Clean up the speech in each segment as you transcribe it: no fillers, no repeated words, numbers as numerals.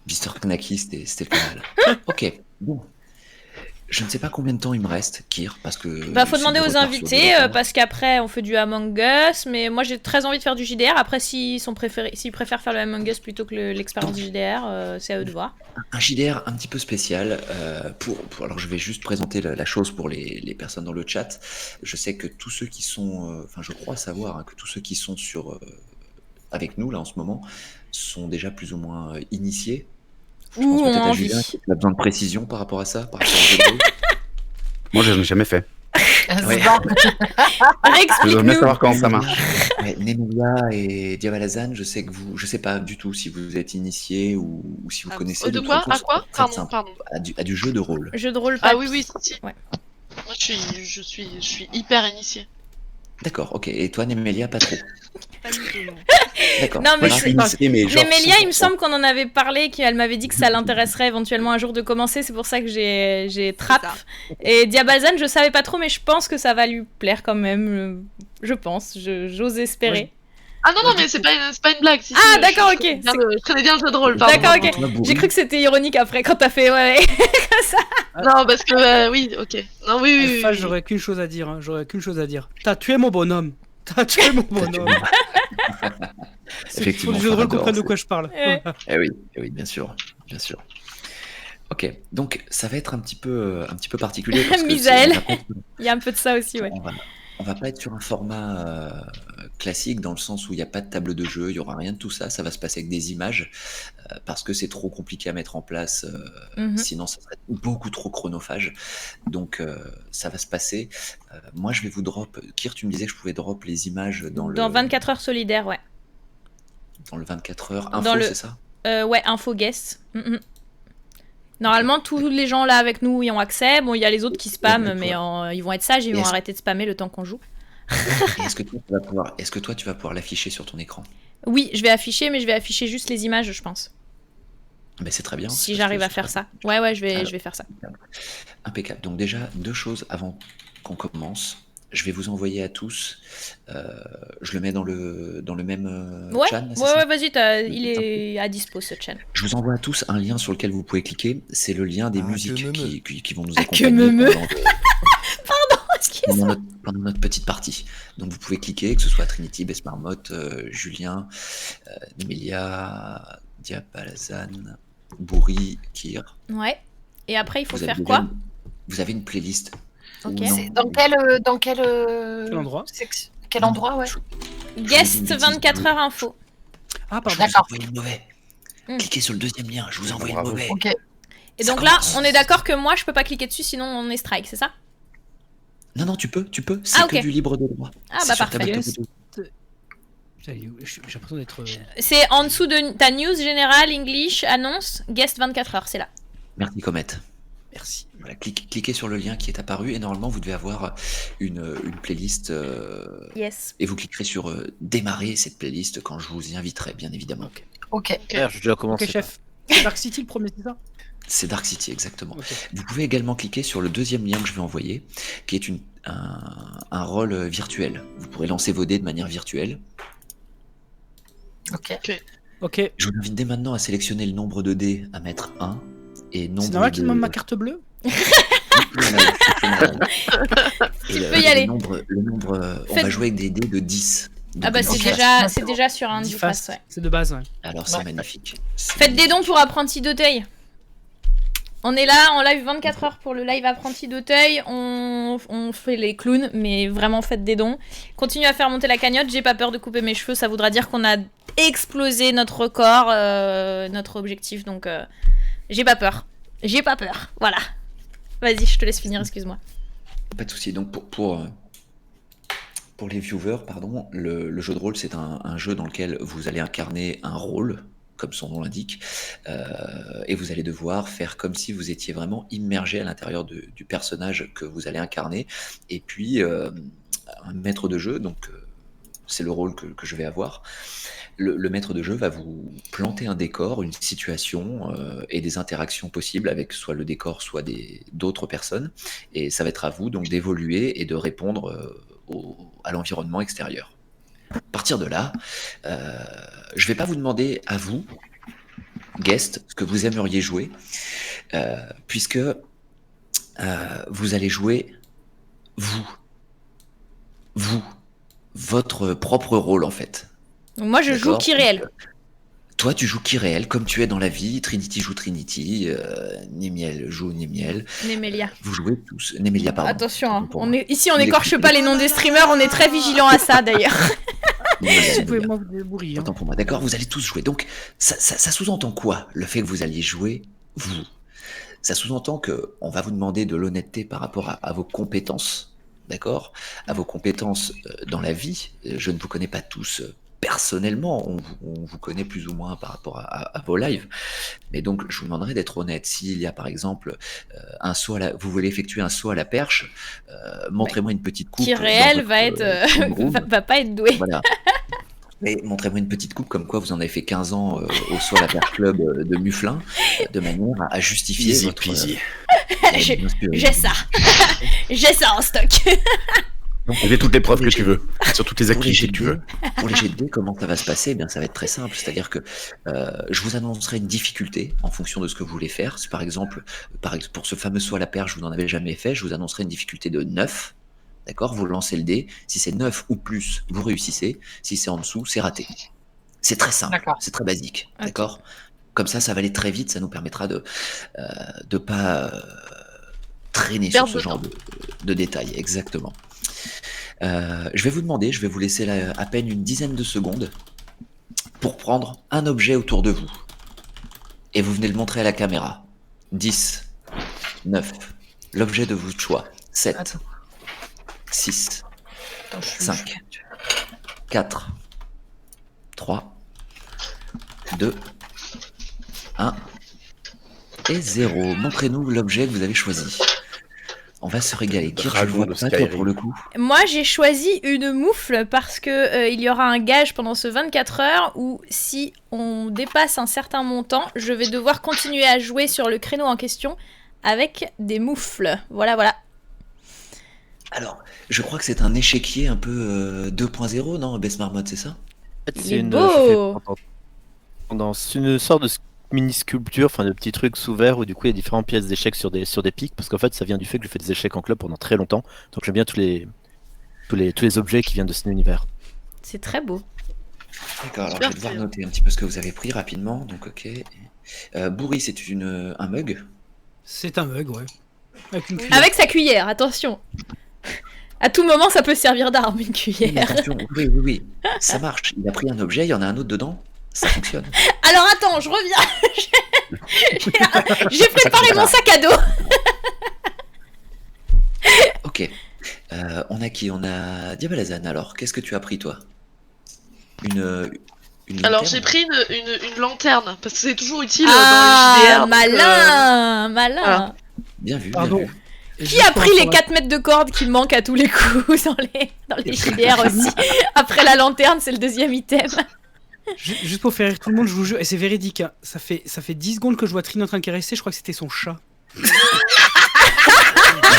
Mister Knacky, c'était pas mal. Ok, bon. Je ne sais pas combien de temps il me reste, Kir, parce que Faut c'est demander du aux retard sur du invités, retard. parce qu'après on fait du Among Us, mais moi j'ai très envie de faire du JDR. Après, s'ils préfèrent faire le Among Us plutôt que l'expérience Donc, JDR, c'est à eux de voir. un JDR un petit peu spécial. Alors, je vais juste présenter la chose pour les personnes dans le chat. Je sais que tous ceux qui sont, enfin, je crois savoir hein, que tous ceux qui sont avec nous là en ce moment sont déjà plus ou moins initiés. Je Ou pense ont peut-être à Julien envie. qui a besoin de précision par rapport à ça, par rapport au jeu de rôle. Moi, je n'ai jamais fait. Ouais. Je Explique-nous. veux bien savoir comment ça marche. Ouais, Nemelia et Diabalazan, je sais que je sais pas du tout si vous êtes initiés ou si vous connaissez. De toute quoi façon, À c'est quoi très Pardon, simple. pardon. À du jeu de rôle. Jeu de rôle. Ah oui, oui, si. Ouais. Moi, je suis hyper initiée. D'accord, ok. Et toi, Nemelia, pas trop. Pas du tout, non. D'accord. Non, mais Moi, je suis initié, mais genre Nemelia, il me 100%. semble qu'on en avait parlé, qu'elle m'avait dit que ça l'intéresserait éventuellement un jour de commencer, c'est pour ça que j'ai Trap. ça. Et Diabalzan, je savais pas trop, mais je pense que ça va lui plaire quand même. Je pense, j'ose espérer. Ah non, mais c'est pas une blague. Si, Ah, si, d'accord, je ok. connais bien le jeu de rôle, pardon. D'accord, ok. Toi, Bourri, J'ai cru que c'était ironique après quand t'as fait ouais. Non, parce que, oui, ok. Non, oui. Alpha, j'aurais qu'une chose à dire. J'aurais qu'une chose à dire. T'as tué mon bonhomme. T'as tué mon bonhomme. C'est qu'il faut Effectivement, que le jeu de rôle Farador, comprenne de c'est- quoi je parle. Ouais. Eh oui, bien sûr, bien sûr. Ok, donc ça va être un petit peu particulier parce que Misaël. on va pas être- Il y a un peu de ça aussi, ouais. on va pas être sur un format classique dans le sens où il n'y a pas de table de jeu, il y aura rien de tout ça. Ça va se passer avec des images parce que c'est trop compliqué à mettre en place. Mhm. Sinon, ça serait beaucoup trop chronophage. Donc, ça va se passer. Moi, je vais vous drop. Kir, tu me disais que je pouvais drop les images dans 24 heures solidaires, ouais. dans le 24 heures Dans info, le- c'est ça? Ouais, info guest. Mhm. Normalement, tous les gens là avec nous y ont accès. Bon, il y a les autres qui spamment, Ouais, mais ils vont être sages, ils vont Est-ce- arrêter de spammer le temps qu'on joue. Et est-ce que toi, tu vas pouvoir l'afficher sur ton écran? Oui, je vais afficher, mais je vais afficher juste les images, je pense. Ben, c'est très bien. Si parce j'arrive que à c'est faire très ça. bien. Ouais, je vais Alors, faire ça. Impeccable. Donc déjà, deux choses avant qu'on commence. Je vais vous envoyer à tous. Je le mets dans le même Ouais, chat. c'est ça ouais, vas-y, il est à dispo ce channel. Je vous envoie à tous un lien sur lequel vous pouvez cliquer. C'est le lien des musiques qui vont nous Ah, que accompagner me. pendant notre petite partie. Donc vous pouvez cliquer, que ce soit Trinity, Besmarmot, Julien, Nemelia, Diabalazan, Bourri, Kir. Ouais. Et après, il faut Vous avez faire déjà quoi? Vous avez une playlist. Ok. où- C'est dans quel endroit quel endroit, ouais. Guest 24 heures info. Ah, Je pardon. vous ai D'accord. envoyé le mauvais. Hmm. Cliquez sur le deuxième lien, je vous envoie le Bravo. mauvais. Ok. Et Ça donc là, commence. on est d'accord que moi, je peux pas cliquer dessus, sinon on est strike, c'est ça? Non, tu peux. C'est Ah, que ok. du libre de droit. Ah, C'est bah, sur ta parfait. boîte à photos. Putain, j'ai l'impression d'être. C'est en dessous de ta news générale, English, annonce, guest 24 heures, c'est là. Merci Comet. Merci. Voilà, cliquez sur le lien qui est apparu et normalement vous devez avoir une playlist Yes. et vous cliquerez sur démarrer cette playlist quand je vous y inviterai, bien évidemment. Ok. Merde, j'ai déjà commencé. Ok, chef. C'est Dark City le premier, c'est ça? C'est Dark City, exactement. Ok. Vous pouvez également cliquer sur le deuxième lien que je vais envoyer, qui est un rôle virtuel. Vous pourrez lancer vos dés de manière virtuelle. Ok. Ok. Je vous invite dès maintenant à sélectionner le nombre de dés à mettre 1 et nombre C'est normal qu'il de... demande ma carte bleue? Tu peux y aller. Le nombre on Faites- va jouer avec des dés de 10. Ah bah Donc, c'est Ok. déjà sur un 10 du fast. face, ouais. C'est de base, ouais. Alors c'est Ouais. magnifique. Faites des dons pour Apprenti d'Auteuil. On est là en live 24 heures pour le live Apprenti d'Auteuil. On fait les clowns, mais vraiment faites des dons. Continuez à faire monter la cagnotte. J'ai pas peur de couper mes cheveux. Ça voudra dire qu'on a explosé notre record, notre objectif. Donc j'ai pas peur. J'ai pas peur. Voilà. Vas-y, je te laisse finir, excuse-moi. Pas de souci. Donc pour les viewers, pardon, le jeu de rôle c'est un jeu dans lequel vous allez incarner un rôle, comme son nom l'indique, et vous allez devoir faire comme si vous étiez vraiment immergé à l'intérieur du personnage que vous allez incarner. Et puis un maître de jeu, donc c'est le rôle que je vais avoir. Le maître de jeu va vous planter un décor, une situation et des interactions possibles avec soit le décor, soit d'autres personnes. Et ça va être à vous donc d'évoluer et de répondre à l'environnement extérieur. À partir de là, je ne vais pas vous demander à vous guest, ce que vous aimeriez jouer, puisque vous allez jouer votre propre rôle en fait. Donc moi, je joue D'accord. Kyriel. Toi, tu joues Kyriel comme tu es dans la vie. Trinity joue Trinity. Nemiel joue Nemiel. Nemelia. Vous jouez tous. Nemelia, pardon. Attention, hein. Pour moi. Ici on Il est- n'écorche pas les noms des streamers, on est très vigilant à ça d'ailleurs. Nemelia, Si vous Nemelia. pouvez m'en débrouiller. Autant pour moi. D'accord, vous allez tous jouer. Donc, ça sous-entend quoi, le fait que vous alliez jouer vous? Ça sous-entend que on va vous demander de l'honnêteté par rapport à vos compétences, d'accord? À vos compétences dans la vie. Je ne vous connais pas tous personnellement, on vous connaît plus ou moins par rapport à vos lives. Mais donc, je vous demanderai d'être honnête. S'il y a par exemple un saut vous voulez effectuer un saut à la perche, montrez-moi une petite coupe. Kyriel dans va votre, être room. va pas être doué. Voilà. Et montrez-moi une petite coupe comme quoi vous en avez fait 15 ans au saut à la perche club de Mufflin, de manière à justifier Easy votre. peasy. J'ai ça. J'ai ça en stock. J'ai toutes les preuves que tu veux, sur toutes les Pour les activités que tu veux. Pour les G2, comment ça va se passer? Eh bien, ça va être très simple. C'est-à-dire que je vous annoncerai une difficulté en fonction de ce que vous voulez faire. Si par exemple, pour ce fameux saut à la perche, vous n'en avez jamais fait, je vous annoncerai une difficulté de 9. D'accord? Vous lancez le dé. Si c'est 9 ou plus, vous réussissez. Si c'est en dessous, c'est raté. C'est très simple. D'accord. C'est très basique. Ok. D'accord? Comme ça va aller très vite. Ça nous permettra de pas traîner sur Perdre ce de genre de détails. Exactement. Je vais vous demander, je vais vous laisser à peine une dizaine de secondes pour prendre un objet autour de vous. Et vous venez le montrer à la caméra. 10, 9, l'objet de votre choix. 7, Attends. 6, Attends, je suis- 5, 4, 3, 2, 1 et 0. Montrez-nous l'objet que vous avez choisi. On va se régaler. Qui tu Dragon vois de pas, toi, Skyrim. pour le coup? Moi, j'ai choisi une moufle parce que il y aura un gage pendant ce 24 heures où si on dépasse un certain montant, je vais devoir continuer à jouer sur le créneau en question avec des moufles. Voilà, voilà. Alors, je crois que c'est un échiquier un peu 2.0, non, Bess Marmotte, c'est ça? En fait, Il c'est est une, beau. c'est une sorte de mini sculpture, enfin de petits trucs sous verre où du coup il y a différentes pièces d'échecs sur des pics, parce qu'en fait ça vient du fait que je fais des échecs en club pendant très longtemps, donc j'aime bien tous les objets qui viennent de cet univers. C'est très beau. D'accord, alors Super, je vais devoir c'est- noter un petit peu ce que vous avez pris rapidement, donc ok. Bourri, c'est un mug? C'est un mug, ouais. Avec une cuillère. Avec sa cuillère, attention. À tout moment, ça peut servir d'arme, une Mais cuillère. attention, oui, ça marche. Il a pris un objet, il y en a un autre dedans, ça fonctionne. Alors attends, je reviens. J'ai préparé mon sac à dos. Ok. On a qui? On a Diabalazan, alors, qu'est-ce que tu as pris, toi? Une Alors lanterne? j'ai pris une lanterne, parce que c'est toujours utile Ah, dans les JDR. donc, malin, malin. voilà. Bien vu, Pardon. bien vu. Qui a pris les 4 mètres de corde qui manquent à tous les coups dans les JDR aussi? Après la lanterne, c'est le deuxième item. Juste pour faire rire tout le monde, je vous jure, et c'est véridique, hein, ça fait 10 secondes que je vois Trini en train de caresser, je crois que c'était son chat.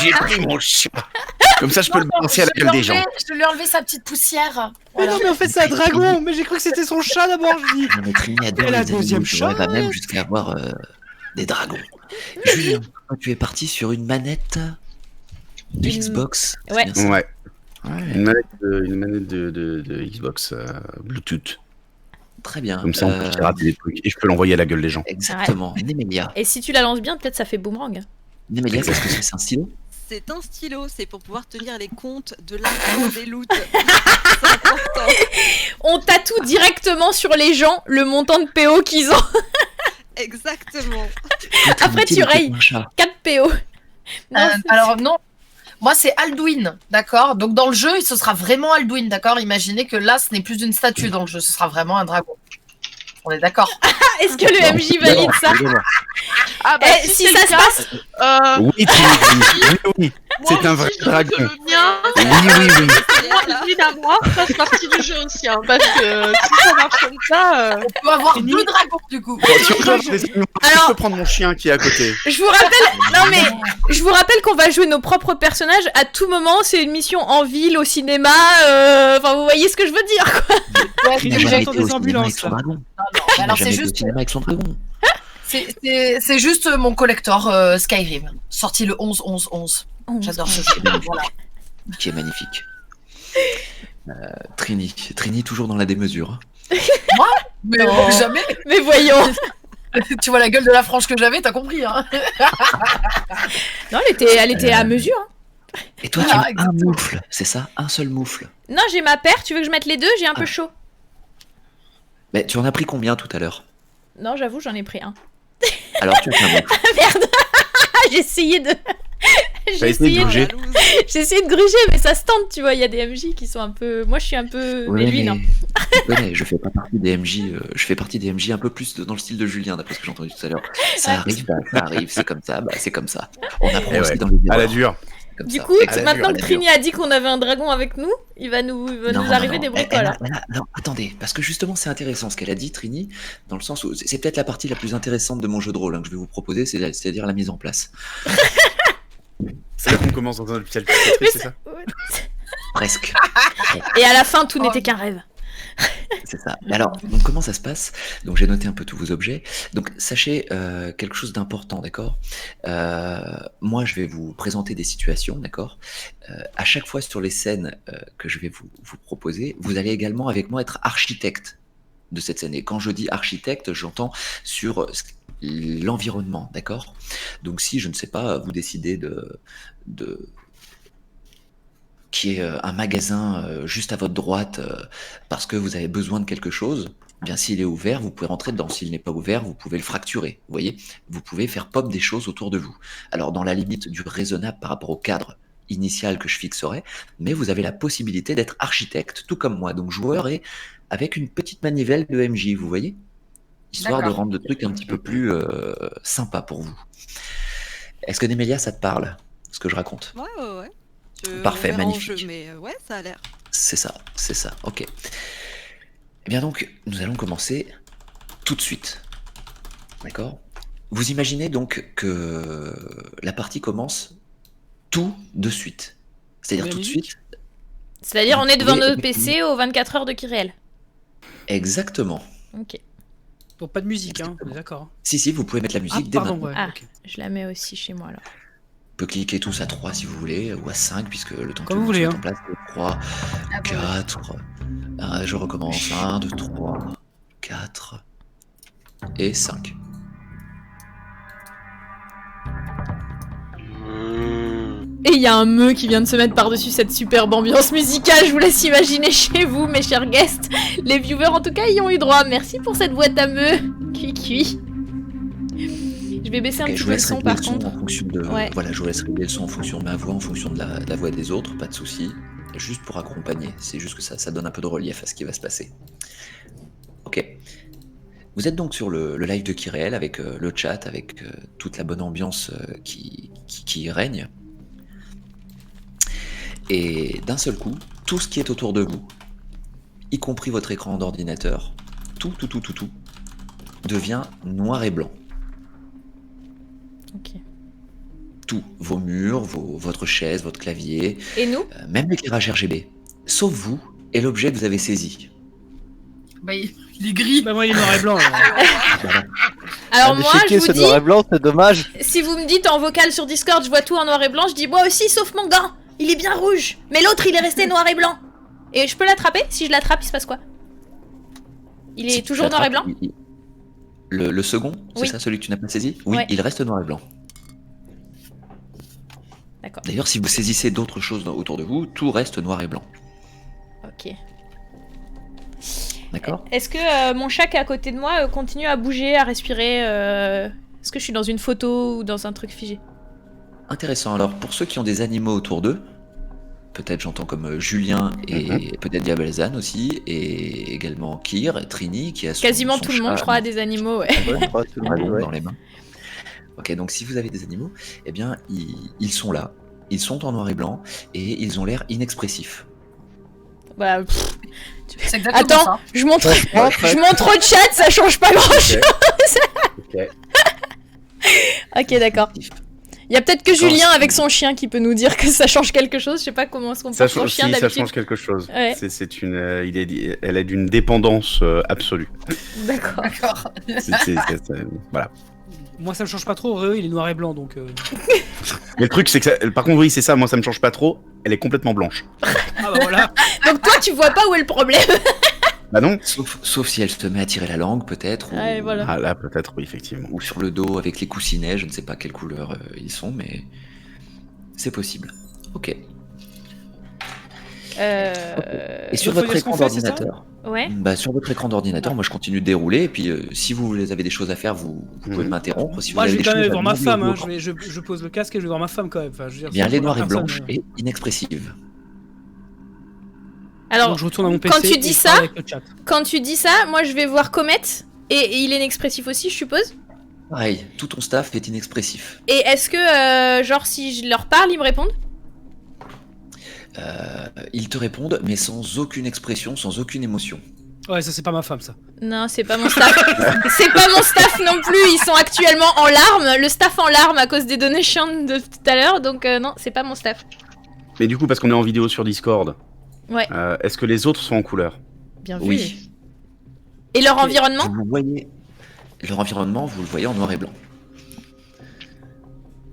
J'ai pris mon chat. Comme ça, je peux le balancer à la gueule des gens. Je lui ai enlevé sa petite poussière. Ah non, mais en fait, c'est un dragon, mais j'ai cru que c'était son chat d'abord, je dis. Non, mais Trini adore Et la les animaux, deuxième tu vois, elle va chose. même jusqu'à avoir des dragons. Julien, toi, tu es parti sur une manette de Une- Xbox. c'est Ouais. bien ça? Ouais, Ouais, une manette de Xbox Bluetooth. très bien. Comme ça, on peut pirater des trucs et je peux l'envoyer à la gueule des gens. Exactement. Nemelia. Et si tu la lances bien, peut-être ça fait boomerang. Nemelia, qu'est-ce que c'est un stylo? C'est un stylo, c'est pour pouvoir tenir les comptes de l'argent des loots. C'est important. On tatoue directement sur les gens le montant de PO qu'ils ont. Exactement. Après, tu rayes. 4 PO. Non, c'est- Alors non, moi c'est Alduin, d'accord. Donc dans le jeu, ce sera vraiment Alduin, d'accord. Imaginez que là, ce n'est plus une statue dans le jeu, ce sera vraiment un dragon. On est d'accord. Est-ce que le MJ valide ça? Ah bah Eh, si, si c'est ça le se cas, passe, Oui, Trini, oui. moi C'est un aussi, vrai je note que dragon. Le mien, Oui. moi, celui à moi, fasse partie du jeu aussi, hein, parce que si ça marche comme ça, On peut avoir Fini. 2 dragons du coup. Bon, si on peut avoir des animaux, Alors- je peux prendre mon chien qui est à côté. je vous rappelle, non mais, je vous rappelle qu'on va jouer nos propres personnages à tout moment. C'est une mission en ville, au cinéma. Enfin, vous voyez ce que je veux dire, quoi. Ouais, Trini, mais Il n'a j'attends jamais été des au cinéma ambulances, avec son là. dragon. alors Il n'a c'est jamais été au juste. cinéma avec son dragon. C'est juste mon collector Skyrim, sorti le 11-11-11. J'adore ce jeu. Voilà. Qui est magnifique. Trini, toujours dans la démesure. Mais Non. jamais. Mais voyons. Tu vois la gueule de la frange que j'avais, t'as compris, hein. Non, elle était à mesure. Hein. Et toi, Voilà, tu as un exactement. moufle, c'est ça? Un seul moufle. Non, j'ai ma paire. Tu veux que je mette les deux? J'ai un peu chaud. Mais tu en as pris combien tout à l'heure? Non, j'avoue, j'en ai pris un. Alors tu as pris un moufle. Merde. J'ai essayé de. T'as essayé de bouger. J'ai essayé de gruger, mais ça se tente, tu vois. Il y a des MJ qui sont un peu. Moi, je suis un peu. Ouais, mais lui, non. tu connais, je fais pas partie des MJ. Je fais partie des MJ un peu plus dans le style de Julien, d'après ce que j'ai entendu tout à l'heure. Ça arrive, c'est comme ça, c'est comme ça. On apprend Eh aussi ouais. dans les À la erreurs, dure. comme Du ça. coup, Exactement. maintenant À que la Trini dure. a dit qu'on avait un dragon avec nous, il va nous arriver des bricoles. Hein. Non, attendez, parce que justement c'est intéressant ce qu'elle a dit, Trini, dans le sens où c'est peut-être la partie la plus intéressante de mon jeu de rôle que je vais vous proposer, c'est-à-dire la mise en place. C'est là qu'on commence dans un hôpital Mais psychiatrique, c'est ça? Presque. Et à la fin, tout Oh. n'était qu'un rêve. C'est ça. Alors, donc, comment ça se passe? Donc, j'ai noté un peu tous vos objets. Donc, sachez quelque chose d'important, d'accord? Moi, je vais vous présenter des situations, d'accord? À chaque fois sur les scènes que je vais vous proposer, vous allez également avec moi être architecte de cette scène. Et quand je dis architecte, j'entends sur l'environnement, d'accord? Donc, si, je ne sais pas, vous décidez qui est un magasin juste à votre droite parce que vous avez besoin de quelque chose, eh bien s'il est ouvert, vous pouvez rentrer dedans. S'il n'est pas ouvert, vous pouvez le fracturer. Vous voyez, vous pouvez faire pop des choses autour de vous. Alors dans la limite du raisonnable par rapport au cadre initial que je fixerai, mais vous avez la possibilité d'être architecte, tout comme moi, donc joueur et avec une petite manivelle de MJ, vous voyez, histoire de D'accord. rendre le truc un petit peu plus sympa pour vous. Est-ce que Nemelia, ça te parle, ce que je raconte? Ouais. Parfait, on verra en magnifique. jeu, mais ouais, ça a l'air. C'est ça, ok. Eh bien donc, nous allons commencer tout de suite. D'accord? Vous imaginez donc que la partie commence tout de suite. C'est-à-dire tout de suite. C'est-à-dire, on est devant Oui, nos effectivement. PC aux 24 heures de Kyriel. Exactement. Ok. Donc pas de musique, hein. On est d'accord. Si, vous pouvez mettre la musique dès Pardon, maintenant. ouais. Ah, ok. je la mets aussi chez moi alors. On peut cliquer tous à 3 si vous voulez, ou à 5, puisque le temps Comme que vous voulez, se mette hein. en place, 3, Ah, bon. 4, je recommence, 1, 2, 3, 4, et 5. Et il y a un meu qui vient de se mettre par-dessus cette superbe ambiance musicale. Je vous laisse imaginer chez vous, mes chers guests. Les viewers, en tout cas, y ont eu droit. Merci pour cette boîte à meu. Cui. Je vais baisser un Ok, petit je vous peu le laisse son régler par le son contre. en fonction de. Ouais. Voilà, je vous laisse régler le son en fonction de ma voix, en fonction de la voix des autres, pas de souci. Juste pour accompagner, c'est juste que ça donne un peu de relief à ce qui va se passer. Ok. Vous êtes donc sur le live de Kyriel avec le chat, avec toute la bonne ambiance qui y règne. Et d'un seul coup, tout ce qui est autour de vous, y compris votre écran d'ordinateur, tout, devient noir et blanc. Ok. Tout, vos murs, votre chaise, votre clavier, Et nous? même l'éclairage RGB, sauf vous et l'objet que vous avez saisi. Bah, il est gris. Bah moi il est noir et blanc. là. Voilà. Alors moi, je ce vous noir et dis, blanc, c'est dommage. si vous me dites en vocal sur Discord, je vois tout en noir et blanc, je dis moi aussi, sauf mon gant. Il est bien rouge. Mais l'autre, il est resté noir et blanc. Et je peux l'attraper? Si je l'attrape, il se passe quoi? Il Si est tu toujours noir et blanc? l'attrapes, le second, c'est Oui. ça, celui que tu n'as pas saisi? Oui, Ouais. il reste noir et blanc. D'accord. D'ailleurs, si vous saisissez d'autres choses autour de vous, tout reste noir et blanc. Ok. D'accord? Est-ce que mon chat qui est à côté de moi continue à bouger, à respirer Est-ce que je suis dans une photo ou dans un truc figé? Intéressant. Alors, pour ceux qui ont des animaux autour d'eux, peut-être j'entends comme Julien et peut-être Diabalzan aussi, et également Kyr, et Trini qui a son, Quasiment son tout le monde, chat je crois, a des animaux, ouais. Ouais, je crois, tout le monde, dragon ouais. dans les mains. Ok, donc si vous avez des animaux, eh bien ils sont là, ils sont en noir et blanc et ils ont l'air inexpressifs. Bah, pff. C'est exactement Attends, ça. je montre au chat, ça change pas grand-chose. Ok. Ok, d'accord. Il y a peut-être que D'accord. Julien avec son chien qui peut nous dire que ça change quelque chose. Je sais pas comment est-ce qu'on Ça porte son change, chien si, ça d'habitude. change quelque chose. Ouais. C'est une, elle est d'une dépendance absolue. D'accord. D'accord. Voilà. Moi, ça me change pas trop. Ré, il est noir et blanc, donc. Mais le truc, c'est que par contre, oui, c'est ça. Moi, ça me change pas trop. Elle est complètement blanche. Ah bah voilà. Donc toi, tu vois pas où est le problème. Bah non. Sauf si elle se met à tirer la langue, peut-être. Ou, Ouais, voilà. Ah là, peut-être, oui, effectivement. ou sur le dos avec les coussinets. Je ne sais pas quelle couleur ils sont, mais c'est possible. Ok. Et sur faut votre dire ce qu'on écran fait, c'est ça d'ordinateur, Ouais. sur votre écran d'ordinateur, moi je continue de dérouler. Et puis si vous avez des choses à faire, vous pouvez m'interrompre. Si vous Moi, avez je vais des quand même choses à voir ma demander femme. au Hein. grand- Je pose le casque et je vais voir ma femme quand même. Enfin, je veux dire, Eh bien, si elle est je vois noire et personne, blanche et inexpressive. Alors, Donc je retourne à mon PC. quand tu et dis je parle ça- avec le chat. quand tu dis ça, moi je vais voir Comet et il est inexpressif aussi, je suppose. Pareil, tout ton staff est inexpressif. Et est-ce que, genre, si je leur parle, ils me répondent? Ils te répondent, mais sans aucune expression, sans aucune émotion. Ouais, ça c'est pas ma femme, ça. Non, c'est pas mon staff. C'est pas mon staff non plus. Ils sont actuellement en larmes. Le staff en larmes à cause des données chiantes de tout à l'heure. Donc non, c'est pas mon staff. Mais du coup, parce qu'on est en vidéo sur Discord, Ouais. est-ce que les autres sont en couleur? Bien vu. Oui. Et leur environnement? Vous voyez leur environnement, vous le voyez en noir et blanc.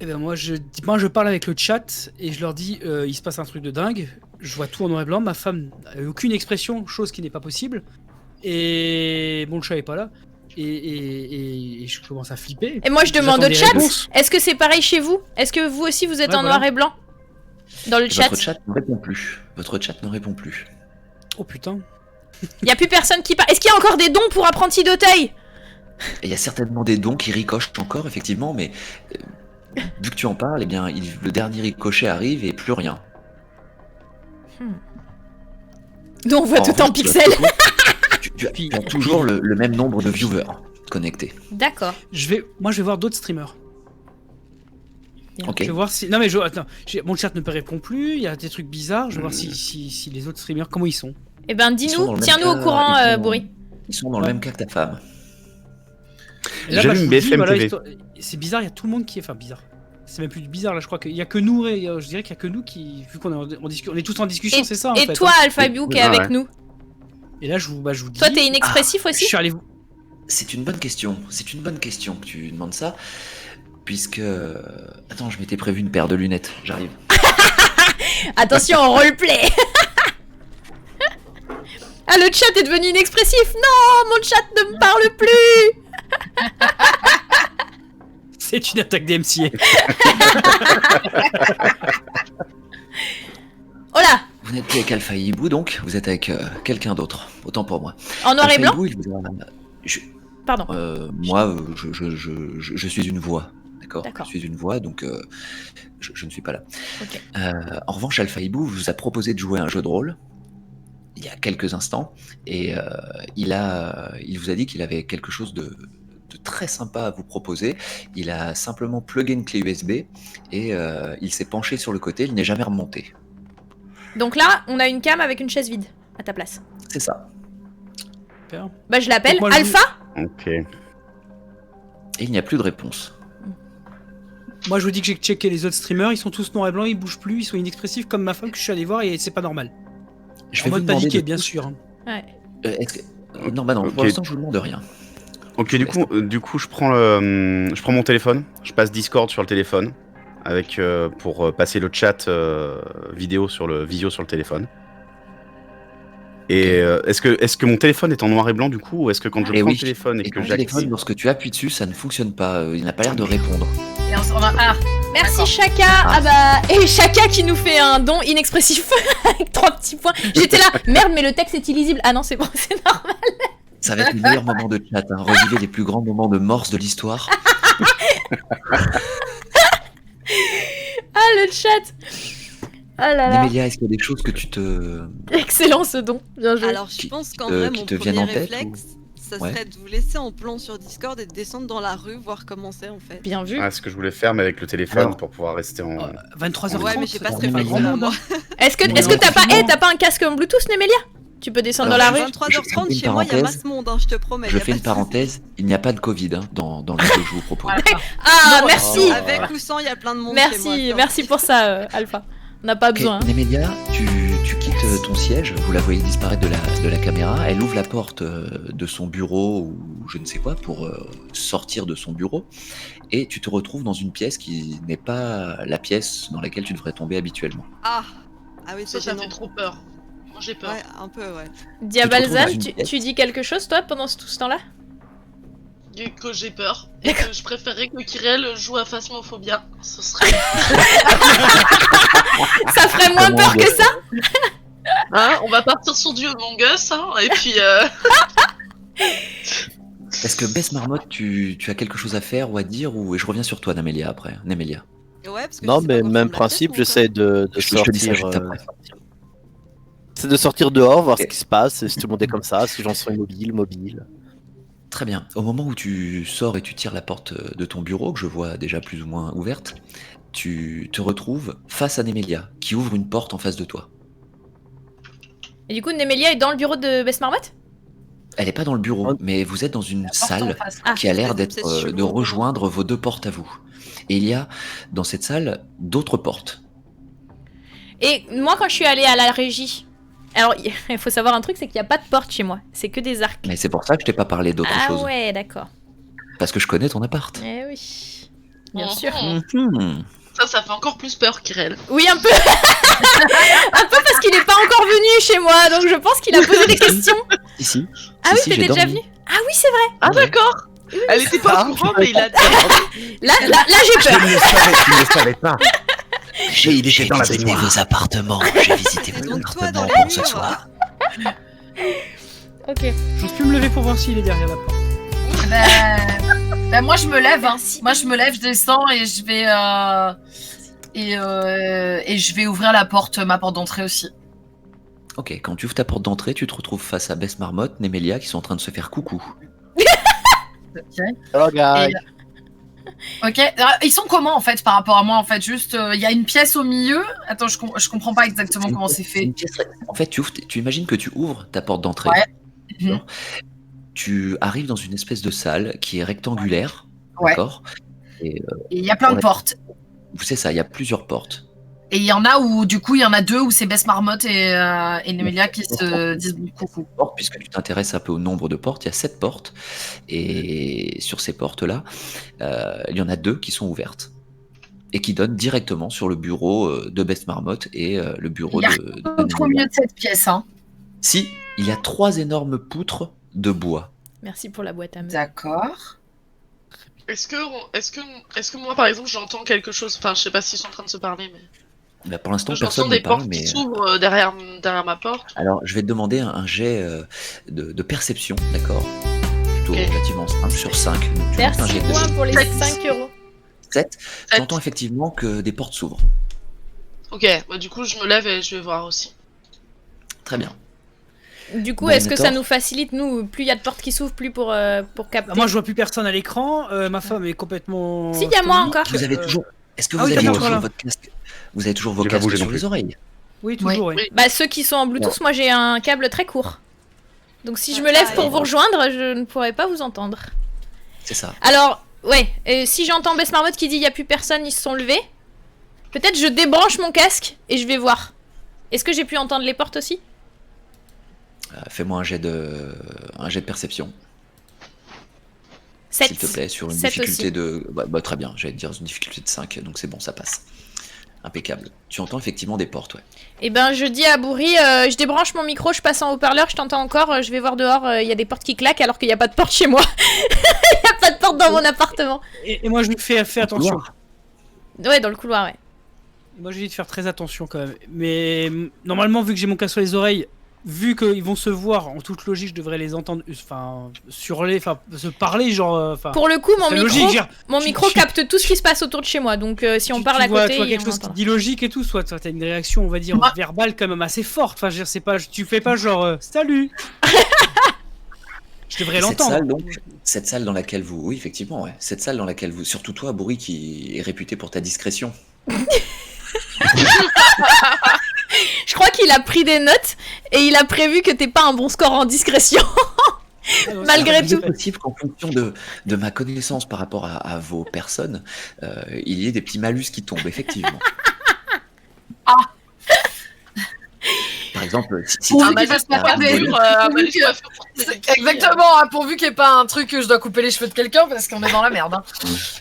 Eh ben moi je parle avec le chat et je leur dis il se passe un truc de dingue. Je vois tout en noir et blanc. Ma femme n'a aucune expression, chose qui n'est pas possible. Et bon, le chat est pas là. Et je commence à flipper. Et moi je demande J'attends au des chat. réponses. Est-ce que c'est pareil chez vous? Est-ce que vous aussi vous êtes Ouais, en voilà. noir et blanc? Dans le chat. Votre chat ne répond plus. Votre chat ne répond plus. Oh putain. Il y a plus personne qui parle. Est-ce qu'il y a encore des dons pour apprenti d'Auteuil? Et il y a certainement des dons qui ricochent encore, effectivement, mais vu que tu en parles, eh bien, le dernier ricochet arrive et plus rien. Nous on voit En tout en revanche, tu as pixels. toujours- tu as toujours le même nombre de viewers connectés. D'accord. Moi je vais voir d'autres streamers. Ok. Je vais voir si. Non mais attends, mon chat ne me répond plus. Il y a des trucs bizarres. Je vais voir si les autres streamers comment ils sont. Eh ben Ils sont dans dis-nous, le même tiens-nous au cas, courant, ils sont- Bourri. Ils sont dans le même cas que ta femme. Et là, J'allume je vous BFM dis, voilà, TV. c'est bizarre. Il y a tout le monde qui est. Enfin bizarre. C'est même plus bizarre là. Je crois qu'il y a que nous. Je dirais qu'il y a que nous qui, vu qu'on est on est tous en discussion, c'est ça. En Et fait, toi, hein. Alpha Biou, qui est Ah avec ouais. nous. Et là je vous dis. Toi, t'es inexpressif Je aussi? suis allé. C'est une bonne question. C'est une bonne question que tu demandes ça. Puisque. Attends, je m'étais prévu une paire de lunettes. J'arrive. Attention au roleplay. Ah, le chat est devenu inexpressif. Non, mon chat ne me parle plus. C'est une attaque DMCA. Oh là, Vous n'êtes plus avec Alpha Hibou, donc vous êtes avec quelqu'un d'autre. Autant pour moi. en noir et Alpha blanc. Hibou, il vous a- je- Pardon. moi, je suis une voix. D'accord. D'accord. Je suis une voix, donc je ne suis pas là. Ok. En revanche, Alpha Hibou vous a proposé de jouer à un jeu de rôle il y a quelques instants, et il vous a dit qu'il avait quelque chose de très sympa à vous proposer. Il a simplement plugué une clé USB et il s'est penché sur le côté. Il n'est jamais remonté. Donc là, on a une cam avec une chaise vide à ta place. C'est ça. Bah, je l'appelle Donc moi, je- Alpha. Ok. Et il n'y a plus de réponse. Moi je vous dis que j'ai checké les autres streamers. Ils sont tous noirs et blancs. Ils bougent plus. Ils sont inexpressifs comme ma femme que je suis allé voir et c'est pas normal. Je En mode vous demander paniqué, de bien tous- sûr. Hein. Ouais. est-ce que- Non, bah non, pour Ok. l'instant, je vous demande rien. Ok, du coup, je prends mon téléphone, je passe Discord sur le téléphone, avec pour passer le chat vidéo sur le téléphone. Et est-ce que mon téléphone est en noir et blanc du coup, ou est-ce que quand je Eh prends oui. le téléphone et Et que ton téléphone, j'active, lorsque tu appuies dessus, ça ne fonctionne pas. Il n'a pas l'air de répondre. Et on a... Ah, Merci D'accord. Chaka. Ah bah, et Chaka qui nous fait un don inexpressif avec 3 petits points. J'étais là, merde, mais le texte est illisible. Ah non, c'est bon, c'est normal. Ça va être le meilleur moment de chat. Hein. Revivez les plus grands moments de morse de l'histoire. Ah, le chat. Ah là là. Némélia, est-ce qu'il y a des choses que tu te... Excellent ce don. Bien joué. Alors, je pense qu'en te- vrai, qui mon te viennent premier en tête, réflexe, ça Ouais. serait de vous laisser en plan sur Discord et de descendre dans la rue, voir comment c'est en fait. Bien vu. ah, ce que je voulais faire, mais avec le téléphone Alors. pour pouvoir rester en. 23h30. Ouais, mais j'ai pas ce ça fait pas réflexe grand là, monde, moi. hein. Est-ce que Non, t'as pas, franchement. t'as pas un casque en Bluetooth, Némélia? Tu peux descendre dans la Alors, rue. 23h30, une chez moi, il y a parenthèse. masse monde, hein, je te promets. Je y a fais pas une de parenthèse. Il n'y a pas de Covid hein, dans le jeu que je vous propose. voilà. Ah, souci. merci. Avec ou sans, il y a plein de monde chez moi. Merci, merci pour ça, Alpha. On n'a pas Ok, besoin. Némélia, tu cliques quitte ton siège, vous la voyez disparaître de la caméra, elle ouvre la porte de son bureau ou je ne sais quoi pour sortir de son bureau et tu te retrouves dans une pièce qui n'est pas la pièce dans laquelle tu devrais tomber habituellement. Ah oui, Ça c'est fait gênant. trop peur. Moi j'ai peur. Ouais, un peu, ouais. Diabalzan, Tu te retrouves dans une pièce. tu dis quelque chose toi pendant tout ce temps-là? Et que j'ai peur. Et que je préférerais que Kirel joue à Phasmophobia. Ce serait. Ça ferait moins peur que ça? Hein, on va partir sur du Among Us, hein, et puis. Est-ce que Bess Marmotte, tu as quelque chose à faire ou à dire ou et je reviens sur toi, Namélia après. Namélia. Ouais, parce que Non, je sais pas mais quoi même faire de la principe, pièce, j'essaie de Je te dis ça sortir. juste après. C'est de sortir dehors, voir Ok. ce qui se passe, si tout le monde est comme ça, si les gens sont immobiles. Très bien. Au moment où tu sors et tu tires la porte de ton bureau, que je vois déjà plus ou moins ouverte, tu te retrouves face à Nemelia, qui ouvre une porte en face de toi. Et du coup, Nemelia est dans le bureau de Bess Marmotte? Elle n'est pas dans le bureau, mais vous êtes dans une salle Ah. qui a l'air C'est d'être chelou, de encore. rejoindre vos deux portes à vous. Et il y a dans cette salle d'autres portes. Et moi, quand je suis allée à la régie, alors il faut savoir un truc, c'est qu'il n'y a pas de porte chez moi, c'est que des arcs. Mais c'est pour ça que je t'ai pas parlé d'autre Ah chose. ouais, d'accord. Parce que je connais ton appart. Eh oui, bien Mhm. sûr. Mhm. Ça fait encore plus peur, Kirel. Oui, un peu. Un peu parce qu'il n'est pas encore venu chez moi, donc je pense qu'il a posé des questions. Ici. Ah oui, t'étais déjà venu? Ah oui, c'est vrai. Ah d'accord. Elle était pas au courant, mais il a. Là j'ai peur. Je ne savais pas. J'ai était dans la visité baignoire. vos appartements. J'ai visité Mais vos donc toi, dans appartements le pour ce mur, soir. Ok. J'ose plus me lever pour voir s'il est derrière la porte. Moi je me lève, hein. Merci. Moi je me lève, je descends et je vais et je vais ouvrir ma porte d'entrée aussi. Ok, quand tu ouvres ta porte d'entrée, tu te retrouves face à Bess Marmotte, Nemelia qui sont en train de se faire coucou. Ok. Oh, guys. Ok. Ils sont comment en fait par rapport à moi en fait? Juste, il y a une pièce au milieu. Attends, je comprends pas exactement comment c'est fait. En fait, tu imagines que tu ouvres ta porte d'entrée. Ouais. D'accord. Tu arrives dans une espèce de salle qui est rectangulaire. Ouais. D'accord. Et Et il y a plein de Ouais. portes. c'est ça, il y a plusieurs portes. Et il y en a où du coup il y en a deux où c'est Bess Marmotte et Nemelia qui se disent coucou. Portes, puisque tu t'intéresses un peu au nombre de portes, il y a 7 portes. Et sur ces portes-là, il y en a 2 qui sont ouvertes. Et qui donnent directement sur le bureau de Bess Marmotte et le bureau Il y a de Trop Nemelia. mieux de cette pièce, hein. Si, il y a 3 énormes poutres de bois. Merci pour la boîte à meubles. D'accord. Est-ce que moi par exemple j'entends quelque chose? Enfin, je sais pas s'ils sont en train de se parler, mais. Là, pour l'instant, J'entends personne ne des parle, portes mais... qui s'ouvrent derrière ma porte. Alors, je vais te demander un jet de perception, d'accord? Plutôt Ok. relativement simple, sur 5. Donc, tu montes un Merci jet de point pour les 7. 5 €. 7. Tu entends effectivement que des portes s'ouvrent. Ok, bah du coup je me lève et je vais voir aussi. Très bien. Du coup, Bon, est-ce que ça d'accord. nous facilite, nous, plus il y a de portes qui s'ouvrent, plus pour capter? Moi, je vois plus personne à l'écran. Ma femme est complètement. Si, il y a moi encore. Vous avez toujours... Est-ce que Ah vous oui, avez t'as toujours encore là. votre casque? Vous avez toujours vos J'ai pas casques bougé sur non les plus. oreilles? Oui, toujours, oui. Oui. Bah, ceux qui sont en Bluetooth, moi j'ai un câble très court. Donc si je me Ah, lève pour ouais. vous rejoindre, je ne pourrai pas vous entendre. C'est ça. Alors, ouais, si j'entends Bess Marmotte qui dit il y a plus personne, ils se sont levés, peut-être je débranche mon casque et je vais voir. Est-ce que j'ai pu entendre les portes aussi? Fais-moi un jet de perception, 7. s'il te plaît, sur une 7 difficulté aussi. de... Bah, très bien, j'allais te dire une difficulté de 5, donc c'est bon, ça passe. Impeccable. Tu entends effectivement des portes, ouais. Et ben je dis à Bourri, je débranche mon micro, je passe en haut-parleur, je t'entends encore, je vais voir dehors, il y a des portes qui claquent alors qu'il n'y a pas de porte chez moi. Il n'y a pas de porte dans mon appartement. Et moi, je lui fais attention. Couloir. Ouais, dans le couloir, ouais. Moi, je lui dis de faire très attention quand même. Mais normalement, vu que j'ai mon casque sur les oreilles, vu qu'ils vont se voir, en toute logique, je devrais les entendre, enfin, surler, enfin, se parler, genre. Enfin, Pour le coup, mon c'est micro, logique, genre, mon tu- micro tu- capte tout ce qui se passe autour de chez moi, donc si on tu- parle tu à vois, côté, tu vois ils quelque vont chose qui entendre. dit logique et tout, soit t'as une réaction, on va dire, Moi- verbale quand même assez forte. Enfin, je veux dire, c'est pas, tu fais pas genre salut. Je devrais Cette l'entendre. salle, donc, cette salle dans laquelle vous... Oui, effectivement, ouais. Cette salle dans laquelle vous... Surtout toi, Bourri, qui est réputé pour ta discrétion. Je crois qu'il a pris des notes et il a prévu que t'aies pas un bon score en discrétion. Malgré Il est tout. possible qu'en fonction de ma connaissance par rapport à vos personnes, il y ait des petits malus qui tombent, effectivement. Ah. Par Par exemple, si Pourvu tu qu'il fasse pas as un des- volet, Exactement, hein, pourvu qu'il n'y ait pas un truc que je dois couper les cheveux de quelqu'un parce qu'on est dans la merde. Hein.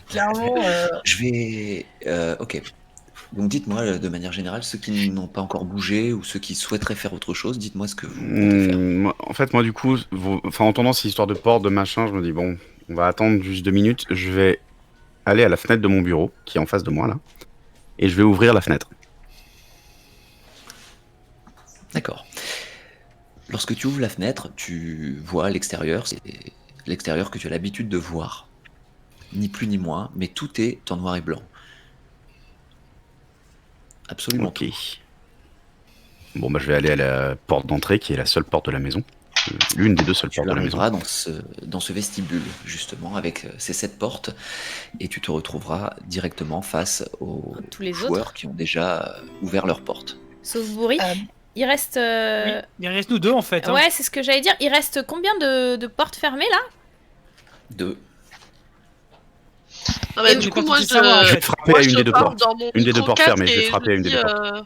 Clairement. je vais. Ok. Donc dites-moi de manière générale, ceux qui n'ont pas encore bougé ou ceux qui souhaiteraient faire autre chose, dites-moi ce que vous comptez faire. En fait, moi, du coup, en entendant ces histoires de porte, de machin, je me dis, bon, on va attendre juste 2 minutes. Je vais aller à la fenêtre de mon bureau, qui est en face de moi, là, et je vais ouvrir la fenêtre. D'accord. Lorsque tu ouvres la fenêtre, tu vois l'extérieur, c'est l'extérieur que tu as l'habitude de voir. Ni plus ni moins, mais tout est en noir et blanc. Absolument Ok. tout. Bon, bah, je vais aller à la porte d'entrée, qui est la seule porte de la maison. L'une des deux seules Tu portes de la maison. arriveras dans ce vestibule, justement, avec ces 7 portes, et tu te retrouveras directement face aux Tous les joueurs autres. qui ont déjà ouvert leurs portes. Sauf Bourri. Euh, Il reste. Oui, il reste nous deux en fait. Hein. Ouais, c'est ce que j'allais dire. Il reste combien de portes fermées là? 2. Ah bah, Et du j'ai coup, pas moi, tout savoir, en Je vais fait. te frapper moi, à je une des deux pars portes. dans mon Une des deux portes micro-casque fermées, je vais et frapper à une des dis, deux portes.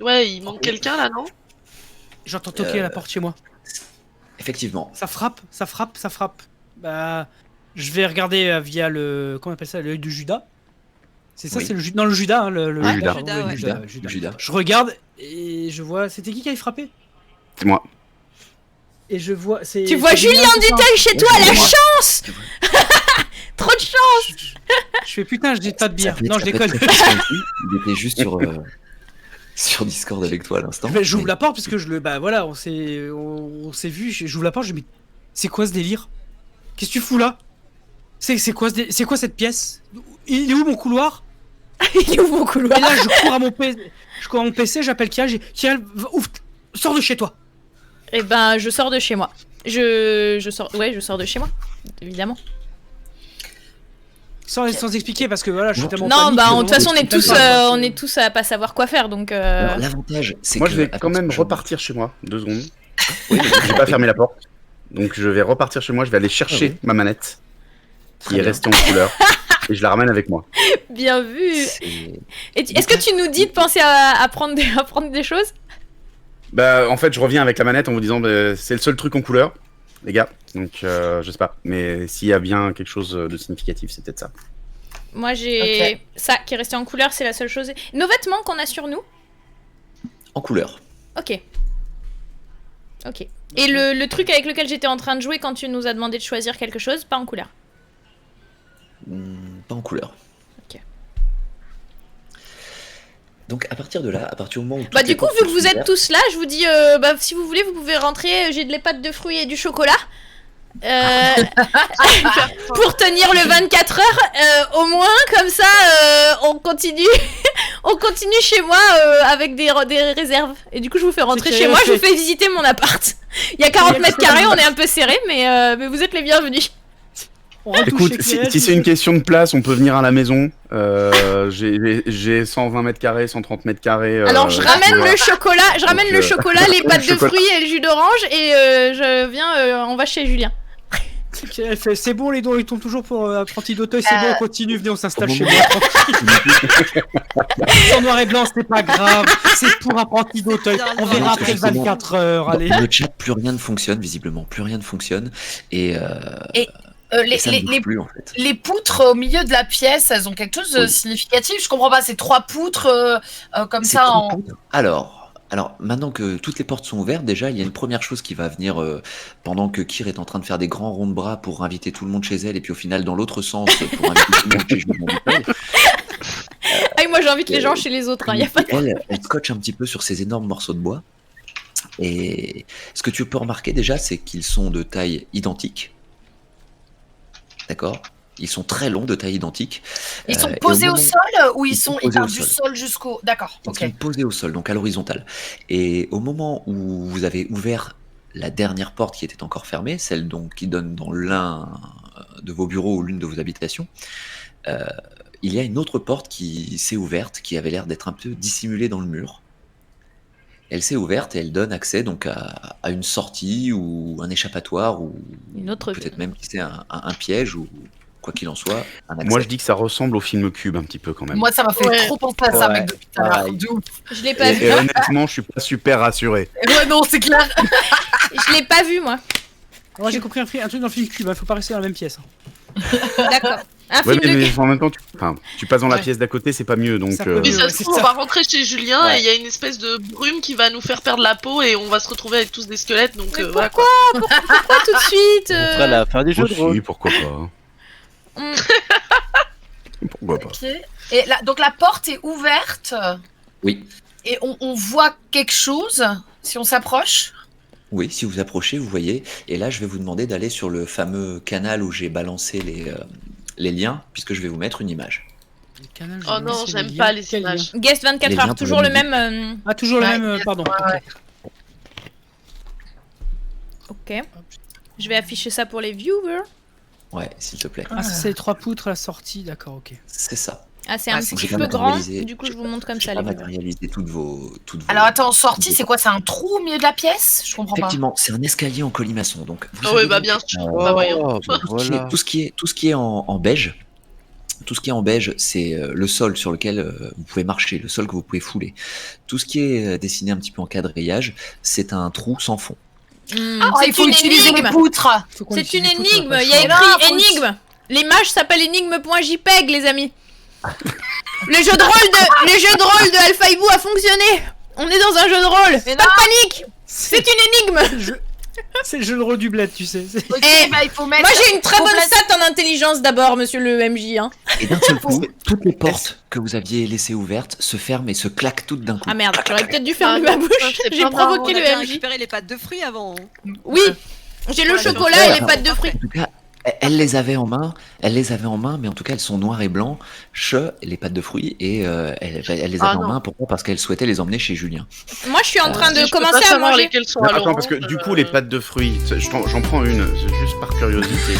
Ouais, il manque quelqu'un là, non? J'entends toquer à la porte chez moi. Effectivement. Ça frappe, ça frappe, ça frappe. Bah, je vais regarder via le. Comment on appelle ça? L'œil du Judas. C'est ça, Oui. c'est le Judas. Non, le Judas. Hein, le Ouais, Judas. pardon, Judas, l'œil ouais. du Judas, Judas. le Judas. Je regarde et je vois. C'était qui avait frappé? C'est moi. Et je vois. Tu vois Julien Duteil chez toi, la chance. Trop de chance. Je fais putain, je dis pas de bière. Ça peut Non, être- je ça peut être déconne. très facile. Il était juste sur Discord avec toi à l'instant. J'ouvre Mais la porte parce que je le. Bah voilà, on s'est vu. J'ouvre la porte, je me dis. C'est quoi ce délire? Qu'est-ce que tu fous là? C'est quoi c'est quoi cette pièce? Il est où mon couloir? Il ouvre mon couloir. Et là, je cours à mon PC. Je cours à mon PC, j'appelle Kial. Kial, ouf, sors de chez toi. Et ben, je sors de chez moi. Je sors. Ouais, je sors de chez moi, évidemment. Sans expliquer parce que voilà, je suis tellement. Non, panique bah, que de toute façon, vraiment, on est je tous, comprends pas, on est tous à pas savoir quoi faire, donc. alors, l'avantage, c'est Moi, que je vais à quand même partir du- repartir chez moi. 2 secondes. Oui, mais Je vais pas fermer la porte. Donc, je vais repartir chez moi. Je vais aller chercher Ah oui. ma manette, qui Très est bien. restée en couleur, et je la ramène avec moi. Bien vu. c'est- Est-ce que tu nous dis de penser à prendre des choses? Bah, en fait, je reviens avec la manette en vous disant, bah, c'est le seul truc en couleur, les gars. Donc, je sais pas. Mais s'il y a bien quelque chose de significatif, c'est peut-être ça. Moi, j'ai ça qui est resté en couleur, c'est la seule chose. Nos vêtements qu'on a sur nous. en couleur. Ok. Ok. Et le truc avec lequel j'étais en train de jouer quand tu nous as demandé de choisir quelque chose, pas en couleur. Pas en couleur. Ok. Donc à partir de là, à partir du moment où Bah toutes les du coup, portes vu que sont vous êtes ouvertes- tous là, je vous dis, bah si vous voulez, vous pouvez rentrer. J'ai de les pâtes de fruits et du chocolat. Pour tenir le 24 heures, au moins, comme ça, on continue. On continue chez moi avec des réserves. Et du coup, je vous fais rentrer C'est chez moi, je vous fait. fais visiter mon appart. Il y a 40 mètres carrés, on est un peu serré, mais vous êtes les bienvenus. On rentre tous Écoute, chez si, Kial, si c'est une question de place, on peut venir à la maison. J'ai 120 mètres carrés, 130 mètres carrés. Alors, je ramène voilà. le chocolat, Donc, le chocolat, les le pâtes de chocolat. fruits et le jus d'orange, et je viens, on va chez Julien. Elle fait, c'est bon, les dons ils tombent toujours pour apprenti d'Auteuil, c'est bon, on continue, venez, on s'installe Au chez moment moi. tranquille. C'est en noir et blanc, c'est pas grave, c'est pour apprenti d'Auteuil. On verra après le 24 heures, allez. Dans le chat, plus rien ne fonctionne, visiblement. Plus rien ne fonctionne. Et ça ne bouge plus, en fait. Les poutres au milieu de la pièce, elles ont quelque chose de Oui. significatif. Je comprends pas, c'est 3 poutres comme C'est ça trop en. cool. Alors, maintenant que toutes les portes sont ouvertes, déjà, il y a une première chose qui va venir pendant que Kyr est en train de faire des grands ronds de bras pour inviter tout le monde chez elle, et puis au final, dans l'autre sens, pour inviter tout le monde chez Julien Duteil. Ah, moi j'invite les gens chez les autres, hein, y a pas de... Elle scotche un petit peu sur ces énormes morceaux de bois. Et ce que tu peux remarquer déjà, c'est qu'ils sont de taille identique. D'accord? Ils sont très longs, de taille identique. Ils sont Et posés au moment- sol ou ils sont ils posés au partent du sol. sol jusqu'au. D'accord, Ils ok. sont posés au sol, donc à l'horizontale. Et au moment où vous avez ouvert la dernière porte qui était encore fermée, celle donc qui donne dans l'un de vos bureaux ou l'une de vos habitations, il y a une autre porte qui s'est ouverte, qui avait l'air d'être un peu dissimulée dans le mur. Elle s'est ouverte et elle donne accès donc à une sortie ou un échappatoire ou Une autre... peut-être même qui c'est un piège ou quoi qu'il en soit, un accès. Moi, je dis que ça ressemble au film Cube un petit peu quand même. Moi, ça m'a fait Ouais. trop penser à ça, Ouais, mec, depuis tout à l'heure. pareil. De ouf. Je l'ai pas vu. Et honnêtement, je suis pas super rassuré. Ouais, non, c'est clair. Je l'ai pas vu, moi. Moi j'ai compris un truc dans le film Cube, faut pas rester dans la même pièce. D'accord. Un Ouais, film de... mais en même temps, tu passes dans la Ouais. pièce d'à côté, c'est pas mieux. Donc, Ça peut Mais mieux. ça ouais, se c'est trouve, ça. on va rentrer chez Julien Ouais. et il y a une espèce de brume qui va nous faire perdre la peau et on va se retrouver avec tous des squelettes. Donc Mais voilà pourquoi quoi. Pourquoi tout de suite On fera la fin du jeu de aussi, rôle. pourquoi pas. Hmm. Pourquoi pas. Ok. Et là, donc la porte est ouverte Oui. et on voit quelque chose si on s'approche. Oui, si vous approchez, vous voyez. Et là, je vais vous demander d'aller sur le fameux canal où j'ai balancé les liens, puisque je vais vous mettre une image. Le canal, Oh j'ai non, laissé j'aime les pas liens. les Quel lien images. Guest 24 Les heures, liens pour toujours le le midi. même... Ah, toujours le Ouais, même, yes, pardon. ouais, ok. Ok. Je vais afficher ça pour les viewers. Ouais, s'il te plaît. Ah, ça, c'est les 3 poutres à la sortie, d'accord, ok. C'est ça. Ah, c'est Ah, un c'est petit j'ai peu pas grand, matérialisé. du coup je vous montre comme J'ai ça pas les viewers. matérialisé toutes vos. Alors attends, sortie, c'est quoi? C'est un trou au milieu de la pièce? Je comprends pas. Effectivement, c'est un escalier en colimaçon. Donc, vous Ah savez ouais, bah donc, bien sûr. euh, Bah voyons. Oh, bah tout ce qui est- voilà. tout ce qui est en beige. Tout ce qui est en beige, c'est le sol sur lequel vous pouvez marcher, le sol que vous pouvez fouler. Tout ce qui est dessiné un petit peu en quadrillage, c'est un trou sans fond. Ah, C'est il faut une utiliser les énigme. poutres. Faut qu'on C'est utilise une les poutres, on a énigme. pas le Il y a choix. Non, écrit faut- énigme. L'image s'appelle énigme.jpg, les amis. Le jeu de rôle de Alpha Hibou a fonctionné. On est dans un jeu de rôle. Mais Pas non. de panique. C'est une énigme. C'est le jeu de rôle du bled, tu sais. Ok, Eh, bah, il faut mettre. Moi j'ai une très faut bonne placer- stat en intelligence d'abord, monsieur le MJ. Hein. Et d'un seul coup, toutes les portes que vous aviez laissées ouvertes se ferment et se claquent toutes d'un coup. Ah merde, j'aurais peut-être dû fermer Ah ma non, bouche. ça, c'est J'ai pas provoqué On a le bien MJ. récupéré les pâtes de fruits avant. Oui, j'ai le Ouais, chocolat ouais, et les pâtes de fruits. En tout cas, elle les avait en main, mais en tout cas, elles sont noires et blancs, les pâtes de fruits, et elle les avait Ah en non. main. Pourquoi? Parce qu'elle souhaitait les emmener chez Julien. Moi je suis en train Si de je peux commencer pas à savoir manger. lesquels sont Non, à attends, l'orange, parce que du coup, les pâtes de fruits, j'en prends une, c'est juste par curiosité.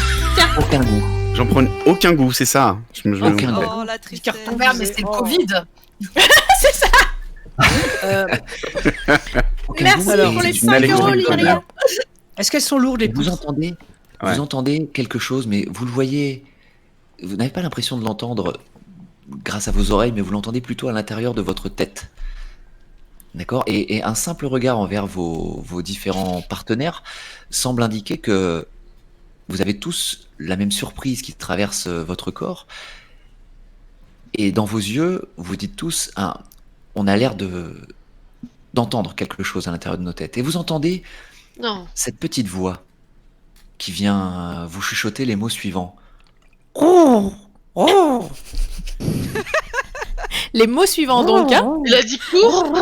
Aucun goût. J'en prends aucun goût, c'est ça. Aucun goût. Oh la tristesse. carton. Merde, mais c'est le Oh. Covid. Aucun Merci goût, Alors, pour et les c'est 5 une euros, allégorie. Lyria. Est-ce qu'elles sont lourdes, les Vous poutres? entendez, Ouais. vous entendez quelque chose, mais vous le voyez. Vous n'avez pas l'impression de l'entendre grâce à vos oreilles, mais vous l'entendez plutôt à l'intérieur de votre tête. D'accord? Et un simple regard envers vos différents partenaires semble indiquer que vous avez tous la même surprise qui traverse votre corps. Et dans vos yeux, vous dites tous, on a l'air d'entendre quelque chose à l'intérieur de nos têtes. Et vous entendez Non. cette petite voix qui vient vous chuchoter les mots suivants. Oh, oh, Les mots suivants donc. Hein. Il a dit court.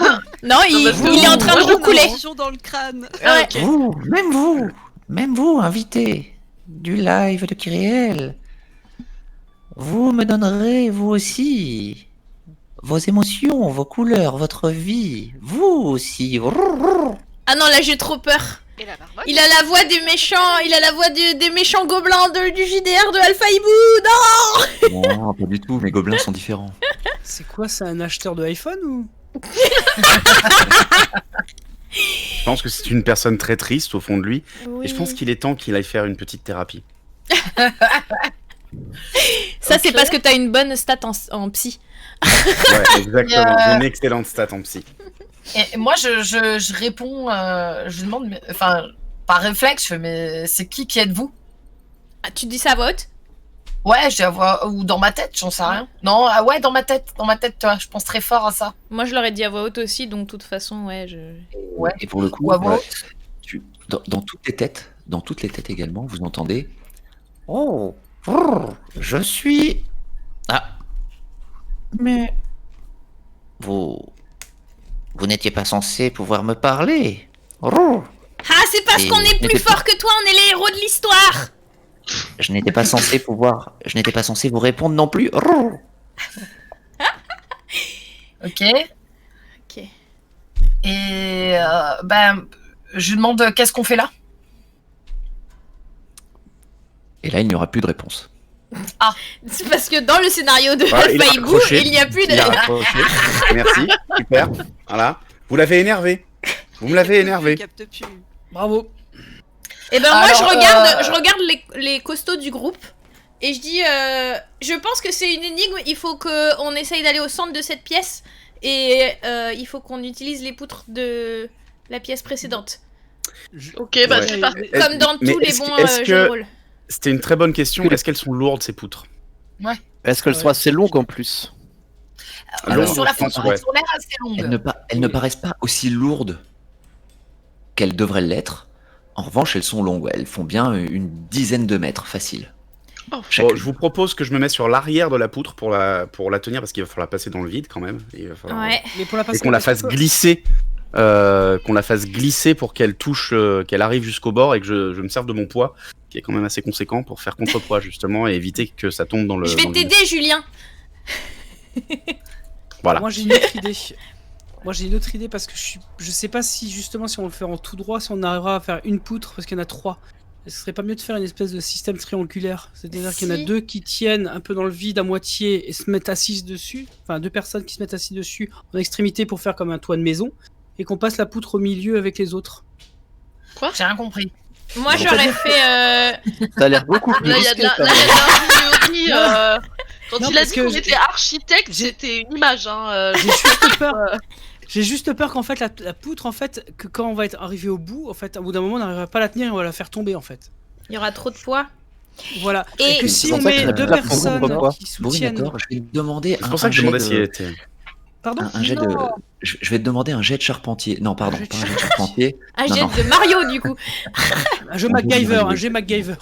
Non, il parce que est en train de moi, je roucouler. Tension dans le crâne. Ah, Ouais. ok. même vous, invité du live de Kyriel, vous me donnerez, vous aussi, vos émotions, vos couleurs, votre vie, vous aussi. Ah non, là j'ai trop peur. Et la marmotte. Il a la voix des méchants, il a la voix des méchants gobelins du JDR de Alpha Hibou. Non. Non, pas du tout, mes gobelins sont différents. C'est quoi, c'est un acheteur de iPhone ou? Je pense que c'est une personne très triste au fond de lui, et je pense qu'il est temps qu'il aille faire une petite thérapie. Ça c'est Ok. parce que t'as une bonne stat en psy. Ouais, exactement. Une excellente stat en psy. Et moi, je réponds, je lui demande, enfin, par réflexe, je fais, mais c'est qui êtes-vous? Ah, tu dis ça à voix haute? Ouais, je dis à voix, ou dans ma tête, j'en sais rien. Non, ah ouais, dans ma tête, toi, je pense très fort à ça. Moi je l'aurais dit à voix haute aussi, donc de toute façon, ouais, Ouais. Et pour le coup, Ou à voix haute. dans toutes les têtes également, vous entendez. Oh, je suis. Ah. Mais. Vous n'étiez pas censé pouvoir me parler. Oh, Ah, c'est parce Et qu'on est plus n'était pas- fort que toi, on est les héros de l'histoire. je n'étais pas censé pouvoir. Je n'étais pas censé vous répondre non plus. Oh. Ok. Ok. Et ben, je lui demande qu'est-ce qu'on fait là? Et là, il n'y aura plus de réponse. C'est parce que dans le scénario de Voilà, il a Alpha Hibou, accroché. il n'y a plus de... Il a raccroché. Merci, super. Voilà. Vous l'avez énervé. Vous me l'avez énervé. Je capte plus. Bravo. Et ben moi Alors, je regarde les costauds du groupe et je dis je pense que c'est une énigme, il faut qu'on essaye d'aller au centre de cette pièce et il faut qu'on utilise les poutres de la pièce précédente. Ok, bah Ouais. c'est parfait. Comme dans Mais tous les est-ce bons que- est-ce jeux que- de rôle. C'était une très bonne question. Est-ce qu'elles sont lourdes, ces poutres? Est-ce qu'elles sont assez longues en plus? Alors, Sur la je pense, photo, ouais. elles ont l'air assez longues. Elles ne paraissent pas aussi lourdes qu'elles devraient l'être. En revanche, elles sont longues. Elles font bien une dizaine de mètres, facile. Oh. Chacune. Bon, je vous propose que je me mette sur l'arrière de la poutre pour la tenir, parce qu'il va falloir la passer dans le vide quand même. Il va falloir- Ouais. Mais pour la Et passer, qu'on la fasse glisser. Qu'on la fasse glisser pour qu'elle touche, qu'elle arrive jusqu'au bord et que je me serve de mon poids, qui est quand même assez conséquent, pour faire contrepoids justement et éviter que ça tombe dans le. Je vais dans le vide. t'aider, Julien. Voilà. Moi j'ai une autre idée. Moi j'ai une autre idée parce que je sais pas si justement si on le fait en tout droit, si on arrivera à faire une poutre parce qu'il y en a 3. Est-ce que ce serait pas mieux de faire une espèce de système triangulaire? C'est-à-dire qu'il y en a Si. 2 qui tiennent un peu dans le vide à moitié et se mettent assises dessus. Enfin 2 personnes qui se mettent assises dessus en extrémité pour faire comme un toit de maison. Et qu'on passe la poutre au milieu avec les autres. J'ai rien compris. Moi, Bon, j'aurais fait. Ça a l'air beaucoup plus Là, il y a risqué. de la quand même. l'ingénierie. Quand Non, il a parce dit que qu'on était architecte, j'ai- c'était une image. Hein. J'ai juste peur. J'ai juste peur qu'en fait la poutre en fait que quand on va être arrivé au bout, en fait, au bout d'un moment on n'arrivera pas à la tenir et on va la faire tomber en fait. Il y aura trop de poids. Voilà. Et- Et que si C'est on pour ça met que 2 la personnes pourquoi qui Bon, oui, soutiennent. d'accord. Je vais te demander C'est pour ça que je demandais si elle était. Pardon. un jet de. Je vais te demander un jet de charpentier. Non, pardon, Un jet de pas un jet de charpentier. Un Non, jet non. de Mario, du coup. Un jeu On peut MacGyver, imaginer. un jet MacGyver.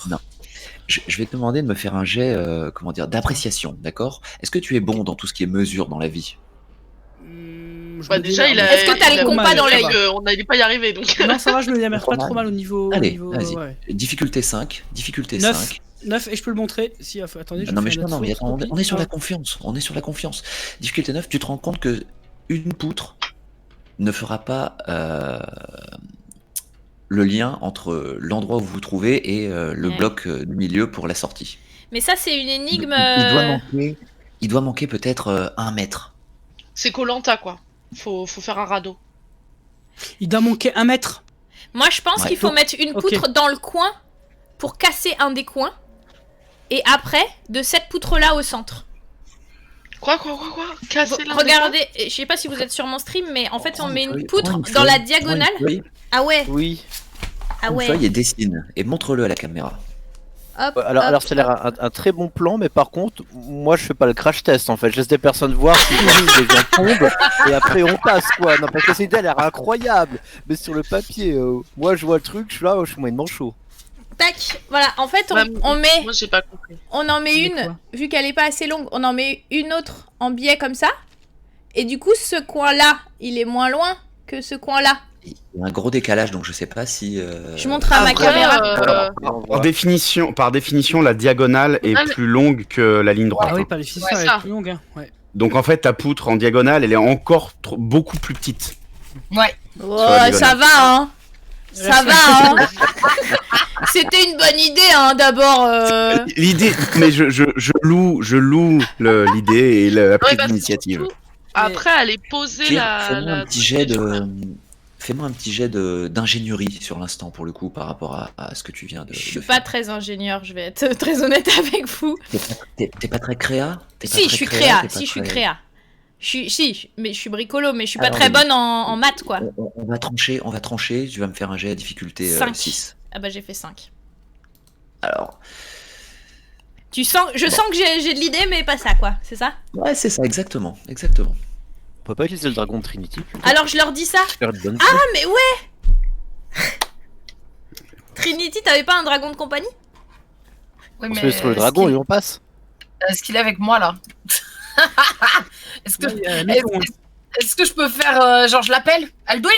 Je vais te demander de me faire un jet, comment dire, d'appréciation, d'accord? Est-ce que tu es bon dans tout ce qui est mesure dans la vie? Je Bah, me déjà, il a. démerde. Est-ce que t'as il le a compas mal, dans fait l'œil qu'on n'allait pas y arriver. Donc. Non, ça va, je me démerde pas Trop trop mal au niveau. Allez, au niveau, vas-y. ouais. Difficulté 5. Difficulté 9. 5. 9 et je peux le montrer si attendez, je Non, mais fais un non, autre mais saut, attends, on est sur la copie. confiance. On est sur la confiance. Difficulté 9, tu te rends compte que une poutre ne fera pas le lien entre l'endroit où vous vous trouvez et le Ouais. bloc du milieu pour la sortie. Mais ça, c'est une énigme. Il doit manquer peut-être 1 mètre. C'est Koh-Lanta, quoi. Faut faire un radeau. Il doit manquer 1 mètre. Moi, je pense Ouais. qu'il faut Donc, mettre une ok. poutre dans le coin pour casser un des coins. Et après, de cette poutre-là au centre. Quoi Casser l'un des Regardez, je sais pas si vous êtes sur mon stream, mais en fait, on met une Prends poutre une dans la feuille, diagonale. prends une feuille, Ah ouais, Oui. ah une ouais. feuille et dessine. Et montre-le à la caméra. Hop, Alors hop, ça a l'air un très bon plan, mais par contre, moi je fais pas le crash test en fait. Je laisse des personnes voir si les gens tombent et après on passe quoi. Non, parce que cette idée elle a l'air incroyable, mais sur le papier, moi je vois le truc, je suis là, je suis moyennement chaud. tac. Voilà, en fait, Ouais, on met. Moi, j'ai pas compris. On en met Mais une, quoi vu qu'elle est pas assez longue, on en met une autre en biais comme ça. Et du coup, ce coin-là, il est moins loin que ce coin-là. Il y a un gros décalage, donc je sais pas si. Je montre à ma Après, caméra. Par définition, la diagonale est Diagonale. plus longue que la ligne droite. Ah oui, hein. par définition, Ouais, elle ça. est plus longue. Hein. Ouais. Donc en fait, ta poutre en diagonale, elle est encore beaucoup plus petite. Ouais. Oh, la ça va, hein. Ça va, hein. C'était une bonne idée, hein, d'abord. L'idée, mais je loue l'idée et la prise Ouais, parce que d'initiative. surtout, après, aller poser Pierre, la. fais-moi un petit jet de. Fais-moi un petit jet d'ingénierie sur l'instant pour le coup par rapport à ce que tu viens de. Je suis de pas faire. très ingénieur, je vais être très honnête avec vous. T'es pas très créa? T'es pas Si, très je suis créa, créa. t'es pas Si, je suis très- créa. Mais je suis bricolo, mais je suis pas Alors, très oui. bonne en maths, quoi. On va trancher. Tu vas me faire un jet à difficulté 5. 6. Ah bah, j'ai fait 5. Alors, Je sens que j'ai de l'idée, mais pas ça, quoi. C'est ça? ouais, c'est ça, exactement. On peut pas utiliser le dragon de Trinity plutôt Alors, je leur dis ça. pour faire une bonne Ah, mais ouais. Trinity, t'avais pas un dragon de compagnie? Oui, On se met sur le dragon et on passe. Est-ce qu'il est avec moi là? Est-ce que, Ouais, mais bon, est-ce que je peux faire genre je l'appelle Alduin?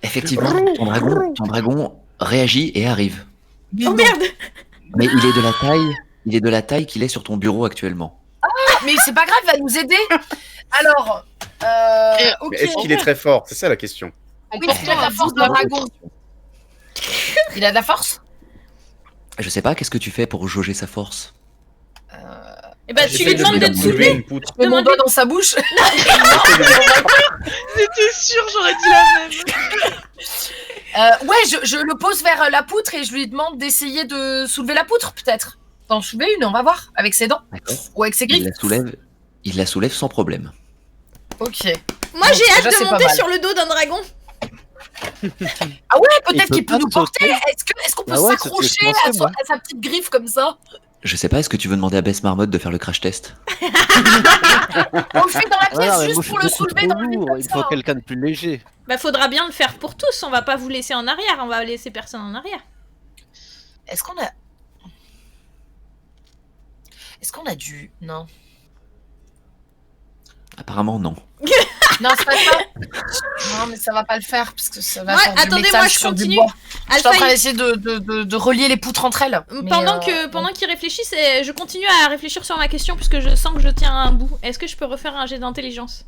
Effectivement, ton dragon réagit et arrive. Oh merde. Mais il est de la taille qu'il est sur ton bureau actuellement. Mais c'est pas grave, il va nous aider. Alors, ok. Mais est-ce qu'il est très fort? C'est ça la question. On Oui, porte il a de la force d'un dragon. Il a de la force? Je sais pas, qu'est-ce que tu fais pour jauger sa force? Et bah, tu J'essaie lui demandes de te soulever soulever. une poutre. Je mets mon doigt dans sa bouche. J'étais sûre, j'aurais dit la même. Ouais, je le pose vers la poutre et je lui demande d'essayer de soulever la poutre, peut-être. D'en soulever une, on va voir, avec ses dents. D'accord. Ou avec ses Il griffes. la soulève sans problème. Ok. Moi, Bon, j'ai hâte déjà, de c'est pas monter mal. sur le dos d'un dragon. Ah ouais, Il peut-être peut qu'il peut pas nous sauter. porter. Est-ce qu'on peut Ah ouais, c'est ce que je s'accrocher pensais, moi. à sa petite griffe comme ça? Je sais pas, est-ce que tu veux demander à Bess Marmotte de faire le crash test? On le fait dans la pièce Voilà, mais juste moi, je suis pour le beaucoup soulever trop dans le vide lourd. comme Il ça. faut quelqu'un de plus léger. Bah, faudra bien le faire pour tous. On va pas vous laisser en arrière. On va laisser personne en arrière. Est-ce qu'on a du... Non. Apparemment, non. Non, c'est pas ça. Non, mais ça va pas le faire parce que ça va Ouais, faire du attendez, métal moi, je sur du continue. bois. Je suis en Alpha, train d'essayer de relier les poutres entre elles. Mais, pendant qu'il réfléchit, je continue à réfléchir sur ma question puisque je sens que je tiens à un bout. Est-ce que je peux refaire un jet d'intelligence?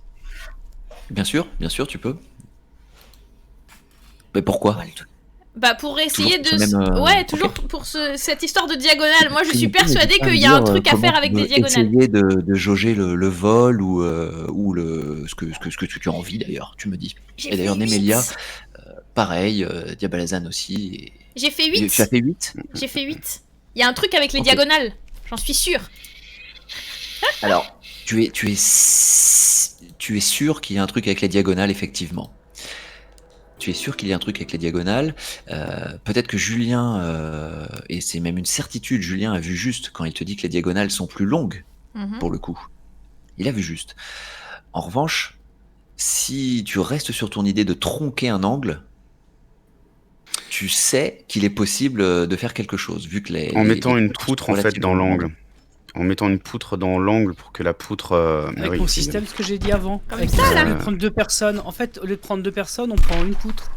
Bien sûr, tu peux. Mais pourquoi? Bah, pour essayer Toujours de... pour ce même, Ouais, toujours ok. pour cette histoire de diagonale. Moi, je suis Trinity, persuadée n'hésite pas à qu'il me y a un dire, truc à comment faire avec tu des veux diagonales. essayer de jauger le vol ou ce que tu as envie d'ailleurs, tu me dis. J'ai Et d'ailleurs, fait Nemelia, 8. pareil, Diabalazan aussi. Et... J'ai fait Tu 8. as fait 8? J'ai fait 8. Il y a un truc avec les Ok. diagonales. J'en suis sûre. Alors, tu es sûr qu'il y a un truc avec les diagonales, effectivement. Tu es sûr qu'il y a un truc avec les diagonales. Peut-être que Julien, et c'est même une certitude, Julien a vu juste quand il te dit que les diagonales sont plus longues, Mhm. pour le coup. Il a vu juste. En revanche, si tu restes sur ton idée de tronquer un angle, tu sais qu'il est possible de faire quelque chose, vu que En mettant une poutres poutre sont en fait dans relativement l'angle. En mettant une poutre dans l'angle pour que la poutre. Avec oui, mon c'est- système, ce que j'ai dit avant. Comme Avec, ça, là. Au lieu de prendre 2 personnes, en fait, au lieu de prendre 2 personnes, on prend une poutre.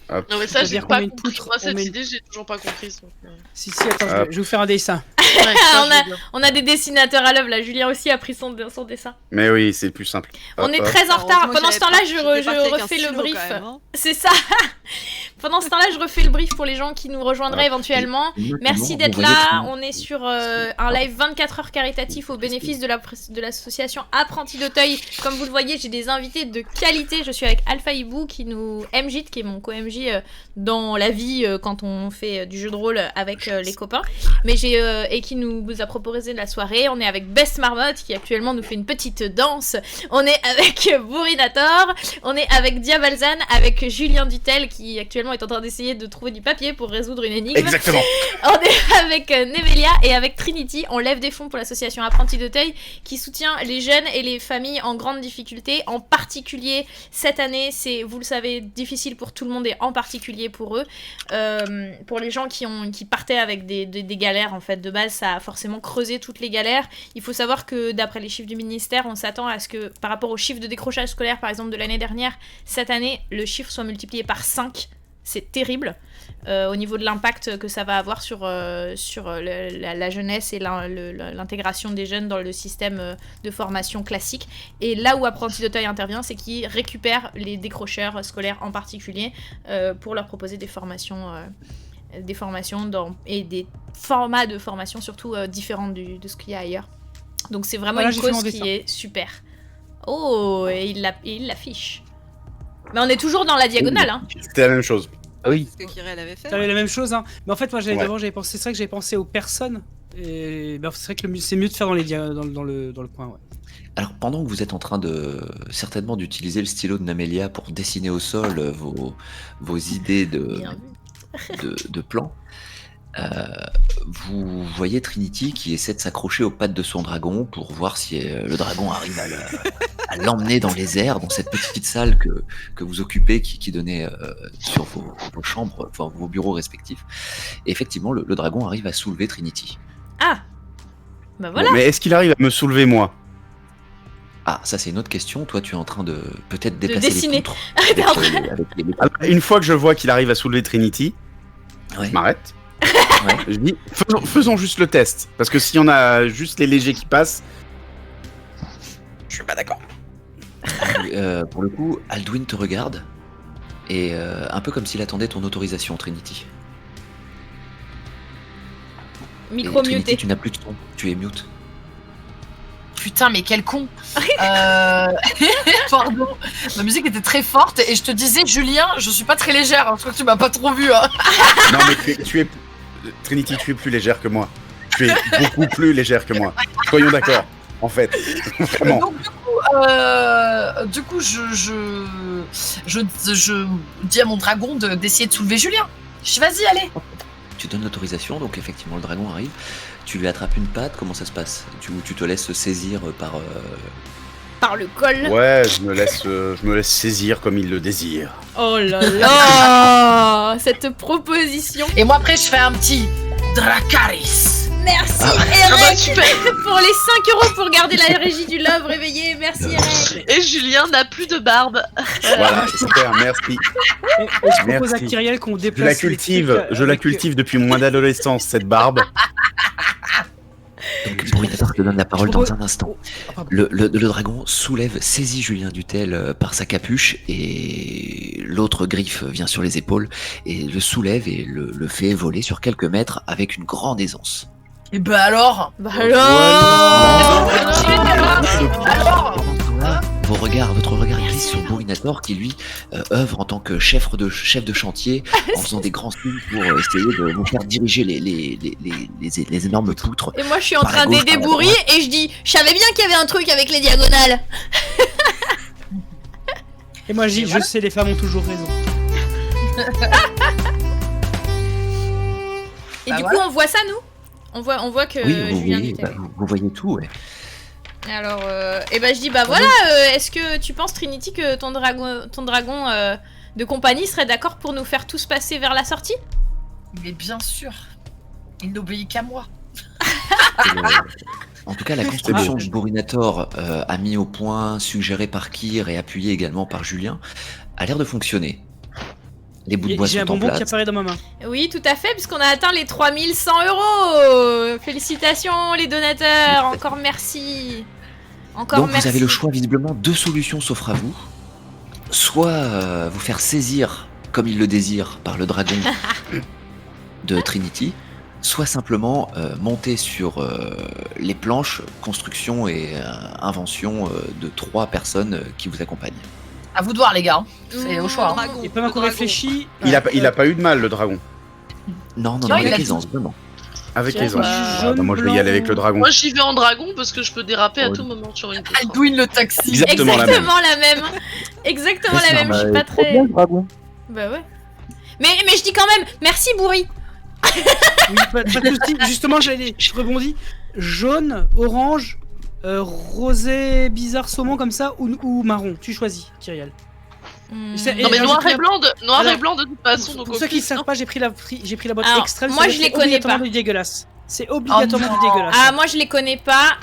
Hop. Non mais ça j'ai C'est-à-dire qu'on pas met une compris. poutre, Moi on cette met une- idée j'ai toujours pas compris. Donc, Si, attends, je Hop. vais vous faire un dessin. ouais, ça, on, je veux bien. on a des dessinateurs à l'œuvre là. Julien aussi a pris son dessin. Mais oui, c'est plus simple. On Hop, est hop. très en retard. Heureusement Pendant que ce temps-là, j'étais partie avec un refais le stylo, brief. quand même, hein. C'est ça. Pendant ce temps-là, je refais le brief pour les gens qui nous rejoindraient éventuellement. Merci d'être là. On est sur un live 24 heures caritatif au bénéfice de l'association Apprenti d'Auteuil. Comme vous le voyez, j'ai des invités de qualité. Je suis avec Alpha Hibou qui nous MJ, qui est mon co-MJ dans la vie quand on fait du jeu de rôle avec les copains. Mais et qui nous a proposé la soirée. On est avec Bess Marmotte qui actuellement nous fait une petite danse. On est avec Bourinator. On est avec Diabalzan, avec Julien Dutel qui actuellement est en train d'essayer de trouver du papier pour résoudre une énigme. Exactement. On est avec Nemelia et avec Trinity. On lève des fonds pour l'association Apprenti d'Auteuil qui soutient les jeunes et les familles en grande difficulté. En particulier, cette année, c'est, vous le savez, difficile pour tout le monde et en particulier pour eux. Pour les gens qui partaient avec des galères, en fait, de base, ça a forcément creusé toutes les galères. Il faut savoir que d'après les chiffres du ministère, on s'attend à ce que, par rapport aux chiffres de décrochage scolaire, par exemple, de l'année dernière, cette année, le chiffre soit multiplié par 5. C'est terrible au niveau de l'impact que ça va avoir sur la jeunesse et l'intégration des jeunes dans le système de formation classique. Et là où Apprenti d'Auteuil intervient, c'est qu'il récupère les décrocheurs scolaires en particulier pour leur proposer des formations et des formats de formation surtout différents de ce qu'il y a ailleurs. Donc c'est vraiment Voilà, une j'ai fait cause mon qui dessin. est super. Oh, et il l'affiche. Mais on est toujours dans la diagonale, hein. C'était la même chose. Ah oui. Ce que Kirel avait fait. T'avais la même chose, hein. Mais en fait, moi, Ouais. c'est vrai que j'avais pensé aux personnes. Et ben, c'est vrai que c'est mieux de faire dans le coin, ouais. Alors, pendant que vous êtes en train certainement d'utiliser le stylo de Namelia pour dessiner au sol vos idées Bien vu. de plan, vous voyez Trinity qui essaie de s'accrocher aux pattes de son dragon pour voir si le dragon arrive à l'emmener dans les airs, dans cette petite salle que vous occupez qui donnait sur vos chambres, enfin vos bureaux respectifs. Et effectivement, le dragon arrive à soulever Trinity. Ah, bah voilà. Bon, mais est-ce qu'il arrive à me soulever moi? Ah, ça c'est une autre question. Toi, tu es en train de peut-être dépasser dessiner. les poutres. T'es en train- avec les Alors, une fois que je vois qu'il arrive à soulever Trinity, Ouais. je m'arrête. Ouais. Je dis, faisons juste le test. Parce que si on a juste les légers qui passent, je suis pas d'accord. Pour le coup, Alduin te regarde et un peu comme s'il attendait ton autorisation, Trinity. Micro Et Trinity, muté. tu n'as plus de son, tu es mute. putain, mais quel con. Pardon. Ma musique était très forte et je te disais, Julien, je suis pas très légère. Hein, je crois que tu m'as pas trop vu. Hein. Non, mais tu es. Trinity, tu es plus légère que moi. Tu es beaucoup plus légère que moi. Soyons d'accord, en fait. Vraiment. Donc, du coup, je dis à mon dragon d'essayer de soulever Julien. Je dis, vas-y, allez. Tu donnes l'autorisation, donc effectivement le dragon arrive. Tu lui attrapes une patte, comment ça se passe? Tu te laisses saisir Par le col. Ouais, je me laisse saisir comme il le désire. Oh là là. Cette proposition. Et moi, après, je fais un petit Dracarys. Merci bah, Eric super. pour les 5 € pour garder la régie du love réveillée. Merci Eric. Et Julien n'a plus de barbe. Voilà, super, merci. Et je propose à Merci. Kyriel qu'on Je déplace. la les cultive, trucs je la avec- cultive depuis mon adolescence, cette barbe. Donc Bruinator te donne la parole dans un instant. Ah, pardon. Le dragon soulève, saisit Julien Dutel par sa capuche et l'autre griffe vient sur les épaules et le soulève et le fait voler sur quelques mètres avec une grande aisance. Et ben alors. Bah alors. Alors. Votre regard glisse sur Bruinator qui lui œuvre en tant que chef de chantier en faisant des grands signes pour essayer de vous faire diriger les énormes poutres. Et moi je suis en Par la train gauche, d'aider par la Bourri droite. et je dis je savais bien qu'il y avait un truc avec les diagonales. Et moi, je dis, je sais, les femmes ont toujours raison. Et Bah du voilà. coup on voit ça nous on voit que Oui, vous Julien voyez, Dutel. vous voyez tout, ouais. Alors, et ben je dis bah voilà, est-ce que tu penses Trinity que ton dragon de compagnie serait d'accord pour nous faire tous passer vers la sortie? Mais bien sûr. Il n'obéit qu'à moi. En tout cas, la construction de Bruinator a mis au point, suggérée par Kyr et appuyée également par Julien, a l'air de fonctionner. Les bouts de bois J'ai un sont en bonbon qui place. apparaît dans ma main. Oui, tout à fait, puisqu'on a atteint les 3100 €. Félicitations les donateurs, encore merci. Encore Donc merci. vous avez le choix, visiblement, deux solutions s'offrent à vous. Soit vous faire saisir, comme il le désire, par le dragon de Trinity, soit simplement monter sur les planches, construction et invention de 3 personnes qui vous accompagnent. À vous de voir, les gars. C'est au choix. Hein. Dragon, Et pendant le qu'on dragon. réfléchit. Il a pas eu de mal, le dragon. Non, Tiens, il avec a dit- aisance, vraiment. Avec Tiens, les autres. jaune, Moi, je vais y blanc. aller avec le dragon. Moi j'y vais en dragon parce que je peux déraper à Oh, tout moment sur une poutre. Aldouin le taxi. Exactement la même. la même. Exactement Mais la c'est même, je suis Bah, pas trop très... bien, le dragon. Bah ouais. Mais je dis quand même, merci Bourri. Oui, pas de soucis. Justement, je rebondis. Jaune, orange, rosé, bizarre, saumon comme ça, ou marron. Tu choisis, Kyriel. C'est- Non mais Et noir j'ai et pris blanc de toute façon. Pour, donc pour au ceux qui pif, savent non. pas, j'ai pris la boîte Alors, extrême. moi, ça je fait les connais obligatoirement pas. du dégueulasse. C'est obligatoirement du dégueulasse. Ah, moi je les connais pas.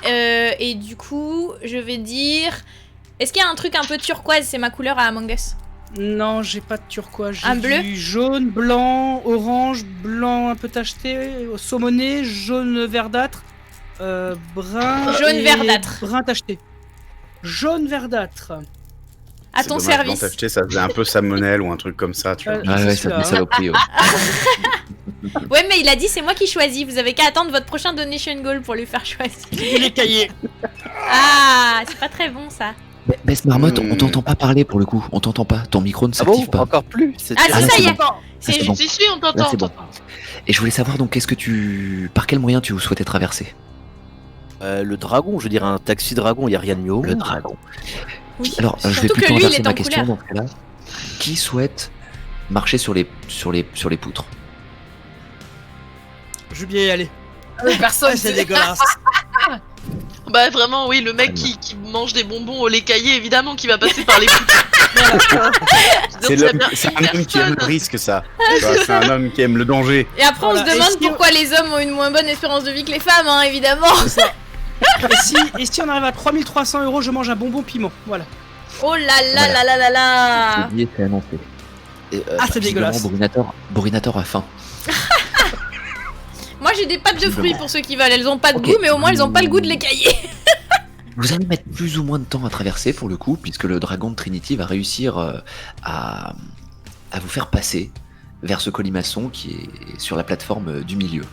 Et du coup, je vais dire... Est-ce qu'il y a un truc un peu turquoise? C'est ma couleur à Among Us. Non, j'ai pas de turquoise. J'ai Un bleu du jaune, blanc, orange, blanc un peu tacheté, saumoné, jaune verdâtre, brun. Jaune et verdâtre. Brun tacheté. Jaune verdâtre. À C'est ton dommage, service. Blanc tacheté, ça faisait un peu salmonelle ou un truc comme ça, tu vois. Euh, Ouais, ouais, c'est ça celui-là, fait saloperie. Ouais. Ouais, mais il a dit c'est moi qui choisis. Vous avez qu'à attendre votre prochain donation goal pour lui faire choisir. Il est caillé. Ah, c'est pas très bon ça. Best Marmotte, on t'entend pas parler pour le coup. On t'entend pas. Ton micro ne Ah bon, s'active pas. encore plus. C'est Ah, Ah, si, là, ça c'est y est. bon. C'est c'est bon. Si si on Là, t'entend. c'est bon. Et je voulais savoir donc par quel moyen tu souhaitais traverser le dragon, je veux dire un taxi dragon, il y a rien de mieux au le monde. dragon. Oui. Alors, je vais Surtout que plutôt lui, il inverser est ma en question couleur. dans ce cas-là. Qui souhaite marcher sur les poutres? Je veux bien y aller. Personne. Ah, c'est dégueulasse. Bah vraiment oui, le mec Très qui mange des bonbons au lait caillé, évidemment qui va passer par les poutres. C'est un homme qui aime le risque, ça. Tu vois, c'est un homme qui aime le danger. Et après, on Voilà. se demande Est-ce que- pourquoi les hommes ont une moins bonne espérance de vie que les femmes, hein, évidemment. Et si on arrive à 3300 €, je mange un bonbon piment. Voilà. Oh là là Voilà. là là là là. J'ai oublié, c'est annoncé. Et, Ah, c'est visiblement, dégueulasse. Bruinator a faim. Moi, j'ai des pâtes de fruits pour ceux qui veulent. Elles ont pas de Ok. goût, mais au moins elles ont pas le goût de les cailler. Vous allez mettre plus ou moins de temps à traverser pour le coup, puisque le dragon de Trinity va réussir à vous faire passer vers ce colimaçon qui est sur la plateforme du milieu.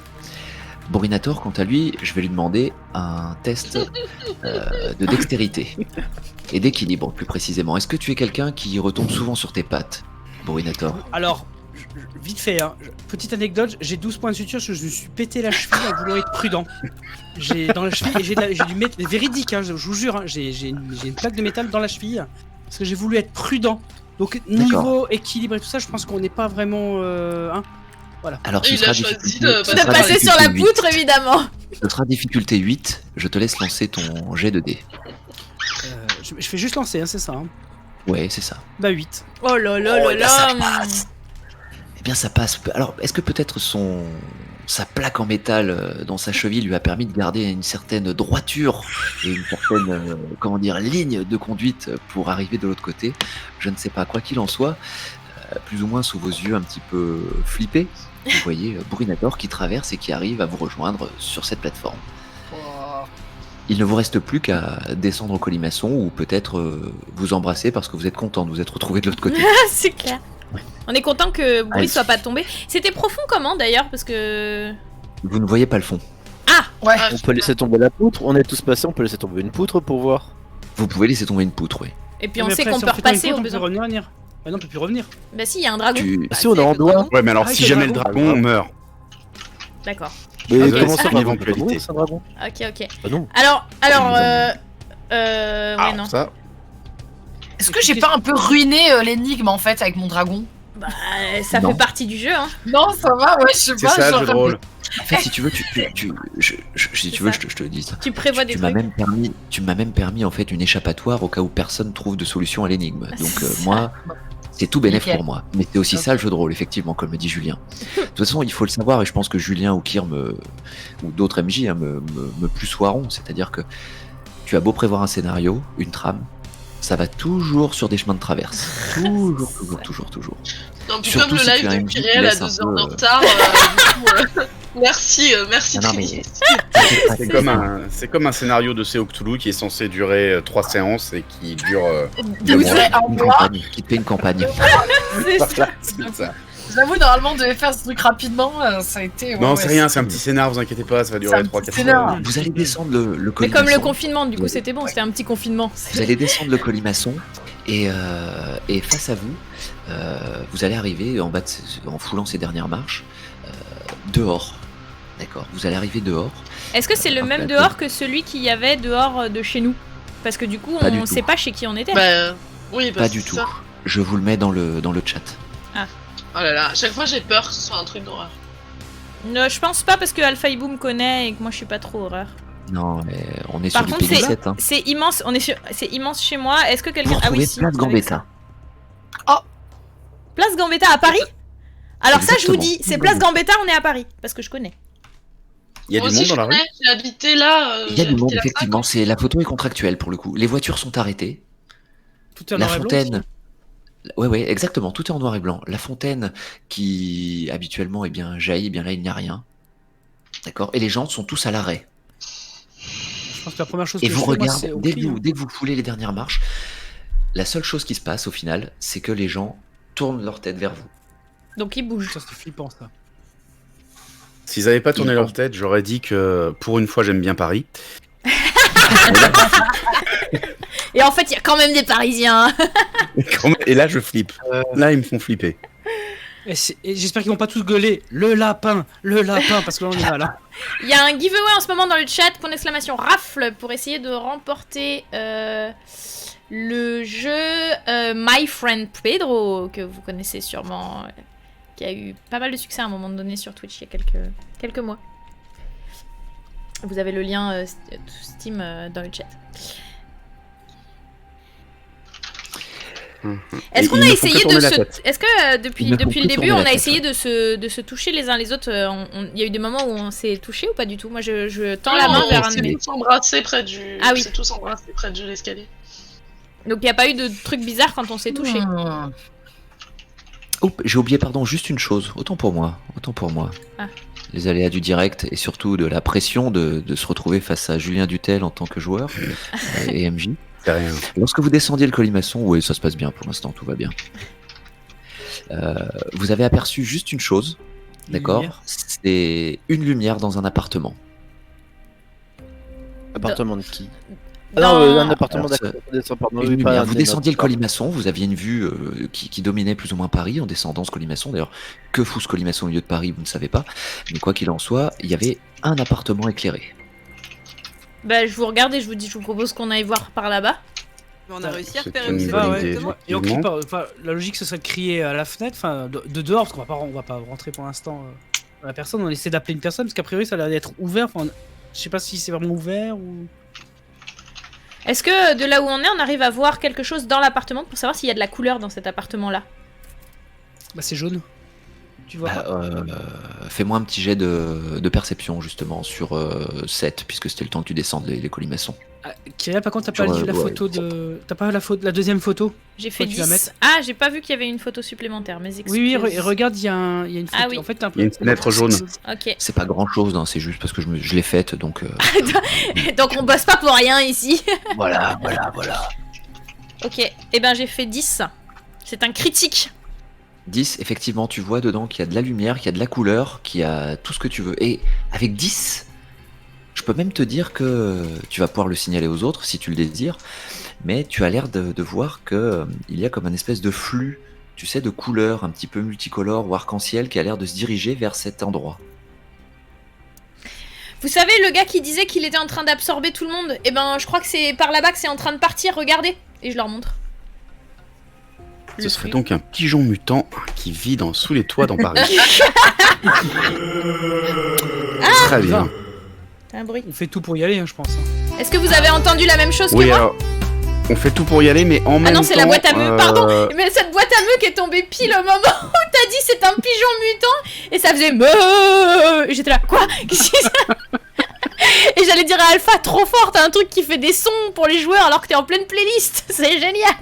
Borinator, quant à lui, je vais lui demander un test de dextérité et d'équilibre, plus précisément. Est-ce que tu es quelqu'un qui retombe souvent sur tes pattes, Borinator? Alors, vite fait, hein, petite anecdote, j'ai 12 points de suture, je me suis pété la cheville en voulant être prudent. J'ai dans la cheville et j'ai dû mettre, véridique, hein, je vous jure, hein, j'ai une plaque de métal dans la cheville parce que j'ai voulu être prudent. Donc niveau équilibre et tout ça, je pense qu'on n'est pas vraiment. Voilà. Alors, Et ce il sera a choisi difficulté, de ce De sera passer sur la difficulté 8. poutre, évidemment. Ce sera difficulté 8. Je te laisse lancer ton jet de dés. Je fais juste lancer, hein, c'est ça. Hein. Ouais, c'est ça. Bah 8. Oh là là Oh, là eh bien, ça là. passe. Eh bien, ça passe. Alors, est-ce que peut-être sa plaque en métal dans sa cheville lui a permis de garder une certaine droiture et une certaine, comment dire, ligne de conduite pour arriver de l'autre côté? Je ne sais pas. Quoi qu'il en soit, plus ou moins sous vos yeux un petit peu flippés, vous voyez Borinator qui traverse et qui arrive à vous rejoindre sur cette plateforme. Il ne vous reste plus qu'à descendre au colimaçon ou peut-être vous embrasser parce que vous êtes content de vous être retrouvé de l'autre côté. C'est clair. On est content que Bruy Allez. soit pas tombé. C'était profond comment d'ailleurs parce que. Vous ne voyez pas le fond. Ouais. Ah, On peut laisser tomber la poutre, on est tous passés, on peut laisser tomber une poutre pour voir. Vous pouvez laisser tomber une poutre, oui. Et puis on Mais sait après, qu'on si peut fait tomber une repasser faute, au on peut besoin. revenir. Ah non, on peut plus revenir. Bah si, il y a un dragon. Tu... Si on est en avec le doigt. dragon. Ouais, mais alors Ah, si avec jamais le le dragon. dragon, on meurt. D'accord. Mais Ah, comment ouais, ça c'est va une éventualité. C'est un dragon. Ok. Bah non. Alors, ouais Ah, non. ça. Est-ce que j'ai pas un peu ruiné l'énigme en fait avec mon dragon? Bah ça Non. fait partie du jeu hein. Non, ça va, ouais, je sais C'est pas. ça le genre, jeu de rôle. En fait, si tu veux, si tu veux, je te dis ça. Tu prévois des Tu m'as trucs. même permis en fait une échappatoire au cas où personne trouve de solution à l'énigme. Donc C'est ça. moi, c'est tout bénéf Nickel. pour moi. Mais c'est aussi Ok. ça le jeu de rôle, effectivement, comme me dit Julien. De toute façon, il faut le savoir, et je pense que Julien ou Kir ou d'autres MJ hein, me plussoiront. C'est-à-dire que tu as beau prévoir un scénario, une trame, ça va toujours sur des chemins de traverse. Toujours. Non, puis Surtout comme le si tu live as de une vie qui Kyriel à laisse 2 un heures de peu, retard, du coup, merci Ah non, mais- Trini. C'est comme un scénario de CO Cthulhu qui est censé durer 3 séances et qui dure. Vous serez en une bois. campagne, qui te fait une campagne. C'est ça. Voilà, c'est ça. J'avoue, normalement, on devait faire ce truc rapidement. Ça a été. Non, ouais, c'est rien, c'est un petit scénar, vous inquiétez pas, ça va C'est durer un 3-4 petit scénar. heures. Vous allez descendre le Mais colimaçon. comme le confinement, du coup Ouais. c'était bon, c'était un petit confinement. Vous allez descendre le colimaçon et face à vous, vous allez arriver en foulant ces dernières marches dehors. D'accord. Vous allez arriver dehors. Est-ce que c'est le même dehors que celui qu'il y avait dehors de chez nous? Parce que du coup Pas du on tout. sait pas chez qui on était. Bah, oui, bah, Pas c'est du tout. ça. Je vous le mets dans le chat. Oh là là, à chaque fois j'ai peur que ce soit un truc d'horreur. Je pense pas parce que Alpha Ibu me connaît et que moi je suis pas trop horreur. Non, mais on est Par sur contre, du PG7. Hein. C'est immense, c'est immense chez moi. Est-ce que Vous quelqu'un retrouvez si, Place avec Gambetta. ça. Place Gambetta à Paris? Alors ça je vous Exactement. dis, c'est Place Gambetta, on est à Paris parce que je connais. Il y a Moi du aussi, monde dans je la rue connais, j'ai habité là. Il y a j'ai du monde, habité là effectivement. 5 ans. C'est la photo est contractuelle pour le coup. Les voitures sont arrêtées. Tout est en La noir et blanc. fontaine. Ouais, exactement. Tout est en noir et blanc. La fontaine qui habituellement jaillit, bien là il n'y a rien. D'accord. Et les gens sont tous à l'arrêt. Je pense que la première chose Et que vous je fais, moi, regardez, c'est au dès prix, hein. que vous foulez les dernières marches, la seule chose qui se passe au final, c'est que les gens tournent leur tête vers vous. Donc il bouge. Ça, c'est flippant, ça. S'ils avaient pas tourné leur tête, j'aurais dit que pour une fois j'aime bien Paris. Et en fait il y a quand même des Parisiens. Et là je flippe. Là ils me font flipper. Et j'espère qu'ils vont pas tous gueuler le lapin, parce que là on est mal. Hein. Il y a un giveaway en ce moment dans le chat, point d'exclamation rafle, pour essayer de remporter le jeu My Friend Pedro, que vous connaissez sûrement, qui a eu pas mal de succès à un moment donné sur Twitch il y a quelques mois. Vous avez le lien Steam dans le chat. Est-ce qu'on a essayé de se... Est-ce que depuis le début on a essayé de se toucher les uns les autres il y a eu des moments où on s'est touché ou pas du tout? Moi je tends la main Non, vers un on de mes... s'est tous embrassés près du. Ah oui. On s'est tous embrassés près de l'escalier. Donc il n'y a pas eu de trucs bizarres quand on s'est touché. Oh, j'ai oublié, pardon, juste une chose. Autant pour moi. Ah. Les aléas du direct et surtout de la pression de se retrouver face à Julien Dutel en tant que joueur et MJ. C'est rien. Lorsque vous descendiez le colimaçon, oui, ça se passe bien pour l'instant, tout va bien. Vous avez aperçu juste une chose, D'accord? lumière. C'est une lumière dans un appartement. Appartement de qui Dans- un appartement Alors, d'accord. Descends, pardon, Une oui, pas lumière. un Vous des descendiez le nôtres. colimaçon, vous aviez une vue qui dominait plus ou moins Paris en descendant ce colimaçon. D'ailleurs, que fout ce colimaçon au milieu de Paris, vous ne savez pas. Mais quoi qu'il en soit, il y avait un appartement éclairé. Bah, je vous regarde et je vous propose qu'on aille voir par là-bas. Mais on a réussi à C'est repérer une où c'est bonne Ah ouais, idée. exactement. Et on crie Effectivement. la logique, ce serait de crier à la fenêtre, enfin de dehors, parce on va pas rentrer pour l'instant à la personne. On essaie d'appeler une personne, parce qu'a priori, ça a l'air d'être ouvert. Enfin, je sais pas si c'est vraiment ouvert ou. Est-ce que de là où on arrive à voir quelque chose dans l'appartement pour savoir s'il y a de la couleur dans cet appartement-là? Bah, c'est jaune. Tu vois Bah, pas. fais-moi un petit jet de perception, justement, sur 7, puisque c'était le temps que tu descendes les colimaçons. Ah, Kyriel, par contre, t'as pas Sur, vu la ouais, photo de. T'as pas la deuxième photo? J'ai fait Faut que tu la 10. mettes. Ah, j'ai pas vu qu'il y avait une photo supplémentaire, mes excuses. Oui, oui, regarde, il y a une photo. Ah oui. En fait, t'as un Il y a une fenêtre jaune. Ok. C'est pas grand-chose, hein, c'est juste parce que je l'ai faite, donc... Donc on bosse pas pour rien ici. voilà. Ok. Eh ben j'ai fait 10. C'est un critique. 10, effectivement, tu vois dedans qu'il y a de la lumière, qu'il y a de la couleur, qu'il y a tout ce que tu veux. Et avec 10, je peux même te dire que tu vas pouvoir le signaler aux autres si tu le désires, mais tu as l'air de voir que il y a comme un espèce de flux, tu sais, de couleurs un petit peu multicolores ou arc-en-ciel qui a l'air de se diriger vers cet endroit. Vous savez, le gars qui disait qu'il était en train d'absorber tout le monde, eh ben je crois que c'est par là-bas que c'est en train de partir, regardez. Et je leur montre. Ce serait donc un pigeon mutant qui vit sous les toits dans Paris. Très bien. T'as un bruit. On fait tout pour y aller, hein, je pense. Est-ce que vous avez entendu la même chose que Oui, moi? alors, on fait tout pour y aller, mais en même temps... Ah non, c'est la boîte à meux, pardon. euh, Mais cette boîte à meux qui est tombée pile au moment où t'as dit c'est un pigeon mutant et ça faisait meuh. Et j'étais là, quoi? Qu'est-ce que c'est? Et j'allais dire à Alpha, trop fort, t'as un truc qui fait des sons pour les joueurs alors que t'es en pleine playlist. C'est génial.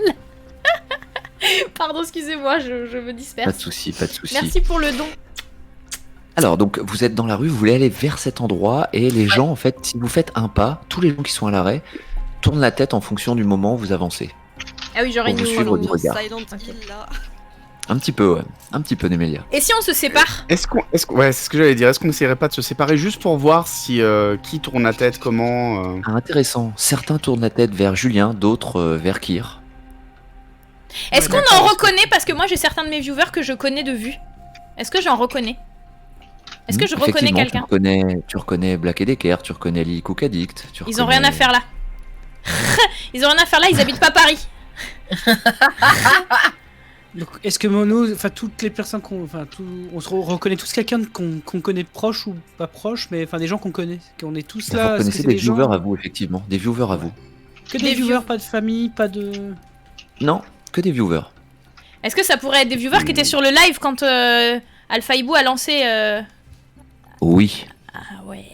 Pardon, excusez-moi, je me Pas disperse. de souci, pas de souci. Merci pour le don. Alors, donc, vous êtes dans la rue, vous voulez aller vers cet endroit, et les gens, en fait, si vous faites un pas, tous les gens qui sont à l'arrêt tournent la tête en fonction du moment où vous avancez. Ah oui, j'aurais Pour vous une. suivre du L'ambiance regard. Silent Hill là. Un petit peu, ouais. Un petit peu, Némélia. Et si on se sépare? Ouais, c'est ce que j'allais dire. Est-ce qu'on n'essayerait pas de se séparer juste pour voir si qui tourne la tête, comment Ah, intéressant. Certains tournent la tête vers Julien, d'autres vers Kyr. Est-ce Ouais, qu'on en d'accord. reconnaît? Parce que moi j'ai certains de mes viewers que je connais de vue. Est-ce que j'en reconnais? Est-ce que je reconnais Effectivement, quelqu'un? tu reconnais Black et Decker, tu reconnais Lily Cook Addict. Ils ont rien à faire là. Ils ont rien à faire là, ils habitent pas Paris. Donc, est-ce que Mono, enfin toutes les personnes on se reconnaît tous quelqu'un qu'on connaît proche ou pas proche, mais enfin des gens qu'on connaît, qu'on est tous Vous là. Est-ce que reconnaissez c'est des gens viewers à vous, effectivement. Des viewers à vous. Que Des des viewers, view- pas de famille, pas de. Non, que des viewers. Est-ce que ça pourrait être des viewers qui étaient sur le live quand Alpha Ibu a lancé Oui. Ah ouais.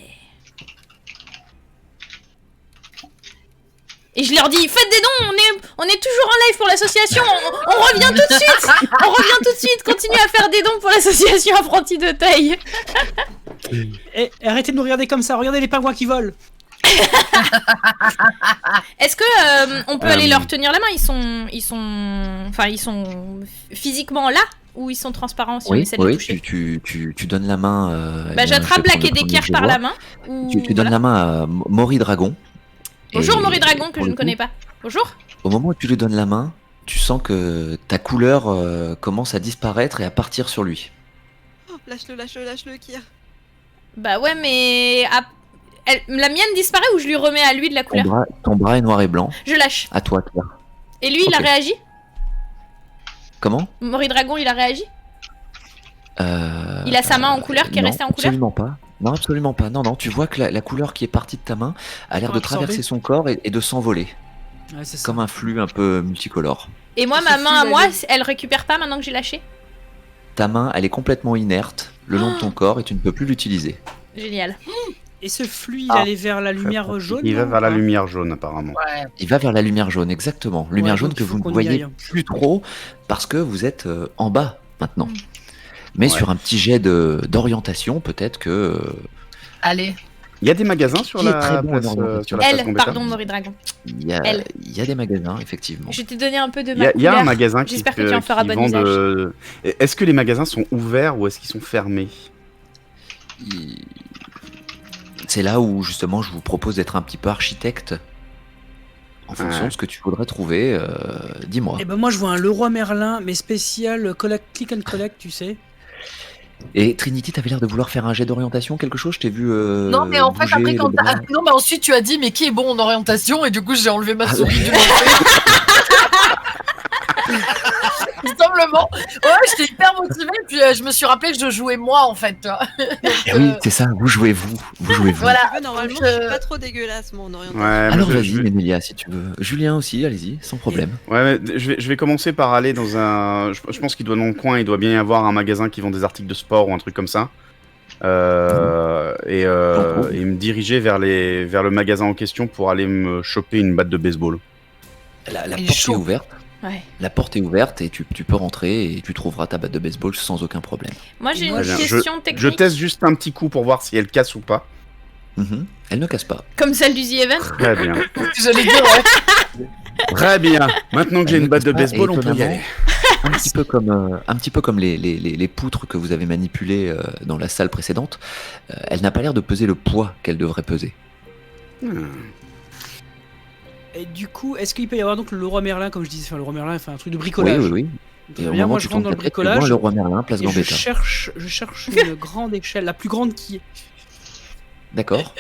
Et je leur dis, faites des dons, on est toujours en live pour l'association, on revient tout de suite, on revient tout de suite, continuez à faire des dons pour l'association Apprenti de Taille. Eh, arrêtez de nous regarder comme ça, regardez les pingouins qui volent. Est-ce que on peut aller leur tenir la main? Ils sont physiquement là ou ils sont transparents si on Oui, essaie de les oui, toucher? tu donnes la main. Bah j'attrape Black et Decker par la main. Ou... Tu donnes voilà. la main à Maury Dragon. Bonjour Et Maury Dragon que pour je le ne connais coup, pas. Bonjour. Au moment où tu lui donnes la main, tu sens que ta couleur commence à disparaître et à partir sur lui. Oh, lâche-le, Kyr. Bah ouais mais la mienne disparaît ou je lui remets à lui de la couleur? Ton bras est noir et blanc. Je lâche. À toi, Claire. Et lui il a Ok. réagi? Comment Maury Dragon il a réagi? Il a sa main en couleur qui est non, restée en couleur? Absolument pas. Non, absolument pas. Non, tu vois que la couleur qui est partie de ta main a l'air Pour de absorber. traverser son corps et de s'envoler. Ouais, c'est ça. Comme un flux un peu multicolore. Et moi Ce ma flux, main à là, moi il elle récupère pas maintenant que j'ai lâché? Ta main, elle est complètement inerte le long de Oh. ton corps et tu ne peux plus l'utiliser. Génial. Et ce flux, il Ah. allait vers la lumière jaune. Il va non, vers la ou pas lumière jaune, apparemment. Ouais. Il va vers la lumière jaune, exactement. Lumière Ouais, jaune donc que il faut vous ne qu'on y voyez aille. plus trop parce que vous êtes en bas maintenant. Mm. Mais Ouais. sur un petit jet d'orientation, peut-être que Allez. Il y a des magasins sur Qui est la très bon en place, orientation. sur la place Elle, Gambetta pardon Maury Dragon. il y a, Elle. il y a des magasins, effectivement. Je t'ai donné un peu de Il ma y a un couleur. magasin qui, J'espère que tu en feras qui bon vend usage. de... Est-ce que les magasins sont ouverts ou est-ce qu'ils sont fermés? c'est là où justement je vous propose d'être un petit peu architecte en fonction de ce que tu voudrais trouver. Dis-moi. Et ben moi je vois un Leroy Merlin, mais spécial click and collect, tu sais. Et Trinity, t'avais l'air de vouloir faire un jet d'orientation, quelque chose? Je t'ai vu. Non, mais en fait, bouger après, le quand bras. non, mais ensuite, tu as dit, mais qui est bon en orientation? Et du coup, j'ai enlevé ma souris du Simplement. Ouais, j'étais hyper motivée. Puis je me suis rappelé que je jouais moi, en fait. Tu vois. Donc, Eh oui, c'est ça, vous jouez vous. Vous jouez vous. Voilà. Normalement, Donc, je suis pas trop dégueulasse, mon orientation. Ouais, Alors moi, vas-y, Ménélia, si tu veux. Julien aussi, allez-y, sans problème. Ouais, mais je vais commencer par aller dans un. Je pense qu'il doit dans le coin, il doit bien y avoir un magasin qui vend des articles de sport ou un truc comme ça. Et me diriger vers le magasin en question pour aller me choper une batte de baseball. La Il est porte est chaud. ouverte. Ouais. La porte est ouverte et tu peux rentrer et tu trouveras ta batte de baseball sans aucun problème. Moi, j'ai Moi, une Très bien. question technique. Je teste juste un petit coup pour voir si elle casse ou pas. Mhm. Elle ne casse pas. Comme celle du The Event. Très bien. J'allais dire, ouais. Très bien. Maintenant que j'ai Elle une ne batte de casse pas, baseball, et on peut y étonnamment, aller. un petit peu comme les poutres que vous avez manipulées dans la salle précédente, elle n'a pas l'air de peser le poids qu'elle devrait peser. Et du coup, est-ce qu'il peut y avoir donc le Leroy Merlin, comme je disais, enfin le Leroy Merlin, enfin un truc de Oui, bricolage. oui, oui. Très Et au bien, moment moi où je tu rentre dans le tournes ta tête, tu vois bricolage. le roi Merlin, place Et je Gambetta. cherche une grande échelle, la plus grande qui est. D'accord.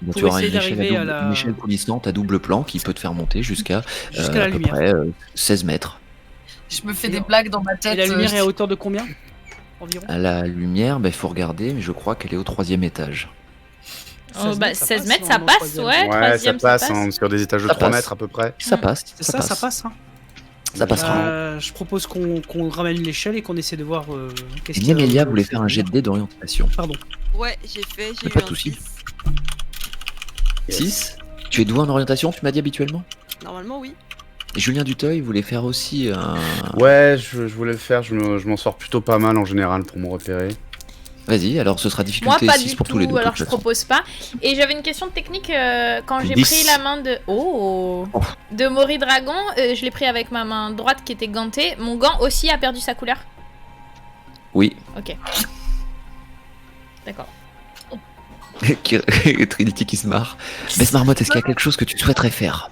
Donc, Pour tu auras essayer une échelle, d'arriver à la- une échelle coulissante à double plan qui peut te faire monter jusqu'à Jusqu'à la à peu lumière. près 16 mètres. Je me fais des blagues dans ma tête. Et la lumière est à hauteur de combien environ? À la lumière, il faut regarder, mais je crois qu'elle est au 3e étage. Oh, 16 bah, mètres, ça 16 passe, mètres, ça normalement, passe, troisième. ouais. Ouais, ça Troisième, passe hein, sur des étages de Ça 3 passe. mètres à peu près. Ça passe, C'est ça, ça passe. Hein. Ça passera. Je propose qu'on ramène l'échelle et qu'on essaie de voir qu'est-ce Et qu'il y a. Mélia voulait faire un jet de dés d'orientation. Pardon. Ouais, j'ai fait, j'ai eu Pas de un souci. 6. 6. Tu es doué en orientation, tu m'as dit habituellement? Normalement, oui. Et Julien Duteuil voulait faire aussi un... Ouais, je voulais le faire, je m'en sors plutôt pas mal en général pour me repérer. Vas-y, alors ce sera Moi, difficulté pas 6 du pour tous les tout, deux. de alors toute je façon. propose pas. Et j'avais une question technique quand j'ai 10. pris la main de. Oh De Mori Dragon, je l'ai pris avec ma main droite qui était gantée. Mon gant aussi a perdu sa couleur. Oui. Ok. D'accord. Trinity qui se marre. Bess Marmotte, est-ce qu'il y a quelque chose que tu souhaiterais faire?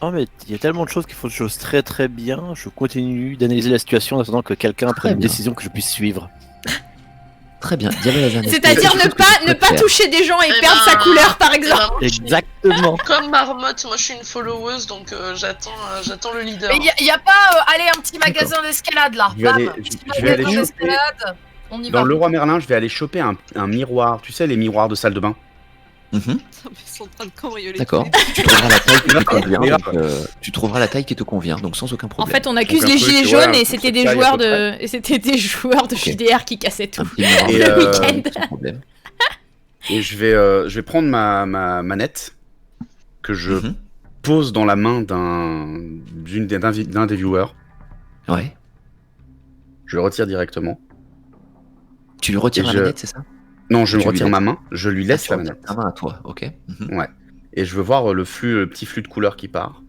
Non, mais il y a tellement de choses qu'il faut que je fasse très très bien. Je continue d'analyser la situation en attendant que quelqu'un Très prenne une bien. décision que je puisse suivre. Très bien. Diable Lazare, est-ce qu'il y a C'est-à-dire quelque chose que tu ne souhaites pas faire toucher des gens et Eh perdre ben, sa couleur, par exemple. Vraiment, Exactement. comme Marmotte, moi je suis une followeuse, donc j'attends le leader. Mais il y a pas, allez, un petit magasin d'escalade là. Je vais aller- Bam. je- Petit je vais aller magasin choper- d'escalade. On y Dans va. le Roi Merlin, je vais aller choper un miroir. Tu sais, les miroirs de salle de bain. Mhm. Ils sont en train de cambrioler. D'accord. tous les- Tu trouveras la taille qui te convient. Mais Donc, tu trouveras la taille qui te convient, donc sans aucun En problème. fait, on accuse Donc, un les truc, gilets ouais, jaunes un et truc c'était de des taille à joueurs peu de et c'était des joueurs de Ok. JDR qui cassaient tout. Un petit miroir Et, Le week-end. sans problème. Et je vais prendre ma manette que je Mhm. pose dans la main d'un des viewers. Ouais. Je le retire directement. Tu lui retires Et la je- manette, c'est ça? Non, je Tu me lui retire laisses- ma main. Je lui laisse Tu la retires manette. ta main à toi, ok. Mhm. Et je veux voir le petit flux de couleurs qui part.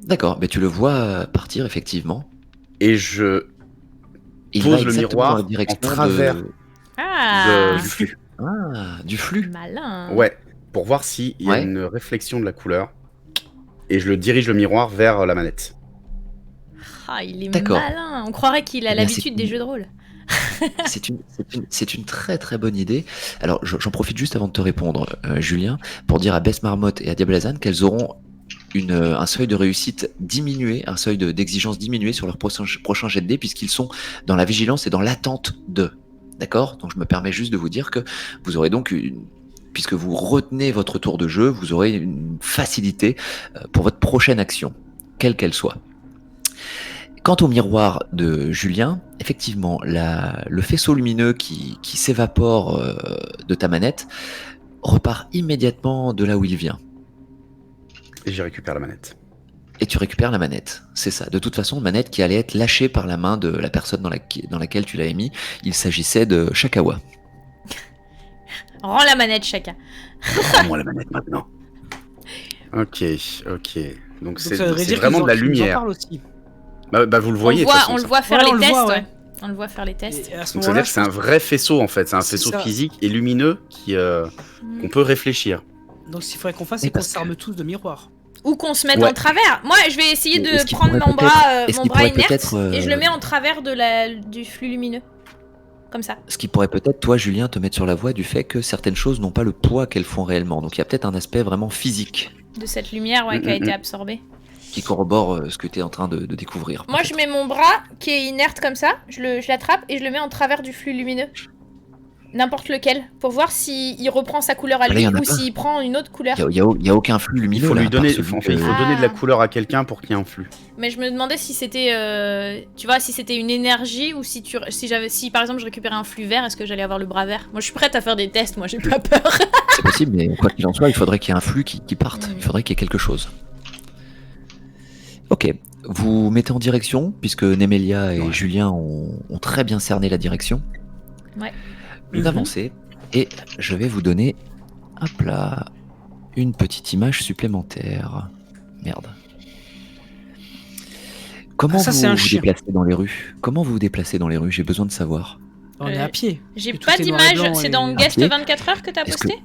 D'accord, mais tu le vois partir effectivement. Et je Il Pose va le exactement miroir dans la direction en travers. Ah, du flux. du flux. malin. Ouais, pour voir s'il y a Ouais. une réflexion de la couleur. Et je le dirige le miroir vers la manette. Ah, il est D'accord. malin. On croirait qu'il a Eh bien, l'habitude c'est- des jeux de rôle. C'est une très très bonne idée. Alors j'en profite juste avant de te répondre, Julien, pour dire à Bess Marmotte et à Diable Lazare qu'elles auront un seuil de réussite diminué, un seuil d'exigence diminué sur leur prochain jet de dés, puisqu'ils sont dans la vigilance et dans l'attente de. D'accord? Donc je me permets juste de vous dire que vous aurez donc puisque vous retenez votre tour de jeu, vous aurez une facilité pour votre prochaine action, quelle qu'elle soit. Quant au miroir de Julien, effectivement, le faisceau lumineux qui s'évapore de ta manette repart immédiatement de là où il vient. Et j'y récupère la manette. Et tu récupères la manette, c'est ça. De toute façon, manette qui allait être lâchée par la main de la personne dans laquelle tu l'avais mis. Il s'agissait de Shakawa. Rends la manette, chacun. Rends-moi la manette maintenant. Ok. Donc Donc ça voudrait c'est dire vraiment qu'ils de la qu'ils nous en lumière. parlent aussi. Bah, vous le voyez. de toute façon, On le ça. voit faire Ouais, on les le tests. voit, Ouais. ouais. On le voit faire les tests. Et à ce Donc ça veut moment-là, dire que c'est un vrai faisceau en fait, c'est un C'est faisceau ça. physique et lumineux qu'on peut réfléchir. donc ce qu'il faudrait qu'on fasse, Et c'est qu'on parce que- s'arme tous de miroirs. Ou qu'on se mette Ouais. en travers. Moi, je vais essayer Mais de est-ce qu'il prendre pourrait mon bras, est-ce mon qu'il bras pourrait inerte peut-être, et je le mets en travers du flux lumineux. Comme ça. Ce qui pourrait peut-être, toi, Julien, te mettre sur la voie du fait que certaines choses n'ont pas le poids qu'elles font réellement. Donc il y a peut-être un aspect vraiment physique De cette lumière qui a été absorbée. qui corrobore ce que tu es en train de découvrir. Moi, je mets mon bras qui est inerte comme ça, je l'attrape et je le mets en travers du flux lumineux. N'importe lequel, pour voir s'il reprend sa couleur à Là, lui y en a ou pas. s'il prend une autre couleur. Il y a aucun flux Il lumineux. faut là, lui à part donner, celui en fait, il que- faut donner de la couleur à quelqu'un pour qu'il y ait un flux. Mais je me demandais si c'était, tu vois, si c'était une énergie ou si si par exemple je récupérais un flux vert, est-ce que j'allais avoir le bras vert? Moi, je suis prête à faire des tests. Moi, j'ai pas peur. C'est possible, mais quoi qu'il en soit, il faudrait qu'il y ait un flux qui parte. Il faudrait qu'il y ait quelque chose. Ok, vous mettez en direction, puisque Nemelia et Julien ont très bien cerné la direction. Ouais. Vous avancez, et je vais vous donner, hop là, une petite image supplémentaire. Merde. Comment Ah, ça, c'est vous un vous chien. déplacez dans les rues? Comment vous vous déplacez dans les rues? J'ai besoin de savoir. On est à pied. J'ai Et tout pas est noir et d'image. blanc C'est et- dans Guest Ok. 24 heures que t'as Est-ce que- posté?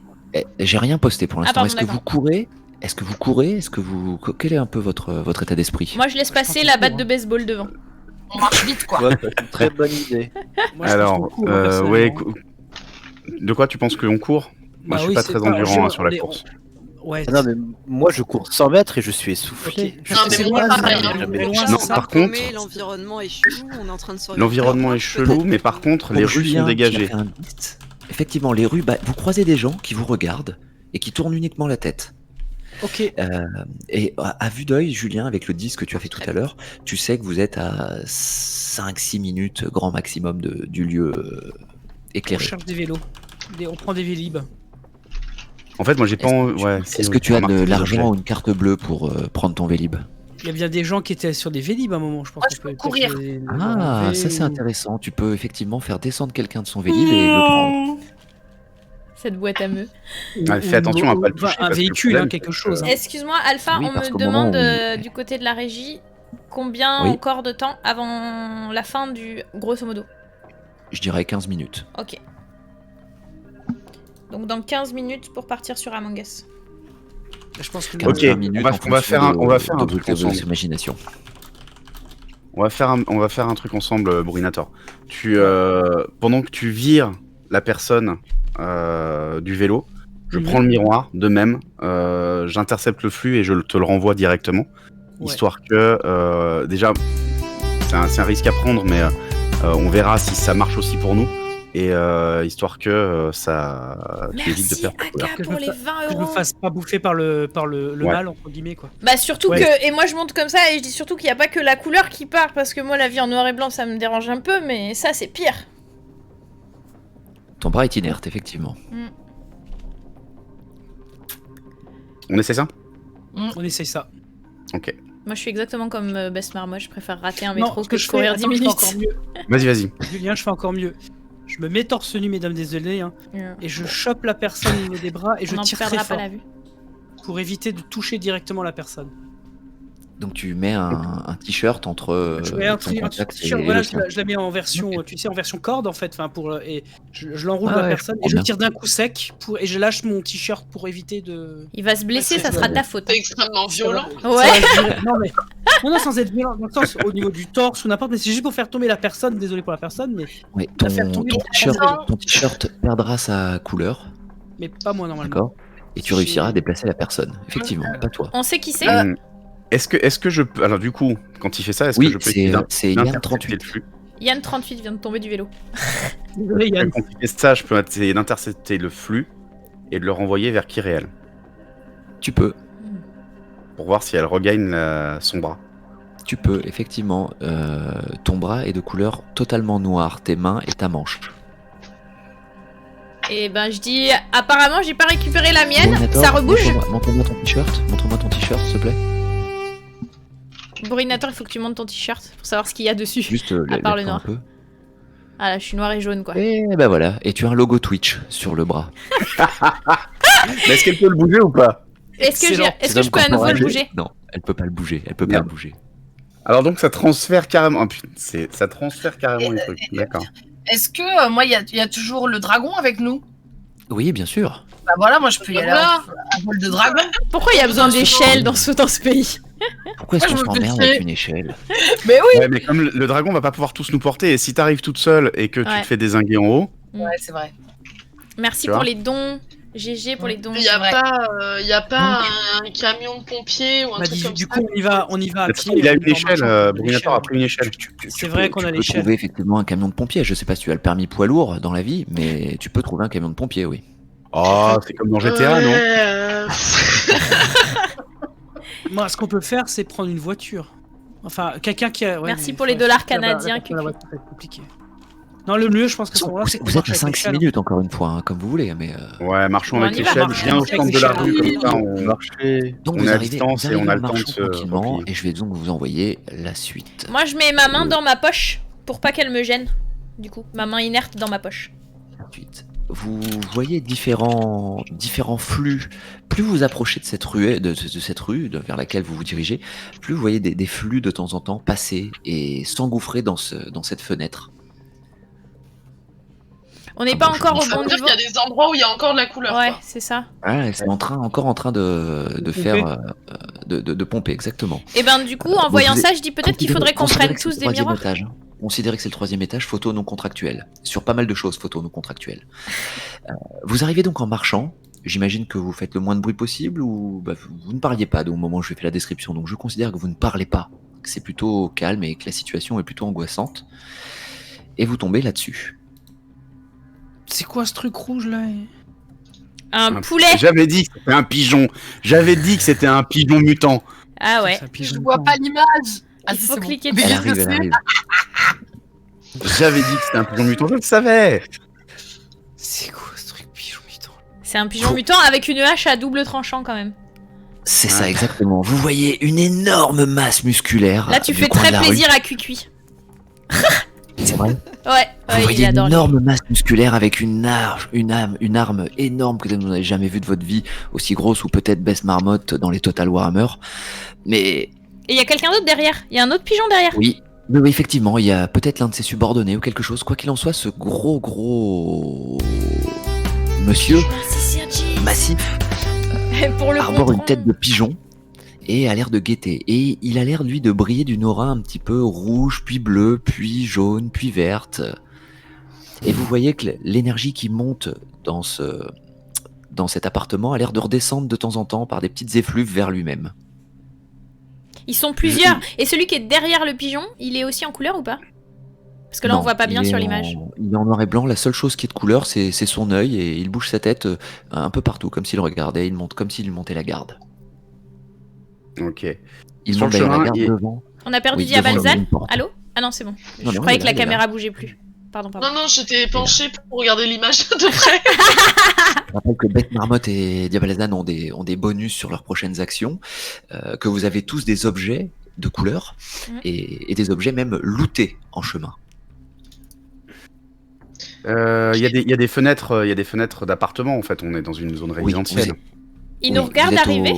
J'ai rien posté pour l'instant. pardon, Est-ce que vous d'accord. courez? Est-ce que vous courez? Est-ce que vous... Quel est un peu votre état d'esprit? Moi, je laisse Moi, je passer pense la qu'on batte court, de baseball devant. On marche vite, quoi. Ouais, c'est une très bonne idée. Moi, je pense Alors, qu'on court, personnellement. ouais, de quoi tu penses qu'on court? Moi, Bah je suis oui, pas c'est très pas- endurant je- sur la on est- course. Ouais. Ah non, mais moi je cours 100 mètres et je suis essoufflé. Ok. Non, mais C'est moi, loin, pareil, c'est hein. loin, Mais loin, Non, c'est par ça. contre- l'environnement est chelou, on est en train de s'orienter. L'environnement est chelou, mais par contre, les Pour rues Julien, sont qui a dégagées. fait un liste, effectivement, les rues, vous croisez des gens qui vous regardent et qui tournent uniquement la tête. Ok. Et à vue d'œil, Julien, avec le 10 que tu as fait tout à l'heure, tu sais que vous êtes à 5-6 minutes grand maximum du lieu On éclairé. cherche des vélos. On prend des vélib. En fait, moi, j'ai pas. Ouais, Est-ce que tu as de l'argent ou une carte bleue pour prendre ton Vélib? Il y a bien des gens qui étaient sur des vélib à un moment, je pense. Moi, qu'on je peux peut courir. peut-être les Ah, enlever ça c'est ou- intéressant. Tu peux effectivement faire descendre quelqu'un de son Vélib et le prendre. Cette boîte à meux. Ouais, fais attention à pas le enfin, toucher, un parce que le véhicule, problème, quelque c'est que- chose. Hein. Excuse-moi, Alpha, Oui, on parce me qu'au moment demande où du côté de la régie combien Oui. encore de temps avant la fin du grosso modo. Je dirais 15 minutes. Ok. Donc dans 15 minutes pour partir sur Among Us. Je pense que 15-20 Ok, minutes on va en faire fonction on va faire un de truc vos ensemble. imaginations. On va faire un truc ensemble, Bruinator. Pendant que tu vires la personne du vélo, je Mhm. prends le miroir de même, j'intercepte le flux et je te le renvoie directement, Ouais. histoire que déjà c'est un risque à prendre, mais on verra si ça marche aussi pour nous et histoire que ça tu évites de Merci perdre ta couleur. Aka Que je pour me les fa- 20 Que je me euros. fasse pas bouffer par le Ouais. mal, entre guillemets, quoi. Bah surtout Ouais. que, et moi je monte comme ça et je dis surtout qu'il n'y a pas que la couleur qui part parce que moi la vie en noir et blanc ça me dérange un peu mais ça c'est pire. Ton bras est inerte, effectivement. On essaie ça? On essaye ça. Ok. Moi je suis exactement comme Best Marmotte, je préfère rater un Non, métro ce que je de courir fais, 10 attends, je fais minutes. encore mieux. Vas-y. Julien, je fais encore mieux. Je me mets torse nu, mesdames, désolé, hein, et je chope la personne au niveau des bras et je On n'en tire très perdra pas fort la vue. pour éviter de toucher directement la personne. Donc tu mets un t-shirt entre Je mets un ton t-shirt, contact et voilà, le je tien. la mets en version, tu sais, en version corde en fait, enfin et je l'enroule Ah la ouais, personne je et je comprends tire d'un coup sec et je lâche mon t-shirt pour éviter de. Il va se blesser, Ouais, ça c'est sera ça. de ta faute. C'est extrêmement violent. Ça Ouais. va être violent. Non mais non, sans être violent, dans le sens au niveau du torse ou n'importe, mais c'est juste pour faire tomber la personne. Désolé pour la personne, mais Ouais, faire tomber ton le t-shirt, pantalon. ton t-shirt perdra sa couleur, pas moi normalement. d'accord? Et tu réussiras à déplacer la personne, effectivement, pas toi. On sait qui c'est. Est-ce que je peux. Alors, du coup, quand il fait ça, est-ce Oui, que je peux c'est essayer c'est d'intercepter Yann 38. le flux? Yann 38 vient de tomber du vélo. Désolé Yann. Quand il fait ça, je peux essayer d'intercepter le flux et de le renvoyer vers Kyriel Tu peux, pour voir si elle regagne son bras. tu peux, effectivement. Ton bras est de couleur totalement noire, tes mains et ta manche. Et ben je dis, apparemment j'ai pas récupéré la mienne, Bruinator, ça rebouge. montre-moi ton t-shirt, montre-moi ton t-shirt, s'il te plaît. Bruinator, il faut que tu montes ton t-shirt pour savoir ce qu'il y a dessus. Juste À part le lève-toi un noir. peu. Ah là, je suis noir et jaune quoi. Et ben voilà, et tu as un logo Twitch sur le bras. Mais est-ce qu'elle peut le bouger ou pas? Est-ce que, Excellent. est-ce que je peux à nouveau le bouger? Non, elle peut pas le bouger, elle peut pas le bouger. Alors donc ça transfère carrément. Oh, putain, ça transfère carrément les trucs. D'accord. Est-ce que moi, il y a toujours le dragon avec nous? Oui, bien sûr. Bah voilà, moi je peux y aller Voilà. à vol de dragon. Pourquoi il y a besoin d'échelles dans ce pays? Pourquoi est-ce Moi, qu'on je me s'emmerde fais avec une échelle? Mais oui. Ouais, mais comme le dragon va pas pouvoir tous nous porter, et si t'arrives toute seule et que tu Ouais. te fais dézinguer en haut, Ouais, c'est vrai. Merci Tu pour vois les dons. GG pour les dons. Il y a vrai. pas un camion de pompiers ou un M'a truc dit, comme du ça. coup, on y va à pied. il a on une va en échelle. marchant, Brunator a pris une échelle. C'est vrai qu'on a Tu peux l'échelle. trouver effectivement un camion de pompier. Je sais pas si tu as le permis poids lourd dans la vie, mais tu peux trouver un camion de pompier, oui. Oh, c'est comme dans GTA, non? Moi, ce qu'on peut faire, c'est prendre une voiture. Enfin, quelqu'un qui a. ouais, Merci mais pour les faut- dollars faut que la- canadiens, la- Cucu. la voiture, ça va être compliqué. Non, le mieux, je pense que ce moment-là, c'est qu'on Vous êtes marche à avec 5-6 l'échelle. minutes encore une fois, hein, comme vous voulez, mais Ouais, marchons Bon, avec on y va, l'échelle. marchons Viens au avec centre de la rue, l'échelle. comme ça on Marcher. donc on vous est à arrivez, distance vous et on a arrivez le temps de marchant se tranquillement, replier. et je vais donc vous envoyer la suite. Moi, je mets ma main dans ma poche pour pas qu'elle me gêne. Du coup, ma main inerte dans ma poche. Ensuite, vous voyez différents flux. Plus vous approchez de cette rue, vers laquelle vous vous dirigez, plus vous voyez des flux de temps en temps passer et s'engouffrer dans cette fenêtre. On n'est Ah pas bon, encore je- au Ça bon veut dire niveau. qu'il y a des endroits où il y a encore de la couleur. Ouais, Quoi. c'est ça. Ah, c'est encore en train de faire de pomper, exactement. Et ben du coup, en voyant vous ça, je dis peut-être qu'il faudrait qu'on Considérez prenne que c'est tous le des troisième miroirs. étage, hein. Considérez que c'est le troisième étage, photo non contractuelle. Sur pas mal de choses, photo non contractuelle. Vous arrivez donc en marchant. J'imagine que vous faites le moins de bruit possible ou vous ne parliez pas au moment où je fais la description. Donc je considère que vous ne parlez pas, que c'est plutôt calme et que la situation est plutôt angoissante. Et vous tombez là-dessus. C'est quoi ce truc rouge là? Un poulet. J'avais dit que c'était un pigeon. J'avais dit que c'était un pigeon mutant. Ah ouais. Ça pigeonne Je vois pas l'image. Ah, Il si, faut c'est bon. cliquer Mais dessus. Elle qu'est-ce que arrive, elle c'est arrive. J'avais dit que c'était un pigeon mutant. Je le savais. C'est quoi ce truc pigeon mutant? C'est un pigeon mutant avec une hache à double tranchant quand même. C'est ça exactement. Vous voyez une énorme masse musculaire. Là, tu du fais coin très de la rue. plaisir à Cuicui. C'est vrai. Ouais, Vous ouais, il voyez une adore. lui. énorme masse musculaire avec une arme énorme que vous n'avez jamais vue de votre vie, aussi grosse ou peut-être Bess Marmotte dans les Total Warhammer. Mais Et il y a quelqu'un d'autre derrière. Il y a un autre pigeon derrière. oui, effectivement, il y a peut-être l'un de ses subordonnés ou quelque chose. Quoi qu'il en soit, ce gros monsieur massif Pour le arbore une contron. tête de pigeon et a l'air de guetter. Et il a l'air, lui, de briller d'une aura un petit peu rouge, puis bleue, puis jaune, puis verte. Et vous voyez que l'énergie qui monte dans cet appartement a l'air de redescendre de temps en temps par des petites effluves vers lui-même. Ils sont plusieurs. Et celui qui est derrière le pigeon, il est aussi en couleur ou pas? Parce que là, on Non, voit pas bien il est sur l'image. Il est en noir et blanc. La seule chose qui est de couleur, c'est son œil et il bouge sa tête un peu partout, comme s'il regardait. Il monte comme s'il montait la garde. Ok. Il Sur monte le d'ailleurs la chemin, garde il- devant. On a perdu Oui, devant Diabalzal. une porte. Allô? Ah non, c'est bon. Non, Je non, croyais il que est la là, il est caméra bougeait plus. Pardon. Non, j'étais penchée pour regarder l'image de près. Je rappelle que Bête Marmotte et Diabalzan ont des bonus sur leurs prochaines actions, que vous avez tous des objets de couleur et des objets même lootés en chemin. Il y a des fenêtres d'appartements en fait. On est dans une zone résidentielle. Il nous Oui, regarde vous êtes arriver.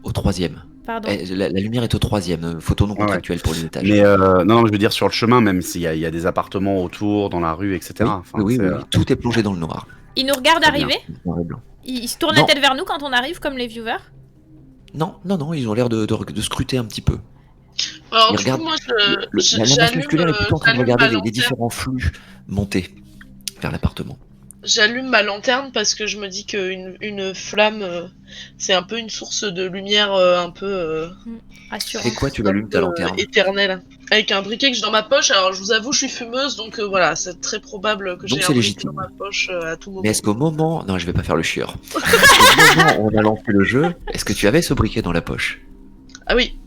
au troisième. Pardon. La lumière est au troisième, photo non contractuelle pour les étages. Mais non, je veux dire sur le chemin, même s'il y a des appartements autour, dans la rue, etc. Oui, Enfin, oui, c'est, oui, tout est plongé dans le noir. Il nous regarde Très bien, arriver. noir et blanc. Il se tourne Non. la tête vers nous quand on arrive, comme les viewers. Non, ils ont l'air de scruter un petit peu. Alors, Ils du coup, regardent moi, la masse j'allume musculaire est plutôt en train de j'allume regarder ma les lanterne. différents flux monter vers l'appartement. J'allume ma lanterne parce que je me dis qu'une flamme, c'est un peu une source de lumière un peu Rassurant. Et quoi, tu allumes ta lanterne? éternelle. Avec un briquet que j'ai dans ma poche. Alors, je vous avoue, je suis fumeuse, donc voilà, c'est très probable que Donc j'ai c'est un briquet légitime. dans ma poche à tout moment. Mais est-ce qu'au moment... Non, je vais pas faire le chieur. Est-ce qu'au moment où on a lancé le jeu, est-ce que tu avais ce briquet dans la poche? Ah oui,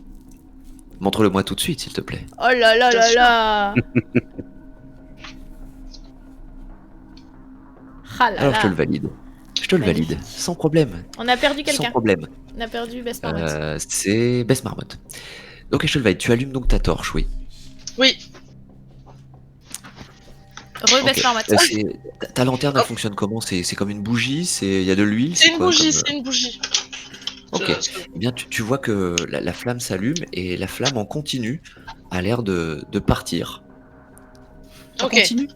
Montre-le-moi tout de suite, s'il te plaît. Oh là là Bien là sûr. là. Ah là Alors je te là. le valide. Je te le valide, Magnifique. sans problème. On a perdu Sans quelqu'un. problème. On a perdu Best Marmotte. C'est Bess Marmotte. Ok, je te le valide. Tu allumes donc ta torche, oui. oui. Re-Best Ok. Marmotte. Ta lanterne, elle fonctionne comment? C'est comme une bougie? Il y a de l'huile? C'est une quoi bougie, comme- c'est une bougie. Ok. Eh bien, tu vois que la flamme s'allume et la flamme en continu a l'air de partir On Ok. continue.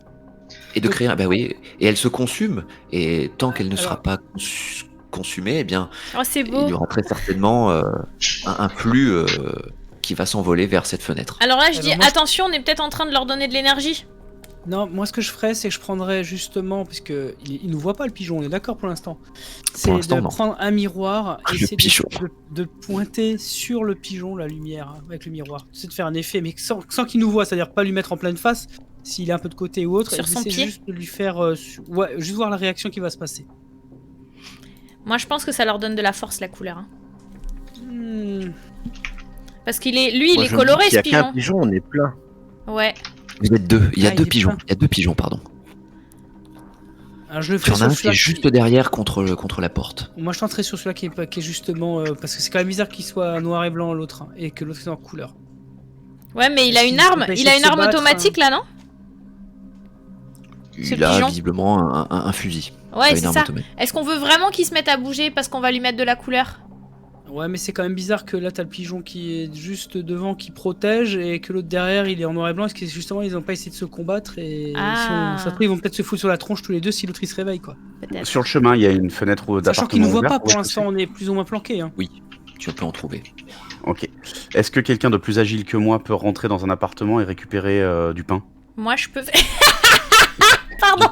et de Donc- créer. Bah oui, et elle se consume. Et tant qu'elle ne Alors- sera pas consumée, eh bien, Oh, c'est il beau. y aura très certainement un flux qui va s'envoler vers cette fenêtre. Alors là, je Eh dis ben, moi, je- attention, on est peut-être en train de leur donner de l'énergie. Non, moi ce que je ferais, c'est que je prendrais justement, puisque il nous voit pas le pigeon, on est d'accord pour l'instant. C'est l'instant, de non. prendre un miroir et Le essayer pigeon. de pointer sur le pigeon la lumière avec le miroir. C'est de faire un effet, mais sans qu'il nous voit, c'est-à-dire pas lui mettre en pleine face, s'il est un peu de côté ou autre, Sur et son d'essayer pied. juste de lui faire, ouais, juste voir la réaction qui va se passer. Moi, je pense que ça leur donne de la force, la couleur. Hein. Hmm. Parce qu'il est, lui, il Moi, est je me dis coloré, qu'il y ce a qu'un pigeon. pigeon, on est plein. Ouais. Vous êtes deux. Il y a Ah, deux il est pigeons. plein. Il y a deux pigeons, pardon. Alors je le Il y ferai en a sur un qui est celui-là juste derrière contre la porte. Moi je tenterai sur celui-là qui est justement, parce que c'est quand même bizarre qu'il soit noir et blanc l'autre, hein, et que l'autre soit en couleur. Ouais, mais il a Est-ce une qu'il arme. peut Il a essayer une de se arme battre, automatique, là, non? Ce Il a pigeon. visiblement un fusil. Ouais, Pas c'est une arme ça. automatique. Est-ce qu'on veut vraiment qu'il se mette à bouger parce qu'on va lui mettre de la couleur? Ouais, mais c'est quand même bizarre que là t'as le pigeon qui est juste devant qui protège et que l'autre derrière il est en noir et blanc. Parce que justement ils ont pas essayé de se combattre et Ah. ça se trouve, ils vont peut-être se foutre sur la tronche tous les deux si l'autre il se réveille quoi. Peut-être. Sur le chemin, il y a une fenêtre Sachant d'appartement qu'ils nous voient ouverte pas au pour rez-de-chaussée. l'instant, on est plus ou moins planqués. Hein. Oui, tu peux en trouver. Ok. Est-ce que quelqu'un de plus agile que moi peut rentrer dans un appartement et récupérer du pain? Moi, je peux faire. Pardon.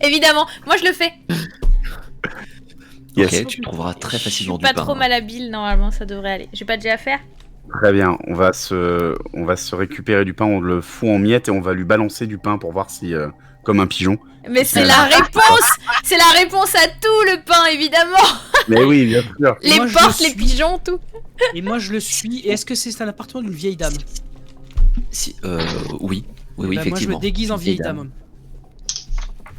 Évidemment. Moi, je le fais. Yes. Ok, tu trouveras très Je facilement suis du pas pain. trop malhabile, normalement, ça devrait aller. J'ai pas déjà à faire? Très bien. On va se récupérer du pain, on le fout en miettes et on va lui balancer du pain pour voir si, comme un pigeon. Mais c'est la réponse! C'est la réponse à tout, le pain, évidemment! Mais oui, bien sûr. Les Moi, je portes, le les suis. pigeons, tout. Et moi je le suis. Et est-ce que c'est un appartement d'une vieille dame? Si, oui, Bah, moi je effectivement. me déguise en vieille dame.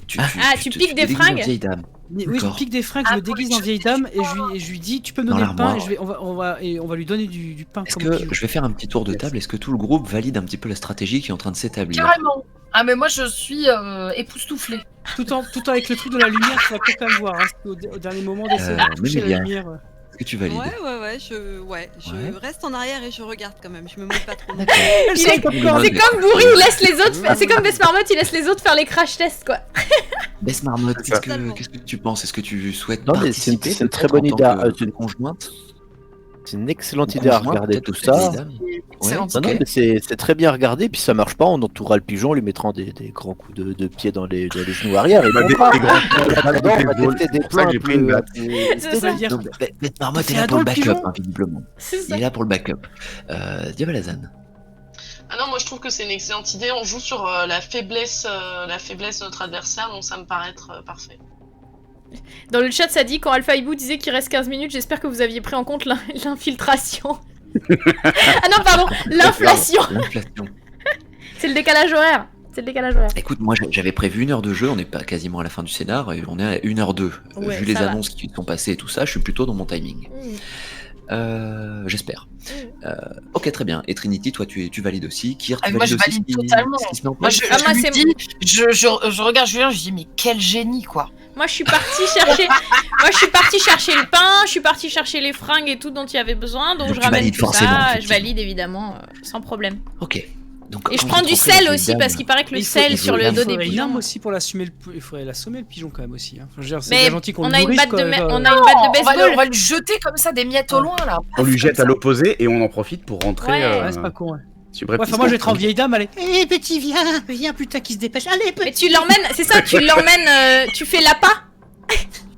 Tu tu piques des déguises en fringues vieille dame. Oui, je D'accord. pique des fringues, je me déguise en vieille dame et je lui dis tu peux me Dans donner le pain l'armoire. et on va lui donner du pain Est-ce comme que pigeon. je vais faire un petit tour de table? Est-ce que tout le groupe valide un petit peu la stratégie qui est en train de s'établir? Carrément. Ah, mais moi, je suis époustouflée. Tout en avec le truc de la lumière, tu vas peut-être quand même voir. Hein, au dernier moment d'essayer de toucher la Mémélia. lumière. Est-ce que tu valides? Je Ouais. reste en arrière et je regarde quand même. Je me mouille pas trop. non D'accord. Elle Il sent est- le popcorn. C'est comme Bourri, il laisse les autres faire... C'est comme Besmarmot, il laisse les autres faire les crash tests, quoi. Bess Marmotte, C'est ça. qu'est-ce que tu penses? Est-ce que tu souhaites Non, mais c'est une- participer c'est une très peut-être bonne en idée tant à- que conjointe? C'est une excellente idée à Conjointe, regarder peut-être tout de cette ça. vieille dame? Excellente Ouais, Non, non, ok. mais c'est très bien regardé, puis ça marche pas, on entourera le pigeon, en lui mettra des grands coups de pied dans les genoux arrière, et Bah, des montera. grands Là-dedans, on va épaules. tester des C'est pour ça que j'ai pris une batte. C'est ça. C'est-à-dire- Donc, Bess Marmotte T'as est fait là un pour le don, le backup, pigeon hein, visiblement. C'est Il ça. est là pour le backup. Diabalazan. Ah non, moi je trouve que c'est une excellente idée. On joue sur la faiblesse de notre adversaire, donc ça me paraît être parfait. Dans le chat, ça dit quand Alpha Hibou disait qu'il reste 15 minutes, j'espère que vous aviez pris en compte l'infiltration. Ah non, pardon, l'inflation. L'inflation. C'est le décalage horaire. C'est le décalage horaire. Écoute, moi j'avais prévu 1 heure de jeu, on n'est pas quasiment à la fin du scénar, et on est à 1h02. Ouais, Vu les ça va. annonces qui sont passées et tout ça, je suis plutôt dans mon timing. J'espère. Ok, très bien. Et Trinity, toi tu valides aussi. Kir, tu Ah, moi, valides je aussi valide ce qui- totalement. ce qui se met en Moi, place je, Ah, je moi, lui c'est- dis, je regarde Julien, je dis, mais quel génie, quoi. Moi, je suis partie chercher. Moi, je suis partie chercher le pain. Je suis partie chercher les fringues et tout dont il y avait besoin. Donc, Donc, je tu ramène valides tout forcément, ça. Je effectivement. valide évidemment, sans problème. Ok. Donc, Et je quand prends vous du rentrez dans sel une aussi dame- parce qu'il paraît que le Mais il faut- sel il sur faut- le il dos faut des faudrait une pigeons. arme aussi pour il faudrait l'assommer le pigeon quand même aussi. Hein. Enfin, je veux dire, c'est Mais bien gentil qu'on on le a une nourrisse, batte quoi, de, genre, on a une batte de On va baseball. lui jeter comme ça des miettes au loin, là. On lui Comme jette ça. à l'opposé et on en profite pour rentrer. Ouais. Ouais, c'est pas con. Ouais. Subrepticement. Ouais, enfin, moi je vais être en vieille dame, allez. Eh petit, viens putain qui se dépêche. Allez Mais petit. tu l'emmènes, c'est ça, tu l'emmènes, tu fais l'appât.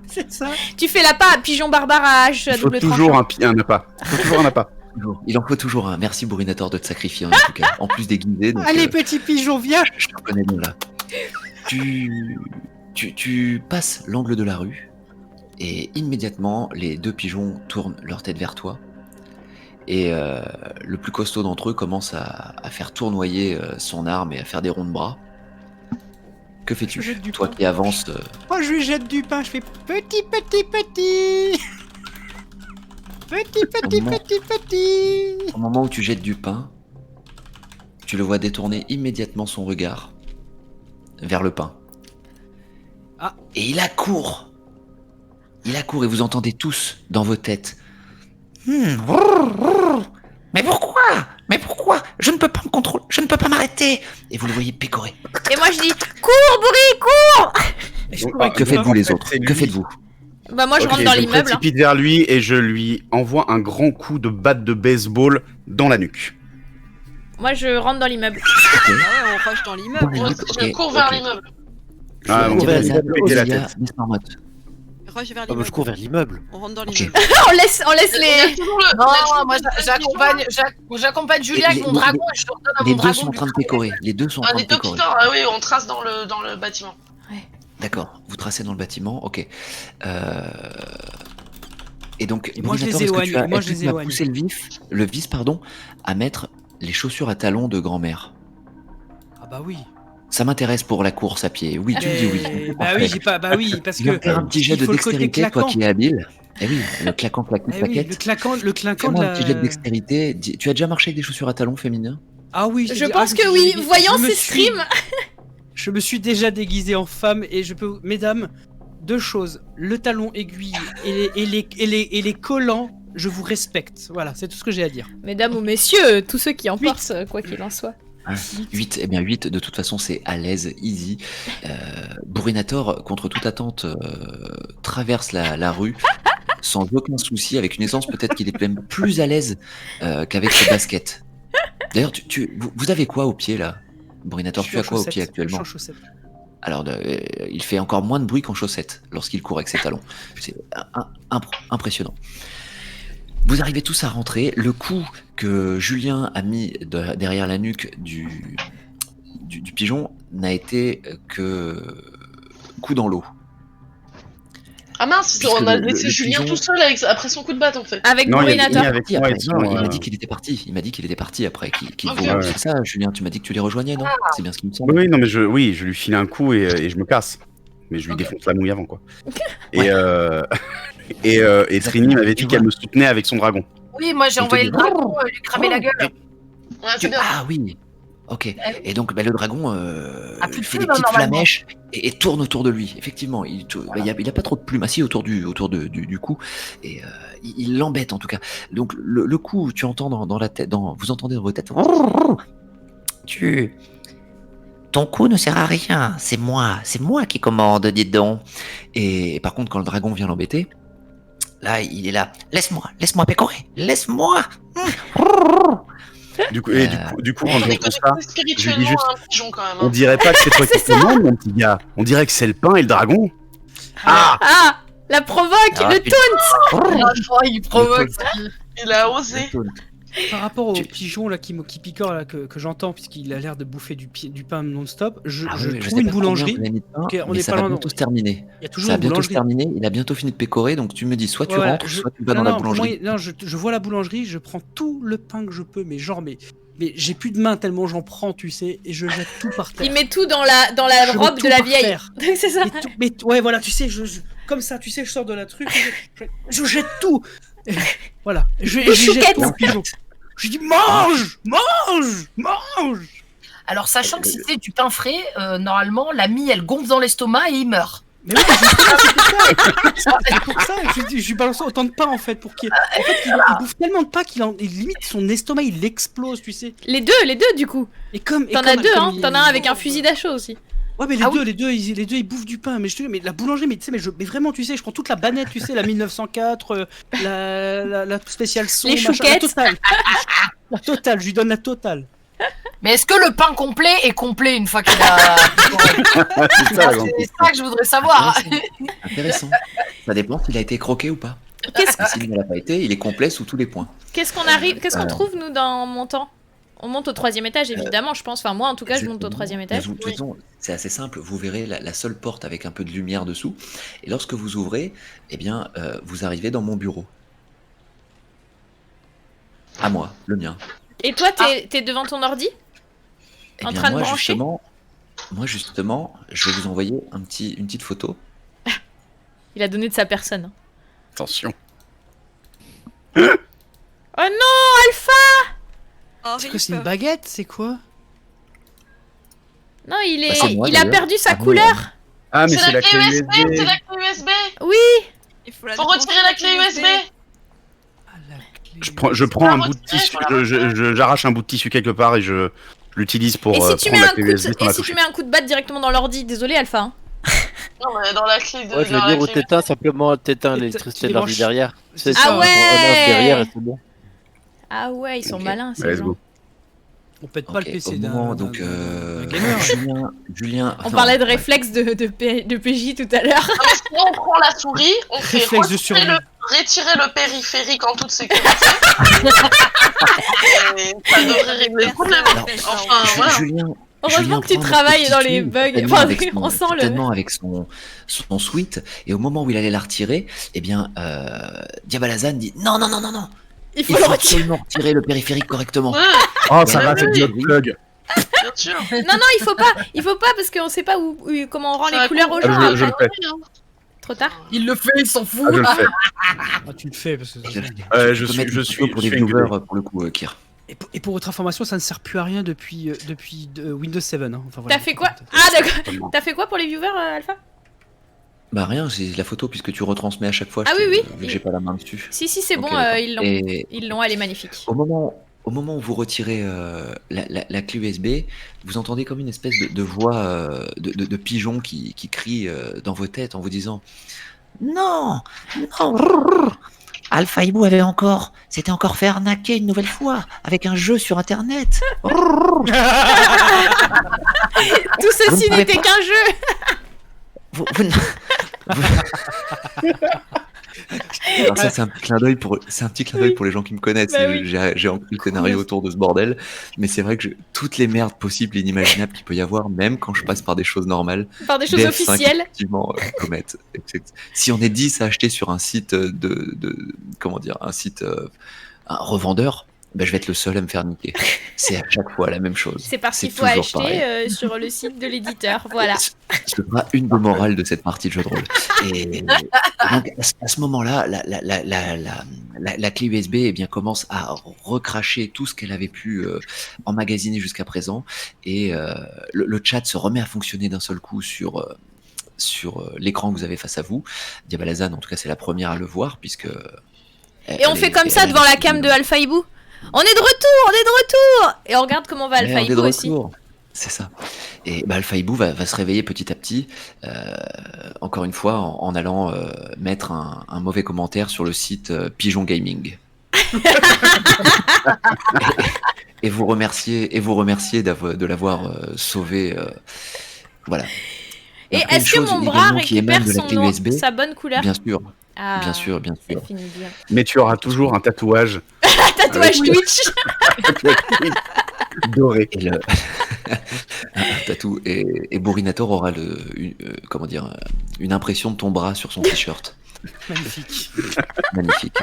C'est ça. Tu fais l'appât à pigeon barbare à hache à Il faut double toujours tranchant. un appât. Il faut toujours un appât. Toujours. Il en faut toujours un. Merci Bourrinator de te sacrifier en tout cas. En plus déguisé. Donc, Allez petit pigeon, viens. je te reconnais bien là. Tu passes l'angle de la rue et immédiatement les deux pigeons tournent leur tête vers toi et le plus costaud d'entre eux commence à faire tournoyer son arme et à faire des ronds de bras. Que Je fais-tu? jette du Toi pain. qui avances, Moi je lui jette du pain, je fais petit. Petit. au moment où tu jettes du pain, tu le vois détourner immédiatement son regard vers le pain. Ah. Et il accourt Il accourt et vous entendez tous dans vos têtes. Mais pourquoi? Mais pourquoi? Je ne peux pas me contrôler, je ne peux pas m'arrêter. Et vous le voyez pécorer. Et moi je dis cours, Bourri, cours. Que faites-vous les autres? Que faites-vous? Bah moi je Ok, rentre dans je me l'immeuble. hein. précipite vers lui et je lui envoie un grand coup de batte de baseball dans la nuque. Moi je rentre dans l'immeuble. Ah ouais, on rush dans l'immeuble. Moi, Ok, je cours vers ok. l'immeuble. Ah, Vous bon, tirez vers la l'immeuble, péter la Osia. tête. Miss Marmotte. Rush vers Ah, bah, l'immeuble. je cours vers l'immeuble. On rentre dans Ok. l'immeuble. On laisse On a les. toujours le- Non, on a toujours moi le- j'accompagne Julien avec mon dragon et je le redonne à Les mon deux dragon. sont en train de pécorer. Les deux sont en Ah, train les de deux pécorer. piquants, ah oui, on trace dans le bâtiment. D'accord. Vous tracez dans le bâtiment. Ok. Et donc, Et moi, je les Brunator, est-ce que éloigne, tu as- moi, est-ce je que les tu as éloigne. poussé le vice, pardon, à mettre les chaussures à talons de grand-mère. Ah bah oui. Ça m'intéresse pour la course à pied. Oui, tu me dis oui. Bah oui, j'ai pas. Bah oui, parce Tu vas que. me faire un petit jet il de faut le côté dextérité, toi claquant. qui es habile. Eh oui, le claquant, Eh oui, claquette. le clinquant de Fais-moi la. un petit jet de dextérité. Tu as déjà marché avec des chaussures à talons féminins? Ah oui, Je pense que oui. Voyant ces scrims. Je me suis déjà déguisé en femme et je peux. Mesdames, deux choses. Le talon aiguille et les collants, je vous respecte. Voilà, c'est tout ce que j'ai à dire. Mesdames ou messieurs, tous ceux qui en portent, quoi qu'il en soit. 8, eh bien 8, de toute façon c'est à l'aise, easy. Bourrinator, contre toute attente, traverse la rue sans aucun souci, avec une aisance peut-être qu'il est même plus à l'aise qu'avec ses baskets. D'ailleurs, vous avez quoi au pied là, Bourrinator? Tu as quoi au pied actuellement? Alors, il fait encore moins de bruit qu'en chaussettes lorsqu'il court avec ses talons. C'est impressionnant. Vous arrivez tous à rentrer. Le coup que Julien a mis derrière la nuque du pigeon n'a été que coup dans l'eau. Ah mince, Puisque on a le laissé Julien pigeon- tout seul après son coup de batte en fait. Avec Non, il y a Bourrinator. avec moi, Après, ils sont, non, il m'a euh, dit qu'il était parti. Il m'a dit qu'il était parti après. Ok. C'est ça, Julien. Tu m'as dit que tu les rejoignais, non? C'est bien ce qu'il me semble. Oui, non, mais je lui file un coup et je me casse. Mais je lui Ok. défonce la mouille avant, quoi. Ouais. Et Trini m'avait dit qu'elle me soutenait avec son dragon. Oui, moi j'ai Je te envoyé dis- le dragon lui cramer la gueule. Ouais, c'est bien. Ah oui. Ok. Et donc, le dragon Ah, plus de fait plumes, des petites normalement. flamèches et tourne autour de lui. Effectivement, il a pas trop de plumes assis autour du cou et il l'embête en tout cas. Donc le coup, tu entends dans la tête, vous entendez dans vos têtes. Ton coup ne sert à rien. C'est moi qui commande, dites donc. Et par contre, quand le dragon vient l'embêter, Là, il est là. Laisse-moi pécorer. Laisse-moi. Du coup, quand On je est entends ça, connecté spirituellement juste- à un pigeon quand même. on hein. dirait pas que c'est toi qui commande, mon petit gars. On dirait que c'est le pain et le dragon. Ah, Ah, la provoque, Ah, le putain. Oh, il provoque. Il a osé. Par rapport au Tu- pigeon là qui picore là que j'entends puisqu'il a l'air de bouffer du pain non-stop, je Ah trouve oui, je sais une pas combien boulangerie. vous avez mis de pain, Ok, on mais est ça pas va loin, bientôt non. se terminer. Il y a toujours Ça va une bientôt se boulangerie. terminer. Il a bientôt fini de pécorer, donc tu me dis soit tu Voilà, rentres, soit tu vas dans non, la non, boulangerie. moi, non, je vois la boulangerie, je prends tout le pain que je peux, mais genre, mais j'ai plus de main tellement j'en prends, tu sais, et je jette tout par terre. Il met tout dans la Je mets robe tout de la par vieille. terre. C'est ça. Mais ouais, voilà, tu sais, comme ça, tu sais, je sors de la truc, je jette tout. Et voilà, je jette chouquettes. tout au pigeon. Je dis mange, Alors, sachant que si c'est du pain frais, normalement, la mie elle gonfle dans l'estomac et il meurt. Mais oui, justement, c'est pour ça. Je lui balance autant de pain en fait pour qu'il. En fait, il bouffe tellement de pain qu'il limite son estomac il explose, tu sais. Les deux du coup. T'en T'en as deux, hein. T'en as un avec un fusil d'assaut aussi. Ouais, mais Ah les deux ils bouffent du pain. Mais je te dis, mais la boulangerie, mais tu sais, mais vraiment, tu sais, je prends toute la banette, tu sais, la 1904, la spéciale son, Les machin, chouquettes. la totale. La totale, je lui donne la totale. Mais est-ce que le pain complet est complet une fois qu'il a. c'est ça, la grande C'est ça que je voudrais savoir. Intéressant. Ça dépend s'il a été croqué ou pas. Qu'est-ce Et s'il ne l'a pas été, il est complet sous tous les points. qu'est-ce qu'on trouve nous en montant? On monte au 3e étage évidemment, je pense. Enfin moi en tout cas, je monte au 3e étage. De toute façon, c'est assez simple. Vous verrez la seule porte avec un peu de lumière dessous. Et lorsque vous ouvrez, eh bien, vous arrivez dans mon bureau. À moi, le mien. Et toi, t'es devant ton ordi? Eh En bien, train de moi, brancher justement, je vais vous envoyer une petite photo. Il a donné de sa personne. Attention. Oh non, Alpha! C'est quoi, c'est une Horrible. baguette, c'est quoi? Non, il c'est moi, a d'ailleurs. perdu sa Ah bon, couleur. Ah, mais C'est la clé USB, c'est USB. la clé USB. Oui. Il Faut retirer la clé USB. Ah, la clé. Je prends un Faut bout de retirer, tissu, faut la j'arrache un bout de tissu quelque part et je l'utilise pour Et si tu mets prendre la un clé coup USB sans la et si tu toucher. mets un coup de batte directement dans l'ordi, désolé Alpha. Hein. Non, mais dans la clé de. Ouais, je dans veux la dire, ou clé t'éteins simplement, t'éteins Et l'électricité tu de l'ordi débranches. derrière. C'est Ah ça. ouais. On derrière et c'est bon. Ah ouais, ils sont Ok. malins ces Let's gens. go. On pète pas Ok, le PC au d'un moment, d'un- donc, d'un gamer. Julien. On non, parlait de ouais. réflexe de PJ tout à l'heure. Non, mais sinon, on prend la souris, on fait Réflexe de retirer survie. retirer le périphérique en toute sécurité. Et ça devrait régler le problème. Alors, Enfin, voilà. Julien. Heureusement Julien que tu prend un travailles petit dans les tube, bugs. certainement Enfin, avec on sent le. certainement avec son suite, et au moment où il allait la retirer, eh bien, Diabalazan dit non, non, non, non, non, Il il faut le faut retirer. absolument retirer le périphérique correctement. Ouais, Oh, ça va, c'est c'est du plug. bien sûr. Non, non, il faut pas parce qu'on sait pas comment on rend les couleurs aux Ça gens. va, je le fais. Trop tard. Il le fait, il s'en fout. Ah, je le fais. Ah, tu le fais parce que. Je peux suis- mettre je une suis- photo pour je les suis viewers engueulé. pour le coup, Kir. Et pour votre information, ça ne sert plus à rien depuis Windows 7. Hein. Enfin, voilà. T'as fait quoi? Ah d'accord. T'as fait quoi pour les viewers, Alpha? Bah rien, c'est la photo puisque tu retransmets à chaque fois. Ah je oui, te- oui. vu que j'ai pas la main dessus. Si, c'est Ok, bon, d'accord. ils l'ont. Et Ils l'ont, elle est magnifique. au moment où vous retirez la clé USB, vous entendez comme une espèce de voix de pigeon qui crie dans vos têtes en vous disant Non, non. Alpha Hibou s'était encore fait arnaquer une nouvelle fois avec un jeu sur internet. Tout Vous ceci ne pouvez n'était pas- qu'un jeu. Vous ne- Alors ça c'est un petit clin d'œil pour les gens qui me connaissent. Bah oui. J'ai ancré le scénario autour de ce bordel, mais c'est vrai que toutes les merdes possibles et inimaginables qu'il peut y avoir, même quand je passe par des choses normales, Par des choses BF5 officielles. effectivement commettent. Si on est 10 à acheter sur un site comment dire, un site un revendeur, ben je vais être le seul à me faire niquer. C'est à chaque fois la même chose. C'est parce qu'il faut toujours acheter pareil. sur le site de l'éditeur. Voilà. Ce sera une des morales de cette partie de jeu de rôle. Et donc, à ce moment-là, la clé USB eh bien, commence à recracher tout ce qu'elle avait pu emmagasiner jusqu'à présent. Et le chat se remet à fonctionner d'un seul coup sur l'écran que vous avez face à vous. Diabalazan, en tout cas, c'est la première à le voir, puisque... Et on fait comme ça devant la cam de Alpha Hibou. On est de retour. Et on regarde comment va Ouais, Alpha on est de Hibou aussi. retour. C'est ça. Et bah, Alpha Hibou va se réveiller petit à petit, encore une fois, en allant mettre un mauvais commentaire sur le site Pigeon Gaming. et vous remercier de l'avoir sauvé. Voilà. Et Après, une est-ce que chose mon bras également qui émane récupère de la clé son USB, sa bonne couleur? bien sûr, Ah, bien sûr, bien sûr. ça finit bien. Mais tu auras toujours un tatouage Tatouage Twitch. doré. Et le un tatou et Bourinator aura comment dire, une impression de ton bras sur son t-shirt. Magnifique. Magnifique.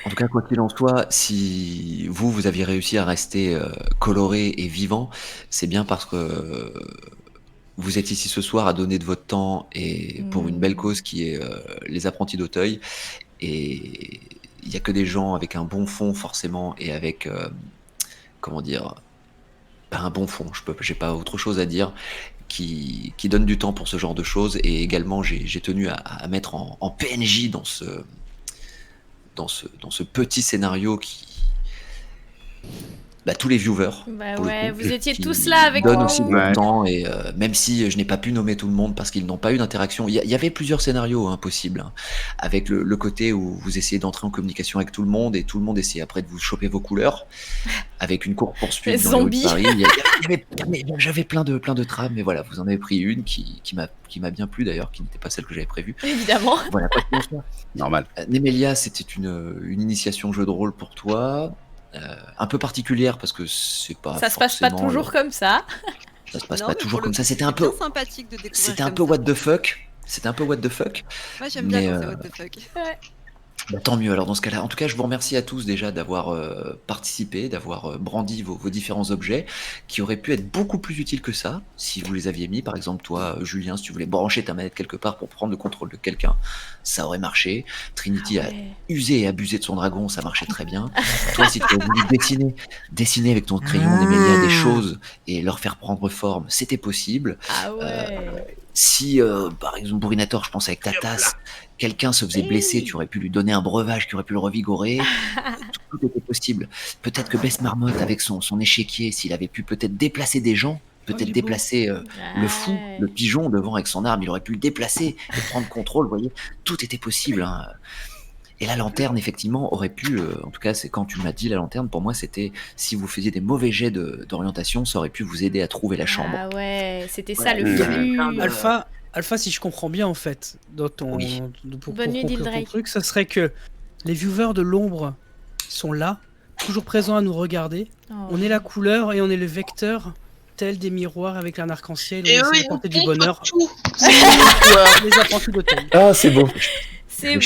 En tout cas, quoi qu'il en soit, si vous aviez réussi à rester coloré et vivant, c'est bien parce que vous êtes ici ce soir à donner de votre temps et pour une belle cause qui est les apprentis d'Auteuil. Et il n'y a que des gens avec un bon fond forcément et avec comment dire, un bon fond. J'ai pas autre chose à dire. Qui donnent du temps pour ce genre de choses. Et également, j'ai tenu à mettre en PNJ dans ce petit scénario qui... Bah, tous les viewers. Bah pour le ouais, coup, vous étiez qui tous là avec donnent nous. aussi de Ouais. leur temps et même si je n'ai pas pu nommer tout le monde parce qu'ils n'ont pas eu d'interaction, il y avait plusieurs scénarios possibles, hein, avec le côté où vous essayez d'entrer en communication avec tout le monde et tout le monde essayait après de vous choper vos couleurs avec une courte poursuite Les dans les rues de zombies. Paris. J'avais plein de trames, mais voilà, vous en avez pris une qui m'a bien plu d'ailleurs, qui n'était pas celle que j'avais prévue. Évidemment. Voilà, quoi qu'il en soit. Normal. Némélia, c'était une initiation jeu de rôle pour toi, un peu particulière parce que c'est pas. Ça se passe pas forcément toujours comme ça. Ça se passe Non, pas mais toujours pour le comme ça. coup, C'était un peu. bien sympathique de découvrir. C'était un comme peu ça. what the fuck. C'était un peu what the fuck. Moi j'aime bien mais, quand c'est what the fuck. Bah, tant mieux alors dans ce cas-là. En tout cas, je vous remercie à tous déjà d'avoir participé, d'avoir brandi vos différents objets qui auraient pu être beaucoup plus utiles que ça si vous les aviez mis. Par exemple, toi, Julien, si tu voulais brancher ta manette quelque part pour prendre le contrôle de quelqu'un, ça aurait marché. Trinity a Ouais. usé et abusé de son dragon, ça marchait très bien. Toi, si tu avais voulu dessiner avec ton crayon Némélia des choses et leur faire prendre forme, c'était possible. Ah ouais. Si, par exemple, Bourrinator, je pense avec ta tasse, quelqu'un se faisait blesser, tu aurais pu lui donner un breuvage qui aurait pu le revigorer. Tout était possible. Peut-être que Bess Marmotte, avec son échiquier, s'il avait pu peut-être déplacer des gens, peut-être il est beau. déplacer le fou, Ouais. le pigeon devant avec son arme, il aurait pu le déplacer et prendre contrôle, vous voyez. Tout était possible. Hein. Et la lanterne, effectivement, aurait pu, en tout cas, c'est quand tu m'as dit la lanterne, pour moi, c'était si vous faisiez des mauvais jets d'orientation, ça aurait pu vous aider à trouver la chambre. Ah ouais, c'était ça Voilà, le il y avait flux. plein de- Alpha, si je comprends bien en fait, dans ton, Oui. pour Bonne nuit, conclure ton Dildrake. truc, ça serait que les viewers de l'ombre sont là, toujours présents à nous regarder. Oh. On est la couleur et on est le vecteur, tel des miroirs avec un arc-en-ciel. Et On eux, essaie ils nous d'apporter du montrent bonheur. tout. Les apprentis d'hôtel. Ah, c'est beau. Je C'est vais beau.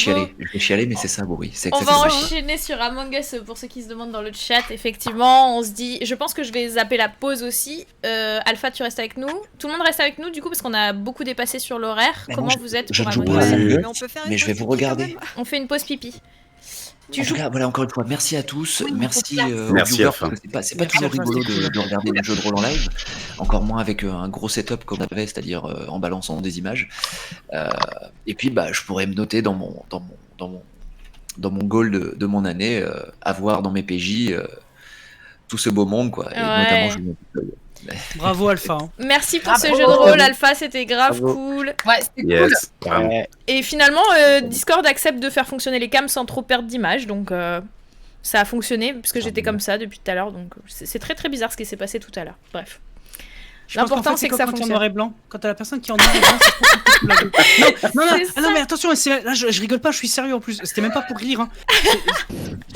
chialer, mais c'est ça, Bourri. C'est On va exactement ça. enchaîner sur Among Us pour ceux qui se demandent dans le chat. Effectivement, on se dit. Je pense que je vais zapper la pause aussi. Alpha, tu restes avec nous. Tout le monde reste avec nous du coup parce qu'on a beaucoup dépassé sur l'horaire. Mais Comment moi, vous êtes je pour ne joue Among pas à Us Among Us, Mais on peut faire une mais je vais pause vous pipi quand regarder. même. On fait une pause pipi. Tu En tout joues. cas, voilà, encore une fois, merci à tous. Oui, Merci merci. aux Merci, viewers, Alpha. parce que c'est pas Merci, toujours Alpha, rigolo c'était cool. de regarder des jeux de rôle en live, encore moins avec un gros setup comme on avait, c'est-à-dire en balançant des images. Et puis, bah, je pourrais me noter dans mon goal de mon année, avoir dans mes PJ tout ce beau monde, quoi. Et Ouais. notamment Julien Dupuis. Bravo Alpha. Hein. Merci pour Bravo. ce jeu de rôle, Alpha. C'était grave Bravo. cool. Ouais, c'était cool. Yes, carrément. Et finalement, Discord accepte de faire fonctionner les cams sans trop perdre d'image, donc ça a fonctionné puisque j'étais comme ça depuis tout à l'heure, donc c'est très très bizarre ce qui s'est passé tout à l'heure. Bref. Je pense qu'en L'important, fait, c'est que ça quand il y a fonctionne. noir et blanc. Quand t'as la personne qui est en noir et blanc, c'est trop compliqué de blaguer. Non, C'est ah non, ça. mais attention, là, je rigole pas, je suis sérieux en plus. C'était même pas pour rire. Hein.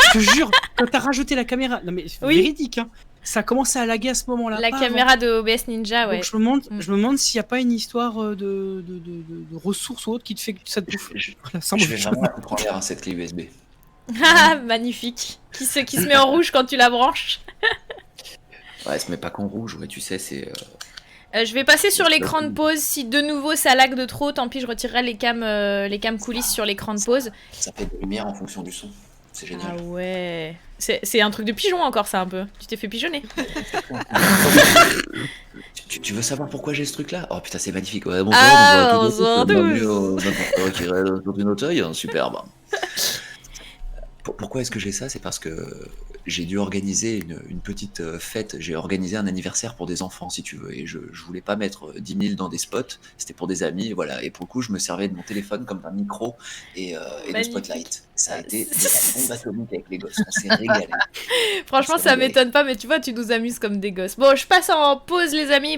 Je te jure, quand t'as rajouté la caméra, non mais Oui. véridique, hein. Ça a commencé à laguer à ce moment-là. La pas caméra de OBS Ninja, avant. ouais. Donc je me demande s'il n'y a pas une histoire de ressources ou autre qui te fait que ça te bouffe. Voilà, sans Je mauvais vais jeu. vraiment la foutre en l'air, hein, cette clé USB. Ah, magnifique. Qui se met en rouge quand tu la branches. Ouais, elle se met pas qu'en rouge, ouais, tu sais, c'est. Je vais passer sur l'écran de pause. Si de nouveau ça lag de trop, tant pis, je retirerai les cams coulisses sur l'écran de pause. Ça fait de lumière en fonction du son. C'est génial. Ah ouais. C'est un truc de pigeon encore, ça, un peu. Tu t'es fait pigeonner. Tu veux savoir pourquoi j'ai ce truc-là? Oh putain, c'est magnifique. Ouais, Ah, bonsoir à tous. bonsoir à Bienvenue au n'importe quoi qui reste dans une auteuil. Hein, superbe. Pourquoi est-ce que j'ai ça? C'est parce que j'ai dû organiser une petite fête. J'ai organisé un anniversaire pour des enfants, si tu veux. Et je voulais pas mettre 10 000 dans des spots. C'était pour des amis. Voilà. Et pour le coup, je me servais de mon téléphone comme d'un micro et de Magnifique. spotlight. Ça a été de la bombe atomique avec les gosses. On s'est régalé. Franchement, C'est ça régalé. m'étonne pas, mais tu vois, tu nous amuses comme des gosses. Bon, je passe en pause, les amis.